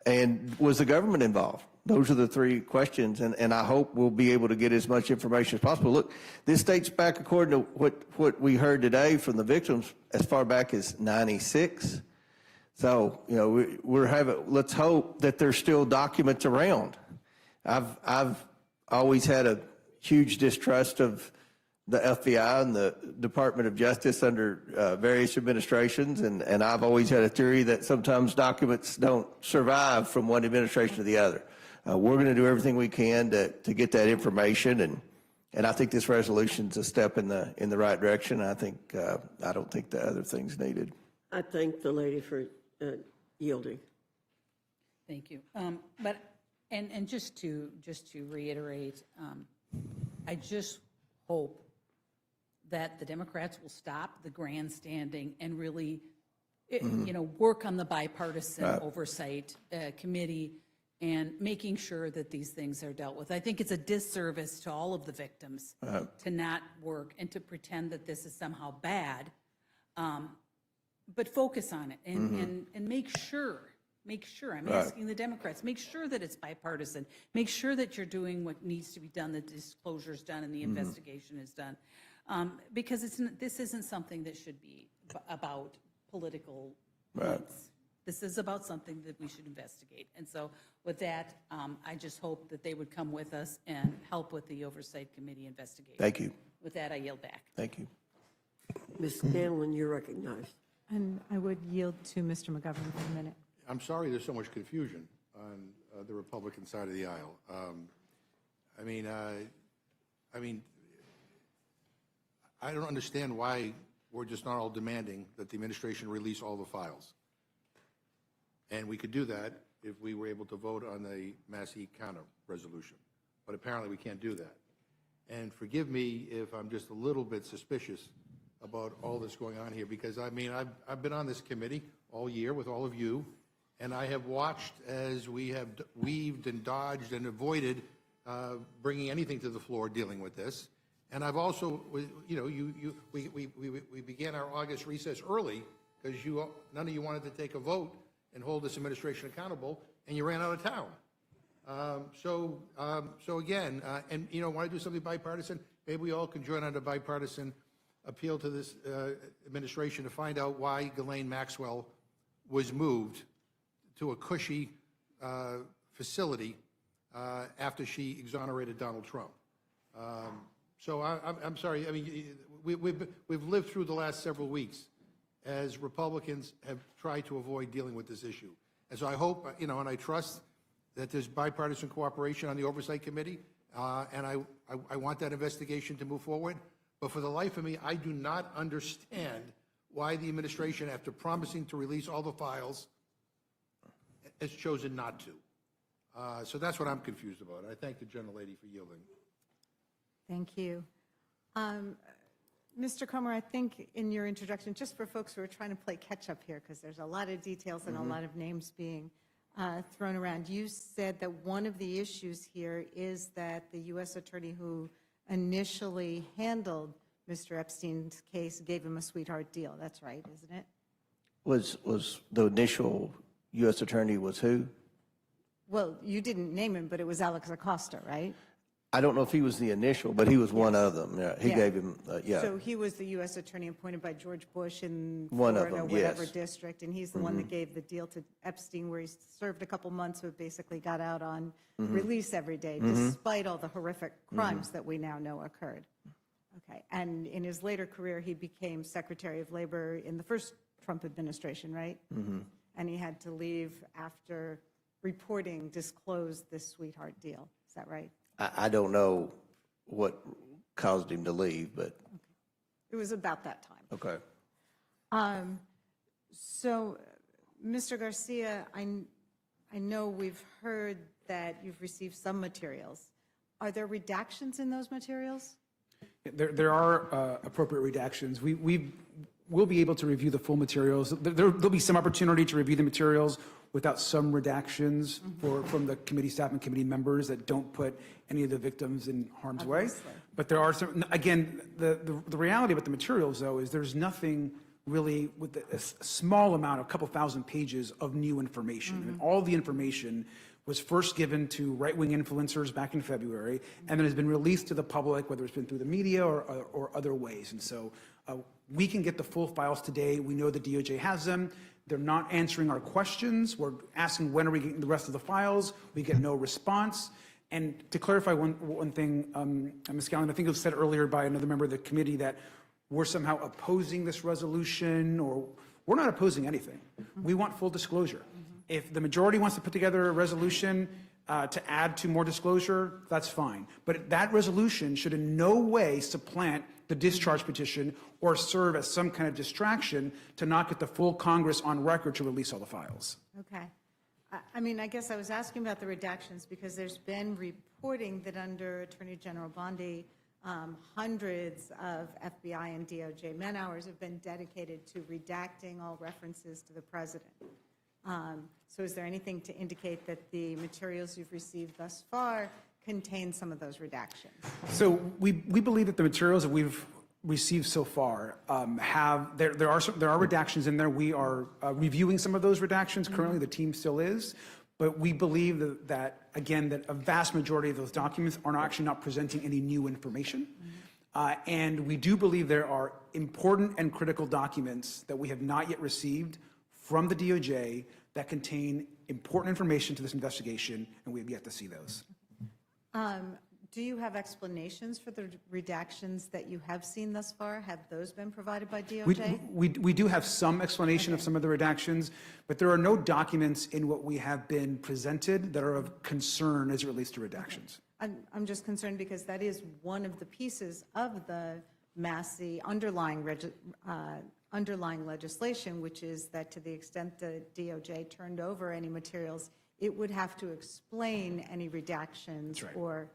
and was the government involved? Those are the three questions, and I hope we'll be able to get as much information as possible. Look, this dates back, according to what we heard today from the victims, as far back as '96. So, you know, let's hope that there's still documents around. I've always had a huge distrust of the FBI and the Department of Justice under various administrations, and I've always had a theory that sometimes documents don't survive from one administration to the other. We're going to do everything we can to get that information, and I think this resolution's a step in the right direction. I don't think the other thing's needed. I thank the lady for yielding. Thank you. And just to reiterate, I just hope that the Democrats will stop the grandstanding and really, you know, work on the bipartisan oversight committee and making sure that these things are dealt with. I think it's a disservice to all of the victims to not work and to pretend that this is somehow bad, but focus on it and make sure, I'm asking the Democrats, make sure that it's bipartisan, make sure that you're doing what needs to be done, the disclosure's done and the investigation is done. Because this isn't something that should be about political points. This is about something that we should investigate. And so with that, I just hope that they would come with us and help with the Oversight Committee investigation. Thank you. With that, I yield back. Thank you. Ms. Scanlon, you're recognized. And I would yield to Mr. McGovern for a minute. I'm sorry there's so much confusion on the Republican side of the aisle. I don't understand why we're just not all demanding that the administration release all the files. And we could do that if we were able to vote on the Massey counter resolution. But apparently we can't do that. And forgive me if I'm just a little bit suspicious about all this going on here, because I've been on this committee all year with all of you, and I have watched as we have weaved and dodged and avoided bringing anything to the floor dealing with this. And I've also, you know, we began our August recess early because none of you wanted to take a vote and hold this administration accountable, and you ran out of town. So again, and you know, want to do something bipartisan? Maybe we all can join on a bipartisan appeal to this administration to find out why Ghislaine Maxwell was moved to a cushy facility after she exonerated Donald Trump. So I'm sorry. I mean, we've lived through the last several weeks as Republicans have tried to avoid dealing with this issue. And so I hope, you know, and I trust that there's bipartisan cooperation on the Oversight Committee, and I want that investigation to move forward. But for the life of me, I do not understand why the administration, after promising to release all the files, has chosen not to. So that's what I'm confused about. I thank the gentlelady for yielding. Thank you. Mr. Comer, I think in your introduction, just for folks who are trying to play catch-up here, because there's a lot of details and a lot of names being thrown around, you said that one of the issues here is that the U.S. attorney who initially handled Mr. Epstein's case gave him a sweetheart deal. That's right, isn't it? Was the initial U.S. attorney was who? Well, you didn't name him, but it was Alex Acosta, right? I don't know if he was the initial, but he was one of them. Yeah, he Yeah. gave him, yeah. So he was the U.S. attorney appointed by George Bush in One of Florida, them, whatever yes. district, and he's the one that gave the deal to Epstein, where he served a couple months, but basically got out on release every day, despite all the horrific crimes that we now know occurred. Okay, and in his later career, he became Secretary of Labor in the first Trump administration, right? And he had to leave after reporting disclosed this sweetheart deal. Is that right? I don't know what caused him to leave, but, It was about that time. okay. So, Mr. Garcia, I know we've heard that you've received some materials. Are there redactions in those materials? There are appropriate redactions. We'll be able to review the full materials. There'll be some opportunity to review the materials without some redactions from the committee staff and committee members that don't put any of the victims in harm's way. But there are some, again, the reality about the materials, though, is there's nothing really with a small amount, a couple thousand pages of new information. I mean, all the information was first given to right-wing influencers back in February, and then has been released to the public, whether it's been through the media or other ways. And so we can get the full files today. We know the DOJ has them. They're not answering our questions. We're asking when are we getting the rest of the files. We get no response. And to clarify one thing, Ms. Gallen, I think it was said earlier by another member of the committee that we're somehow opposing this resolution, or we're not opposing anything. We want full disclosure. If the majority wants to put together a resolution to add to more disclosure, that's fine. But that resolution should in no way supplant the discharge petition or serve as some kind of distraction to not get the full Congress on record to release all the files. Okay. I mean, I guess I was asking about the redactions because there's been reporting that under Attorney General Bondi, hundreds of FBI and DOJ man-hours have been dedicated to redacting all references to the president. So is there anything to indicate that the materials you've received thus far contain some of those redactions? So we believe that the materials that we've received so far there are redactions in there. We are reviewing some of those redactions currently. The team still is. But we believe that again, that a vast majority of those documents are actually not presenting any new information. And we do believe there are important and critical documents that we have not yet received from the DOJ that contain important information to this investigation, and we have yet to see those. Do you have explanations for the redactions that you have seen thus far? Have those been provided by DOJ? We do have some explanation of some of the redactions, but there are no documents in what we have been presented that are of concern as it relates to redactions. I'm just concerned because that is one of the pieces of the Massey underlying legislation, which is that to the extent the DOJ turned over any materials, it would have to explain any redactions or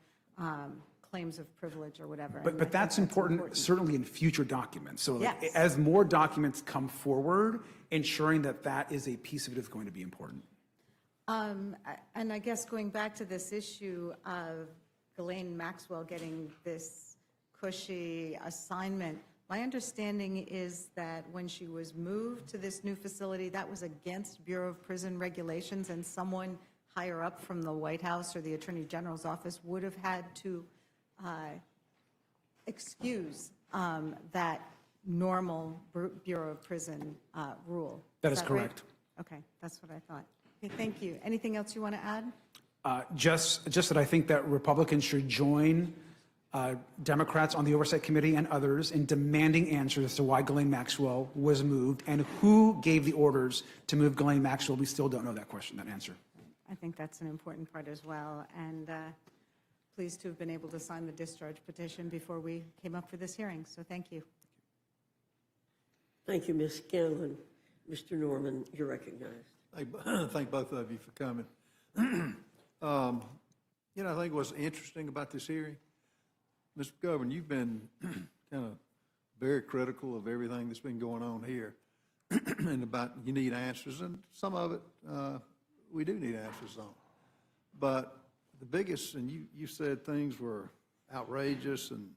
claims of privilege or whatever. But that's important, certainly in future documents. So Yes. as more documents come forward, ensuring that that is a piece of it is going to be important. And I guess going back to this issue of Ghislaine Maxwell getting this cushy assignment, my understanding is that when she was moved to this new facility, that was against Bureau of Prison regulations, and someone higher up from the White House or the Attorney General's office would have had to excuse that normal Bureau of Prison rule. That is right? correct. Okay, that's what I thought. Okay, thank you. Anything else you want to add? Just that I think that Republicans should join Democrats on the Oversight Committee and others in demanding answers as to why Ghislaine Maxwell was moved and who gave the orders to move Ghislaine Maxwell. We still don't know that answer. I think that's an important part as well, and pleased to have been able to sign the discharge petition before we came up for this hearing, so thank you. Thank you, Ms. Scanlon. Mr. Norman, you're recognized. Thank both of you for coming. I think what's interesting about this hearing, Mr. Governor, you've been kind of very critical of everything that's been going on here and about you need answers, and some of it we do need answers on. But the biggest, and you said things were outrageous and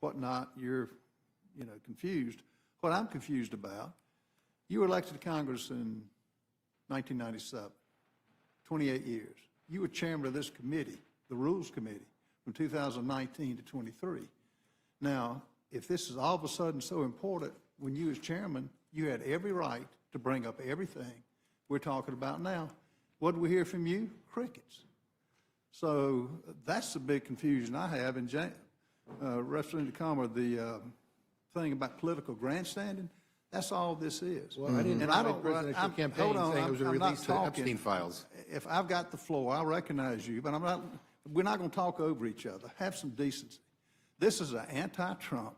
whatnot, you're confused. What I'm confused about, you were elected to Congress in 1997, 28 years. You were chairman of this committee, the Rules Committee, from 2019 to 23. Now, if this is all of a sudden so important, when you as chairman, you had every right to bring up everything we're talking about now. What did we hear from you? Crickets. So that's the big confusion I have. And Representative Comer, the thing about political grandstanding, that's all this is. Well, I didn't And run a presidential campaign saying it was a I'm not release of the talking. Epstein files. If I've got the floor, I recognize you, but we're not going to talk over each other. Have some decency. This is an anti-Trump.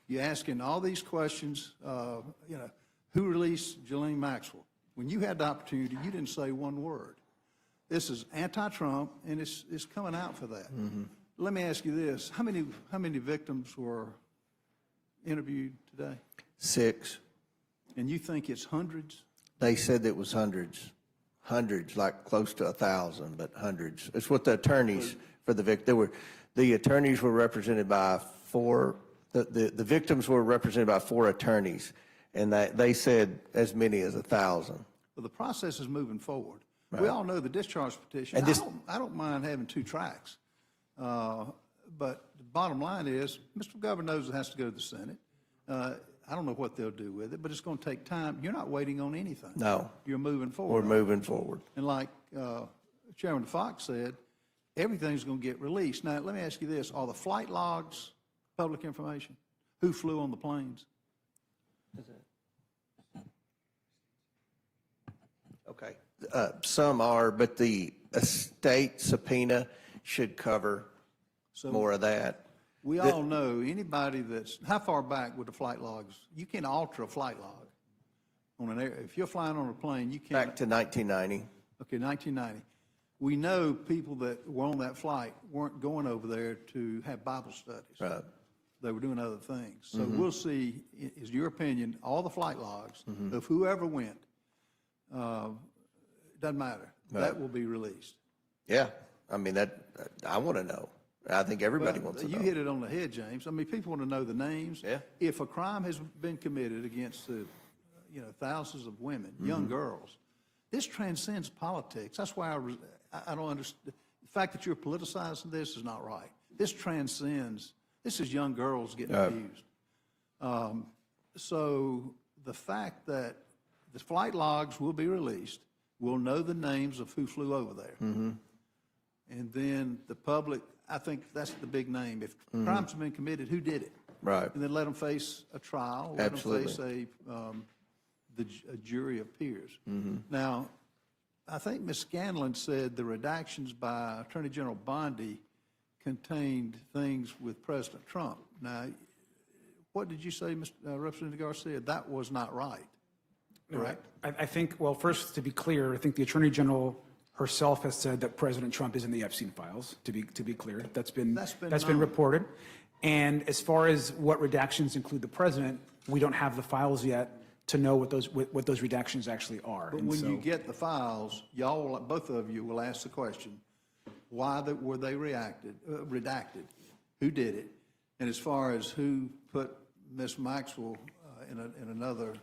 You're asking all these questions, who released Ghislaine Maxwell? When you had the opportunity, you didn't say one word. This is anti-Trump, and it's coming out for that. Let me ask you this. How many victims were interviewed today? 6. And you think it's hundreds? They said it was hundreds, like close to 1,000, but hundreds. It's what the attorneys for the victim, the attorneys were represented by 4, the victims were represented by 4 attorneys, and they said as many as 1,000. Well, the process is moving forward. Right. We all know the discharge petition. And this- I don't mind having 2 tracks. But the bottom line is, Mr. Governor knows it has to go to the Senate. I don't know what they'll do with it, but it's going to take time. You're not waiting on anything. No. You're moving forward. We're moving forward. And like Chairman Fox said, everything's going to get released. Now, let me ask you this. Are the flight logs public information? Who flew on the planes? Okay. Some are, but the estate subpoena should cover more of that. We all know anybody that's, how far back with the flight logs? You can alter a flight log on an air. If you're flying on a plane, you can't. Back to 1990. Okay, 1990. We know people that were on that flight weren't going over there to have Bible studies. Right. They were doing other things. So we'll see, is your opinion, all the flight logs of whoever went, doesn't matter. Right. That will be released. Yeah. I mean, I want to know. I think everybody wants to know. You hit it on the head, James. I mean, people want to know the names. Yeah. If a crime has been committed against thousands of women, young girls, this transcends politics. That's why I don't understand. The fact that you're politicizing this is not right. This transcends. This is young girls getting abused. So the fact that the flight logs will be released, we'll know the names of who flew over there. And then the public, I think that's the big name. If crimes have been committed, who did it? Right. And then let them face a trial. Absolutely. Let them face a jury of peers. Now, I think Ms. Scanlon said the redactions by Attorney General Bondi contained things with President Trump. Now, what did you say, Representative Garcia? That was not right, correct? I think, well, first, to be clear, I think the Attorney General herself has said that President Trump is in the Epstein files, to be clear. That's been reported. And as far as what redactions include the president, we don't have the files yet to know what those redactions actually are. But when you get the files, both of you will ask the question, why were they redacted? Who did it? And as far as who put Ms. Maxwell in another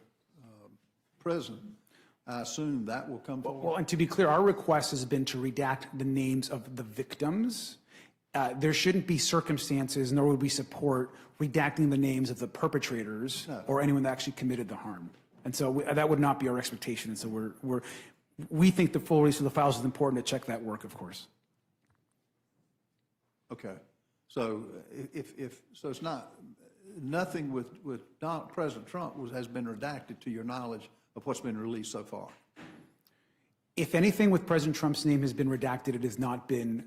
prison, I assume that will come forward. Well, and to be clear, our request has been to redact the names of the victims. There shouldn't be circumstances, nor would we support redacting the names of the perpetrators or anyone that actually committed the harm. And so that would not be our expectation. And so we think the full release of the files is important to check that work, of course. Okay. So so it's nothing with President Trump has been redacted to your knowledge of what's been released so far? If anything with President Trump's name has been redacted, it has not been,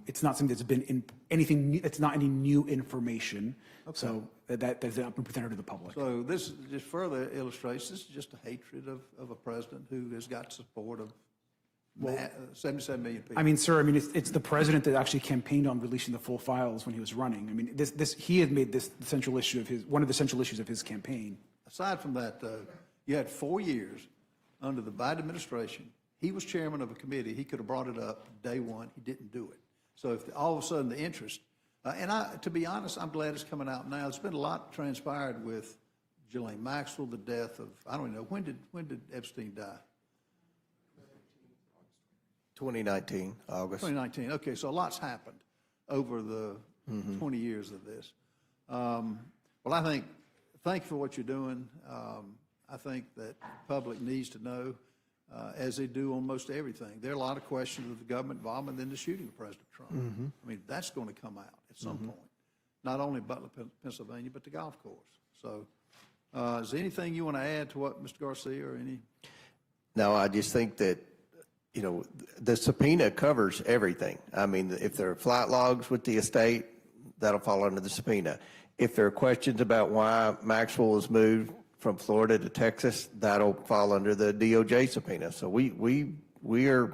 it's not something that's been in anything new, it's not any new information. Okay. So that has not been presented to the public. So this just further illustrates this is just a hatred of a president who has got support of 77 million people. I mean, sir, it's the president that actually campaigned on releasing the full files when he was running. I mean, he had made this the central issue of one of the central issues of his campaign. Aside from that, you had 4 years under the Biden administration. He was chairman of a committee. He could have brought it up day one. He didn't do it. So if all of a sudden the interest, to be honest, I'm glad it's coming out now. There's been a lot transpired with Ghislaine Maxwell, the death of, I don't know, when did Epstein die? 2019, August. 2019. Okay, so a lot's happened. over the 20 years of this. Well, thank you for what you're doing. I think that the public needs to know, as they do on most everything. There are a lot of questions of the government involvement in the shooting of President Trump. I mean, that's going to come out at some point, not only Butler, Pennsylvania, but the golf course. So is there anything you want to add to what Mr. Garcia or any? No, I just think that, the subpoena covers everything. I mean, if there are flight logs with the estate, that'll fall under the subpoena. If there are questions about why Maxwell was moved from Florida to Texas, that'll fall under the DOJ subpoena. So we are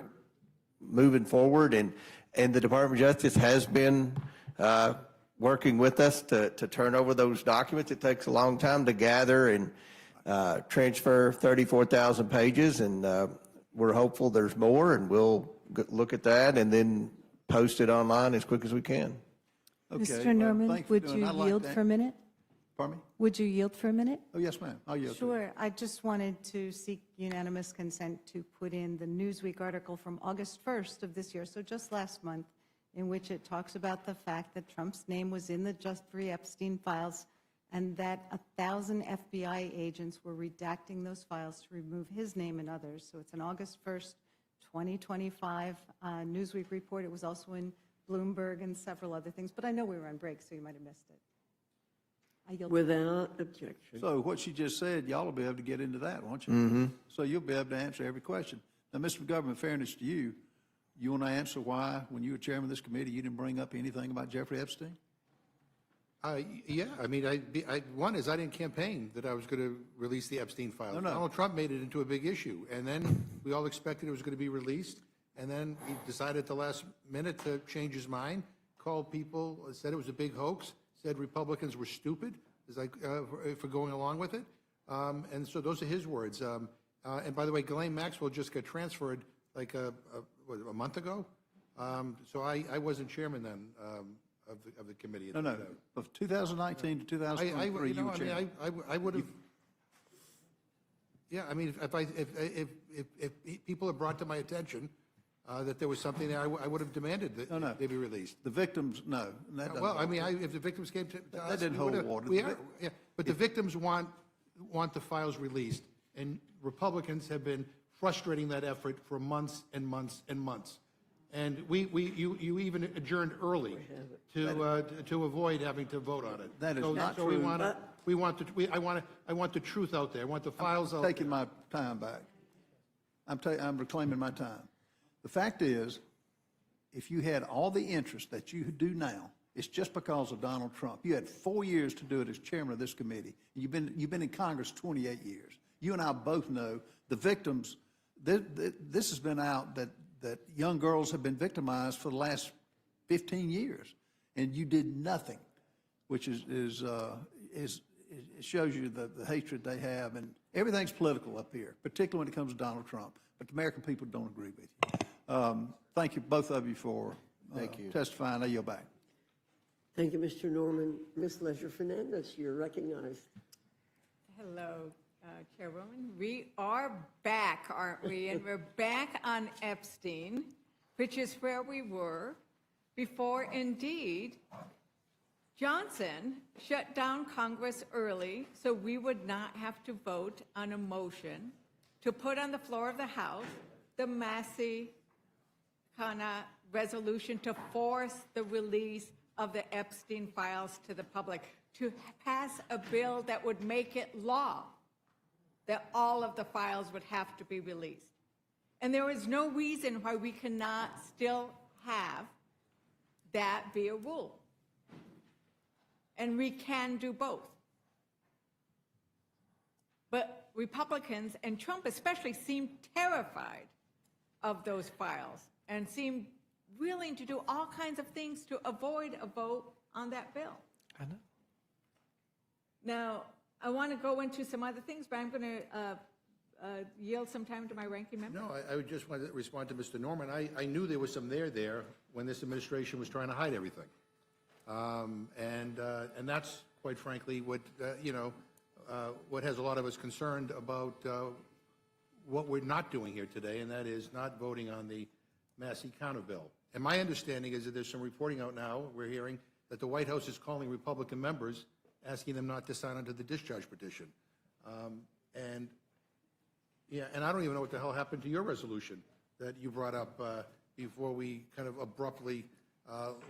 moving forward, and the Department of Justice has been working with us to turn over those documents. It takes a long time to gather and transfer 34,000 pages, and we're hopeful there's more, and we'll look at that and then post it online as quick as we can. Okay, Mr. Norman, thanks for would doing you that. I'd like yield that. for a minute? Pardon me? Would you yield for a minute? Oh, yes, ma'am. I'll yield to you. Sure. I just wanted to seek unanimous consent to put in the Newsweek article from August 1st of this year, so just last month, in which it talks about the fact that Trump's name was in the Jeffrey Epstein files and that 1,000 FBI agents were redacting those files to remove his name and others. So it's an August 1st, 2025 Newsweek report. It was also in Bloomberg and several other things, but I know we were on break, so you might have missed it. I yield. Without objection. So what she just said, y'all will be able to get into that, won't you? So you'll be able to answer every question. Now, Mr. McGovern, in fairness to you, you want to answer why, when you were chairman of this committee, you didn't bring up anything about Jeffrey Epstein? Yeah, I mean, one is I didn't campaign that I was going to release the Epstein files. No. Donald Trump made it into a big issue, and then we all expected it was going to be released, and then he decided at the last minute to change his mind, called people, said it was a big hoax, said Republicans were stupid for going along with it, and so those are his words. And by the way, Ghislaine Maxwell just got transferred like a month ago, so I wasn't chairman then. Of the committee. No. Of 2019 to 2023, you were chairman. I would have. Yeah, I mean, if people had brought to my attention that there was something there, I would have demanded that they be released. The victims, no. Well, I mean, if the victims came to us, that didn't hold water. Yeah, but the victims want the files released, and Republicans have been frustrating that effort for months and months and months. And you even adjourned early to avoid having to vote on it. That is not so true. I want the truth out there. I want the files out there. Taking my time back. I'm reclaiming my time. The fact is, if you had all the interest that you do now, it's just because of Donald Trump. You had 4 years to do it as chairman of this committee. You've been in Congress 28 years. You and I both know the victims. This has been out that young girls have been victimized for the last 15 years, and you did nothing, which it shows you the hatred they have, and everything's political up here, particularly when it comes to Donald Trump. But the American people don't agree with you. Thank you, both of you, for testifying. I yield back. Thank you, Mr. Norman. Ms. Leisure-Fernandez, you're recognized. Hello, Chairwoman. We are back, aren't we? And we're back on Epstein, which is where we were before, indeed, Johnson shut down Congress early so we would not have to vote on a motion to put on the floor of the House the Massey kind of resolution to force the release of the Epstein files to the public, to pass a bill that would make it law that all of the files would have to be released. And there is no reason why we cannot still have that be a rule. And we can do both. But Republicans, and Trump especially, seem terrified of those files and seem willing to do all kinds of things to avoid a vote on that bill. I know. Now, I want to go into some other things, but I'm going to yield some time to my ranking member. No, I would just want to respond to Mr. Norman. I knew there was some there when this administration was trying to hide everything. And that's, quite frankly, what has a lot of us concerned about what we're not doing here today, and that is not voting on the Massey counter bill. And my understanding is that there's some reporting out now, we're hearing, that the White House is calling Republican members, asking them not to sign onto the discharge petition. And I don't even know what the hell happened to your resolution that you brought up before we kind of abruptly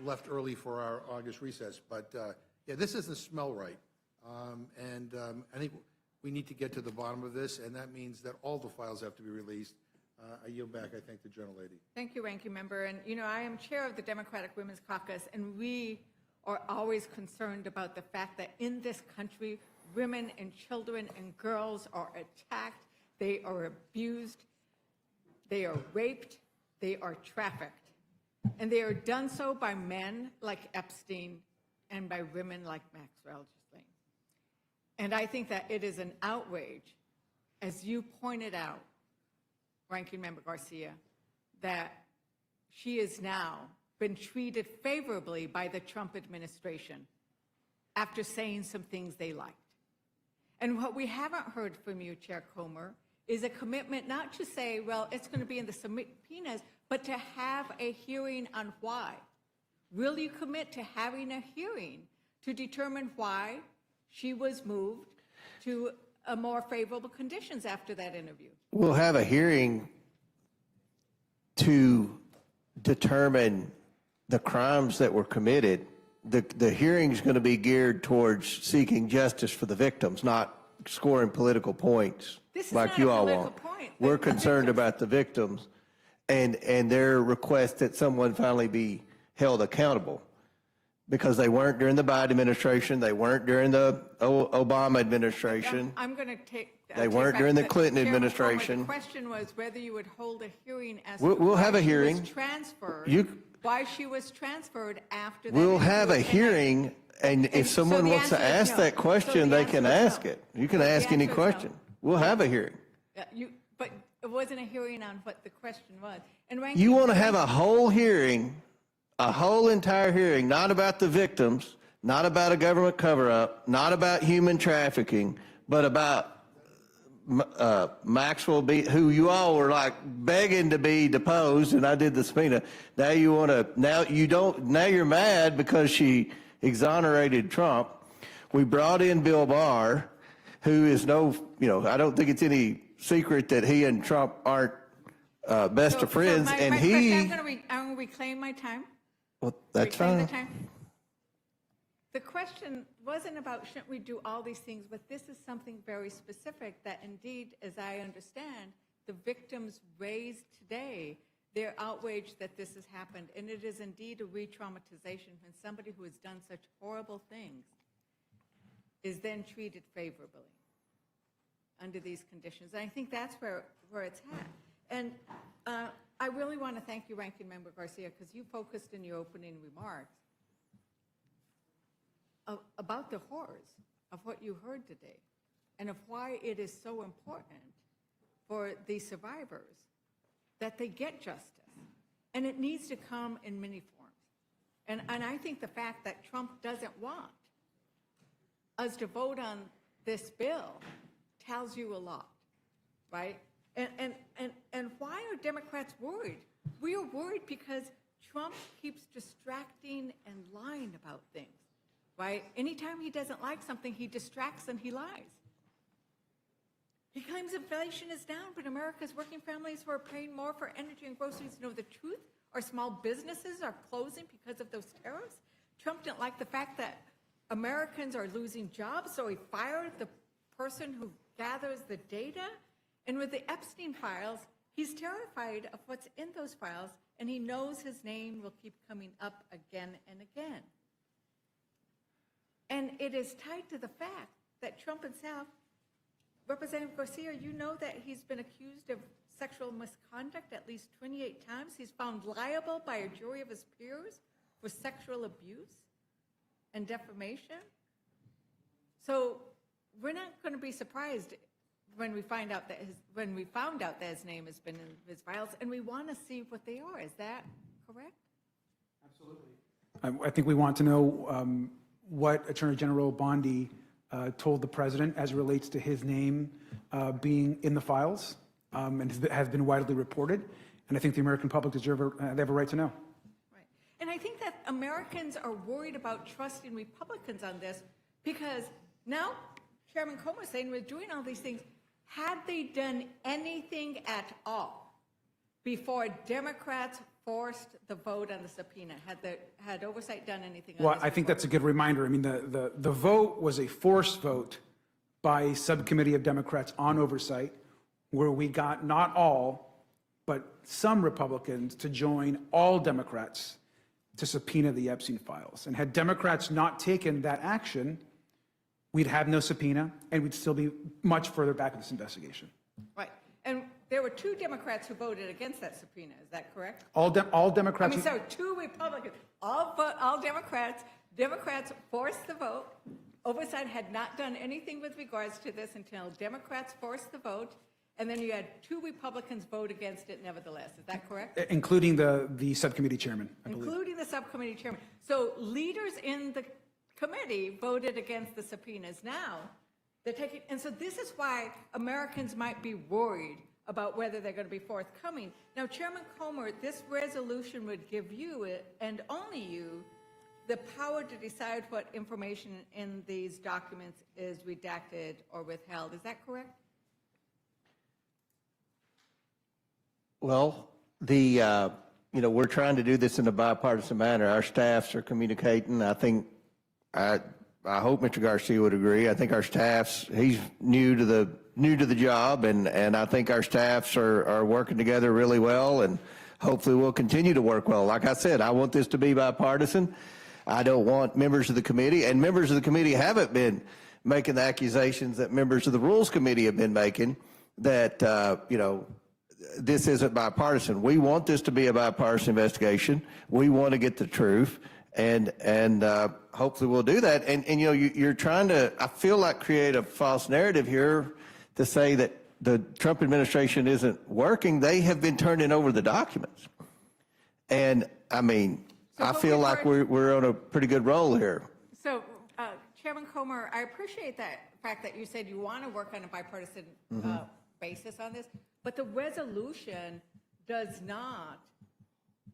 left early for our August recess. But yeah, this doesn't smell right. I think we need to get to the bottom of this, and that means that all the files have to be released. I yield back. I thank the gentlelady. Thank you, Ranking Member. And, you know, I am chair of the Democratic Women's Caucus, and we are always concerned about the fact that in this country, women and children and girls are attacked, they are abused, they are raped, they are trafficked. And they are done so by men like Epstein and by women like Maxwell Ghislaine. And I think that it is an outrage, as you pointed out, Ranking Member Garcia, that she has now been treated favorably by the Trump administration after saying some things they liked. And what we haven't heard from you, Chair Comer, is a commitment not to say, well, it's going to be in the subpoenas, but to have a hearing on why. Will you commit to having a hearing to determine why she was moved to a more favorable conditions after that interview? We'll have a hearing to determine the crimes that were committed. The hearing's going to be geared towards seeking justice for the victims, not scoring political points like you all want. We're concerned about the victims and their request that someone finally be held accountable, because they weren't during the Biden administration, they weren't during the Obama administration. I'm going to take. They weren't during the Clinton administration. The question was whether you would hold a hearing as We'll to have why a she hearing. was transferred, why she was transferred after that. We'll have a interview. hearing, and if so someone the wants to answer is ask no. that question, So the they can answer is ask no. it. You can So the ask any answer is no. question. We'll have a hearing. But it wasn't a hearing on what the question was. And You want to have a whole hearing, a whole entire hearing, not about the victims, not about a government cover-up, not about human trafficking, but about Maxwell, who you all were like begging to be deposed, and I did the subpoena. Now you want to, now you're mad because she exonerated Trump. We brought in Bill Barr, who is I don't think it's any secret that he and Trump aren't best of friends, and I'm going to reclaim my time. Well, that's Reclaim fine. the time. The question wasn't about shouldn't we do all these things, but this is something very specific that indeed, as I understand, the victims raised today, they're outraged that this has happened. And it is indeed a re-traumatization when somebody who has done such horrible things is then treated favorably under these conditions. And I think that's where it's at. And I really want to thank you, Ranking Member Garcia, because you focused in your opening remarks about the horrors of what you heard today and of why it is so important for the survivors that they get justice. And it needs to come in many forms. And I think the fact that Trump doesn't want us to vote on this bill tells you a lot, right? And why are Democrats worried? We are worried because Trump keeps distracting and lying about things. Right? Anytime he doesn't like something, he distracts and he lies. He claims inflation is down, but America's working families who are paying more for energy and groceries know the truth. Our small businesses are closing because of those tariffs. Trump didn't like the fact that Americans are losing jobs, so he fired the person who gathers the data. And with the Epstein files, he's terrified of what's in those files, and he knows his name will keep coming up again and again. And it is tied to the fact that Trump himself, Representative Garcia, you know that he's been accused of sexual misconduct at least 28 times. He's found liable by a jury of his peers for sexual abuse and defamation. So we're not going to be surprised when we find out that his name has been in his files, and we want to see what they are. Is that correct? I think we want to know what Attorney General Bondi told the president as it relates to his name being in the files, and has been widely reported. And I think the American public they have a right to know. Americans are worried about trusting Republicans on this because now Chairman Comer is saying we're doing all these things. Had they done anything at all before Democrats forced the vote on the subpoena? Had oversight done anything on Well, this I think before? that's a good reminder. I mean, the vote was a forced vote by a subcommittee of Democrats on oversight, where we got not all, but some Republicans to join all Democrats to subpoena the Epstein files. And had Democrats not taken that action, we'd have no subpoena, and we'd still be much further back in this investigation. Right. And there were 2 Democrats who voted against that subpoena. Is that correct? All I Democrats. mean, sorry, 2 Republicans, all Democrats. Democrats forced the vote. Oversight had not done anything with regards to this until Democrats forced the vote, and then you had 2 Republicans vote against it nevertheless. Is that correct? Including the subcommittee chairman, I believe. Including the subcommittee chairman. So leaders in the committee voted against the subpoenas. Now they're taking, and so this is why Americans might be worried about whether they're going to be forthcoming. Now, Chairman Comer, this resolution would give you, and only you, the power to decide what information in these documents is redacted or withheld. Is that correct? Well, we're trying to do this in a bipartisan manner. Our staffs are communicating. I think, I hope Mr. Garcia would agree. I think our staffs, he's new to the job, and I think our staffs are working together really well, and hopefully we'll continue to work well. Like I said, I want this to be bipartisan. I don't want members of the committee, and members of the committee haven't been making the accusations that members of the Rules Committee have been making, that, this isn't bipartisan. We want this to be a bipartisan investigation. We want to get the truth, and hopefully we'll do that. And you're trying to, I feel like, create a false narrative here to say that the Trump administration isn't working. They have been turning over the documents. And I mean, I feel like we're on a pretty good roll here. So, Chairman Comer, I appreciate that fact that you said you want to work on a bipartisan basis on this, but the resolution does not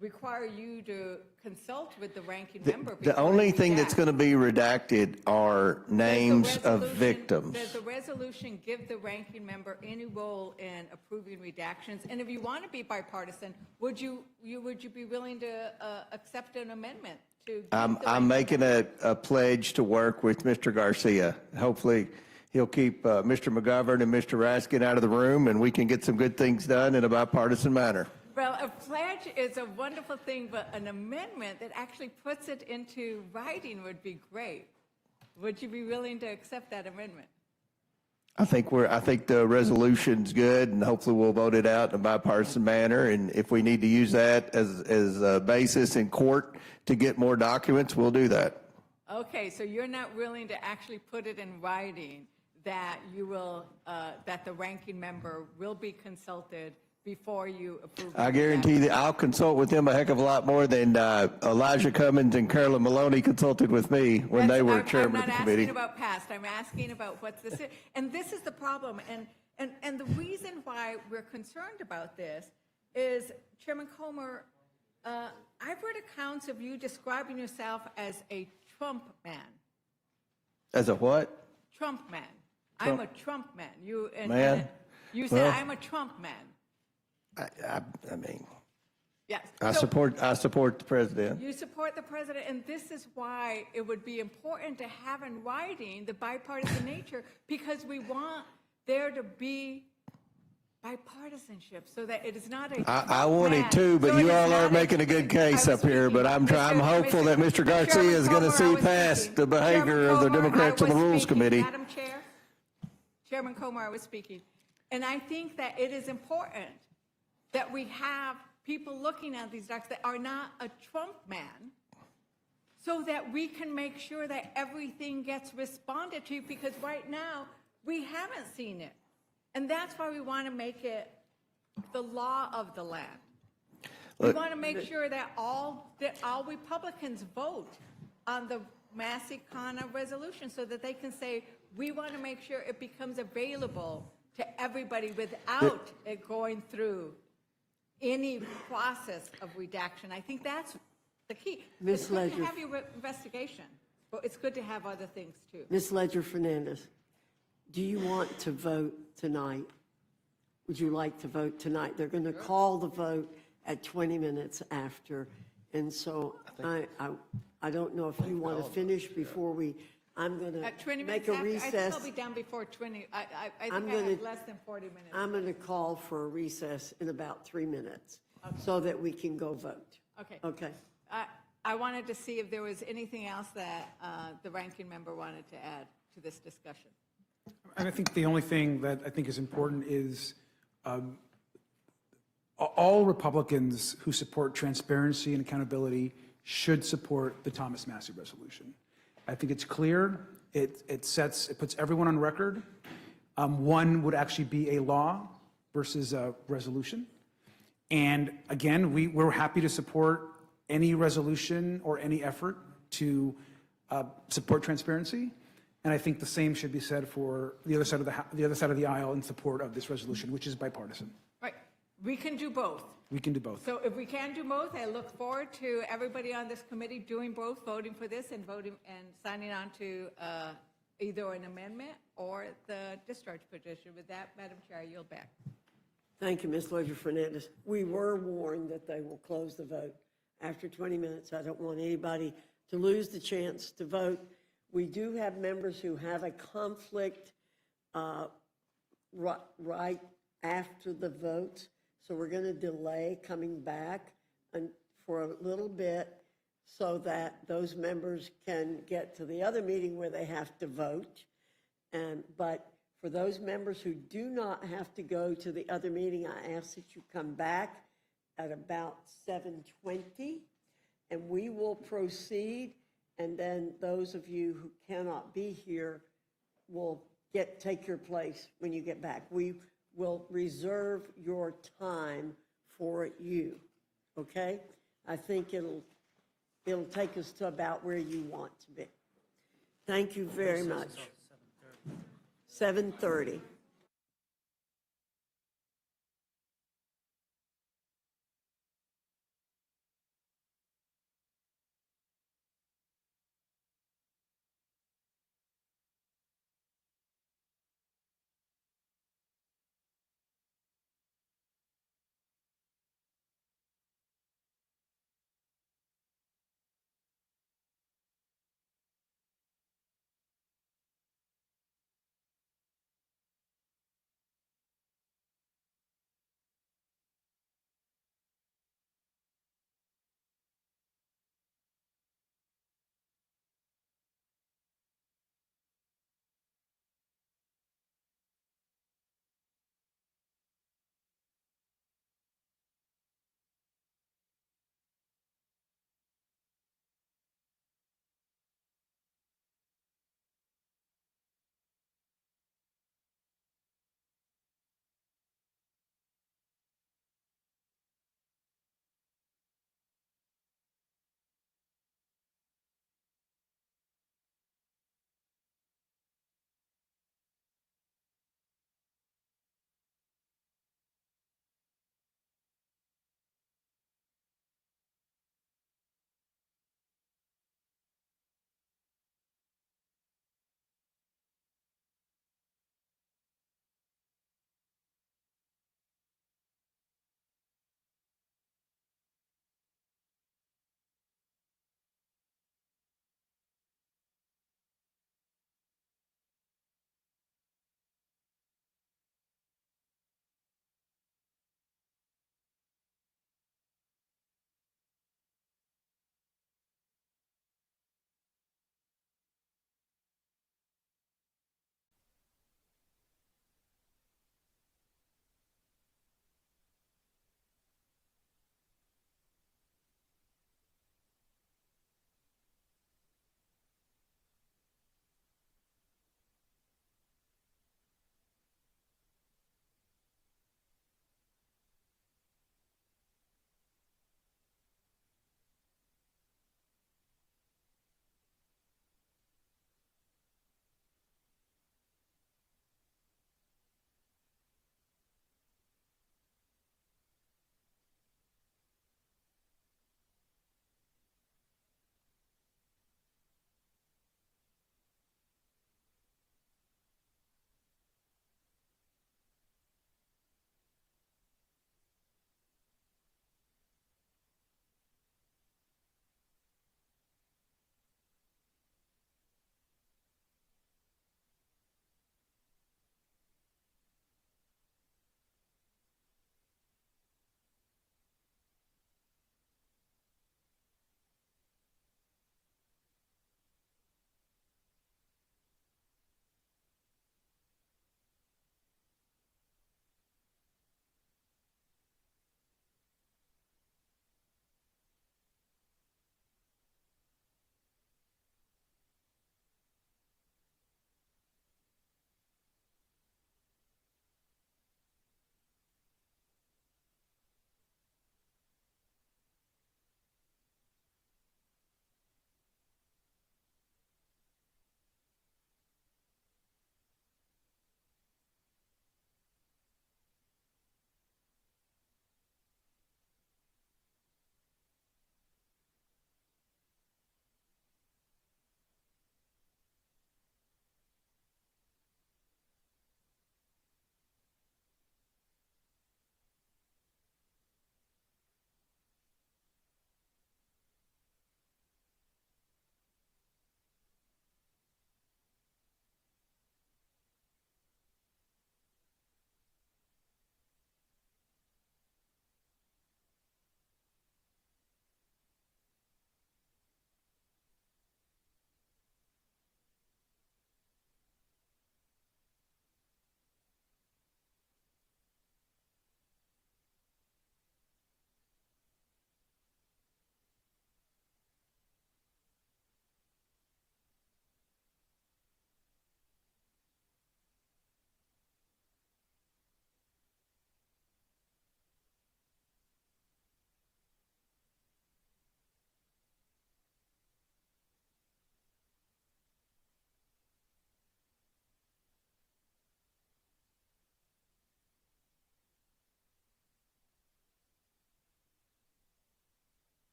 require you to consult with the ranking member. The only thing that's going to be redacted are names of victims. Does the resolution give the ranking member any role in approving redactions? And if you want to be bipartisan, would you be willing to accept an amendment to? I'm making a pledge to work with Mr. Garcia. Hopefully, he'll keep Mr. McGovern and Mr. Raskin out of the room, and we can get some good things done in a bipartisan manner. Well, a pledge is a wonderful thing, but an amendment that actually puts it into writing would be great. Would you be willing to accept that amendment? I think the resolution's good, and hopefully we'll vote it out in a bipartisan manner. And if we need to use that as a basis in court to get more documents, we'll do that. Okay, so you're not willing to actually put it in writing that you will, that the ranking member will be consulted before you approve. I guarantee that I'll consult with them a heck of a lot more than Elijah Cummings and Carolyn Maloney consulted with me when they were chairman of the committee. I'm not asking about past. I'm asking about what this is. And this is the problem. And the reason why we're concerned about this is, Chairman Comer, I've read accounts of you describing yourself as a Trump man. As a what? Trump man. I'm a Trump man. You said, Well, I'm a Trump man. I mean, Yes. I support the president. You support the president, and this is why it would be important to have in writing the bipartisan nature, because we want there to be bipartisanship, so that it is not a. I want it too, but you all aren't making a good case up here. But I'm hopeful that Mr. Garcia is going to see past the behavior of the Democrats on the Rules Committee. Madam Chair, Chairman Comer, I was speaking, and I think that it is important that we have people looking at these docs that are not a Trump man, so that we can make sure that everything gets responded to, because right now we haven't seen it. And that's why we want to make it the law of the land. We want to make sure that all Republicans vote on the Massey-Khanna resolution, so that they can say, we want to make sure it becomes available to everybody without it going through any process of redaction. I think that's the key. Ms. It's good Ledger. to have your investigation, but it's good to have other things too. Ms. Ledger Fernandez, do you want to vote tonight? Would you like to vote tonight? They're going to call the vote at 20 minutes after. And so I don't know if you want to finish before I'm going to At 20 make minutes a after, I think recess. I'll be done before 20. I think I'm I gonna- have less than 40 minutes. I'm going to call for a recess in about 3 minutes so that we can go vote. Okay. Okay. I wanted to see if there was anything else that the ranking member wanted to add to this discussion. And I think the only thing that I think is important is all Republicans who support transparency and accountability should support the Thomas Massey resolution. I think it's clear. It puts everyone on record. One would actually be a law versus a resolution. And again, we're happy to support any resolution or any effort to support transparency. And I think the same should be said for the other side of the aisle in support of this resolution, which is bipartisan. Right. We can do both. We can do both. So if we can do both, I look forward to everybody on this committee doing both, voting for this and voting and signing on to either an amendment or the discharge petition. With that, Madam Chair, I yield back. Thank you, Ms. Ledger Fernandez. We were warned that they will close the vote after 20 minutes. I don't want anybody to lose the chance to vote. We do have members who have a conflict right after the vote, so we're going to delay coming back for a little bit so that those members can get to the other meeting where they have to vote. But for those members who do not have to go to the other meeting, I ask that you come back at about 7:20, and we will proceed. And then those of you who cannot be here will take your place when you get back. We will reserve your time for you, okay? I think it'll take us to about where you want to be. Thank you very much. 7:30.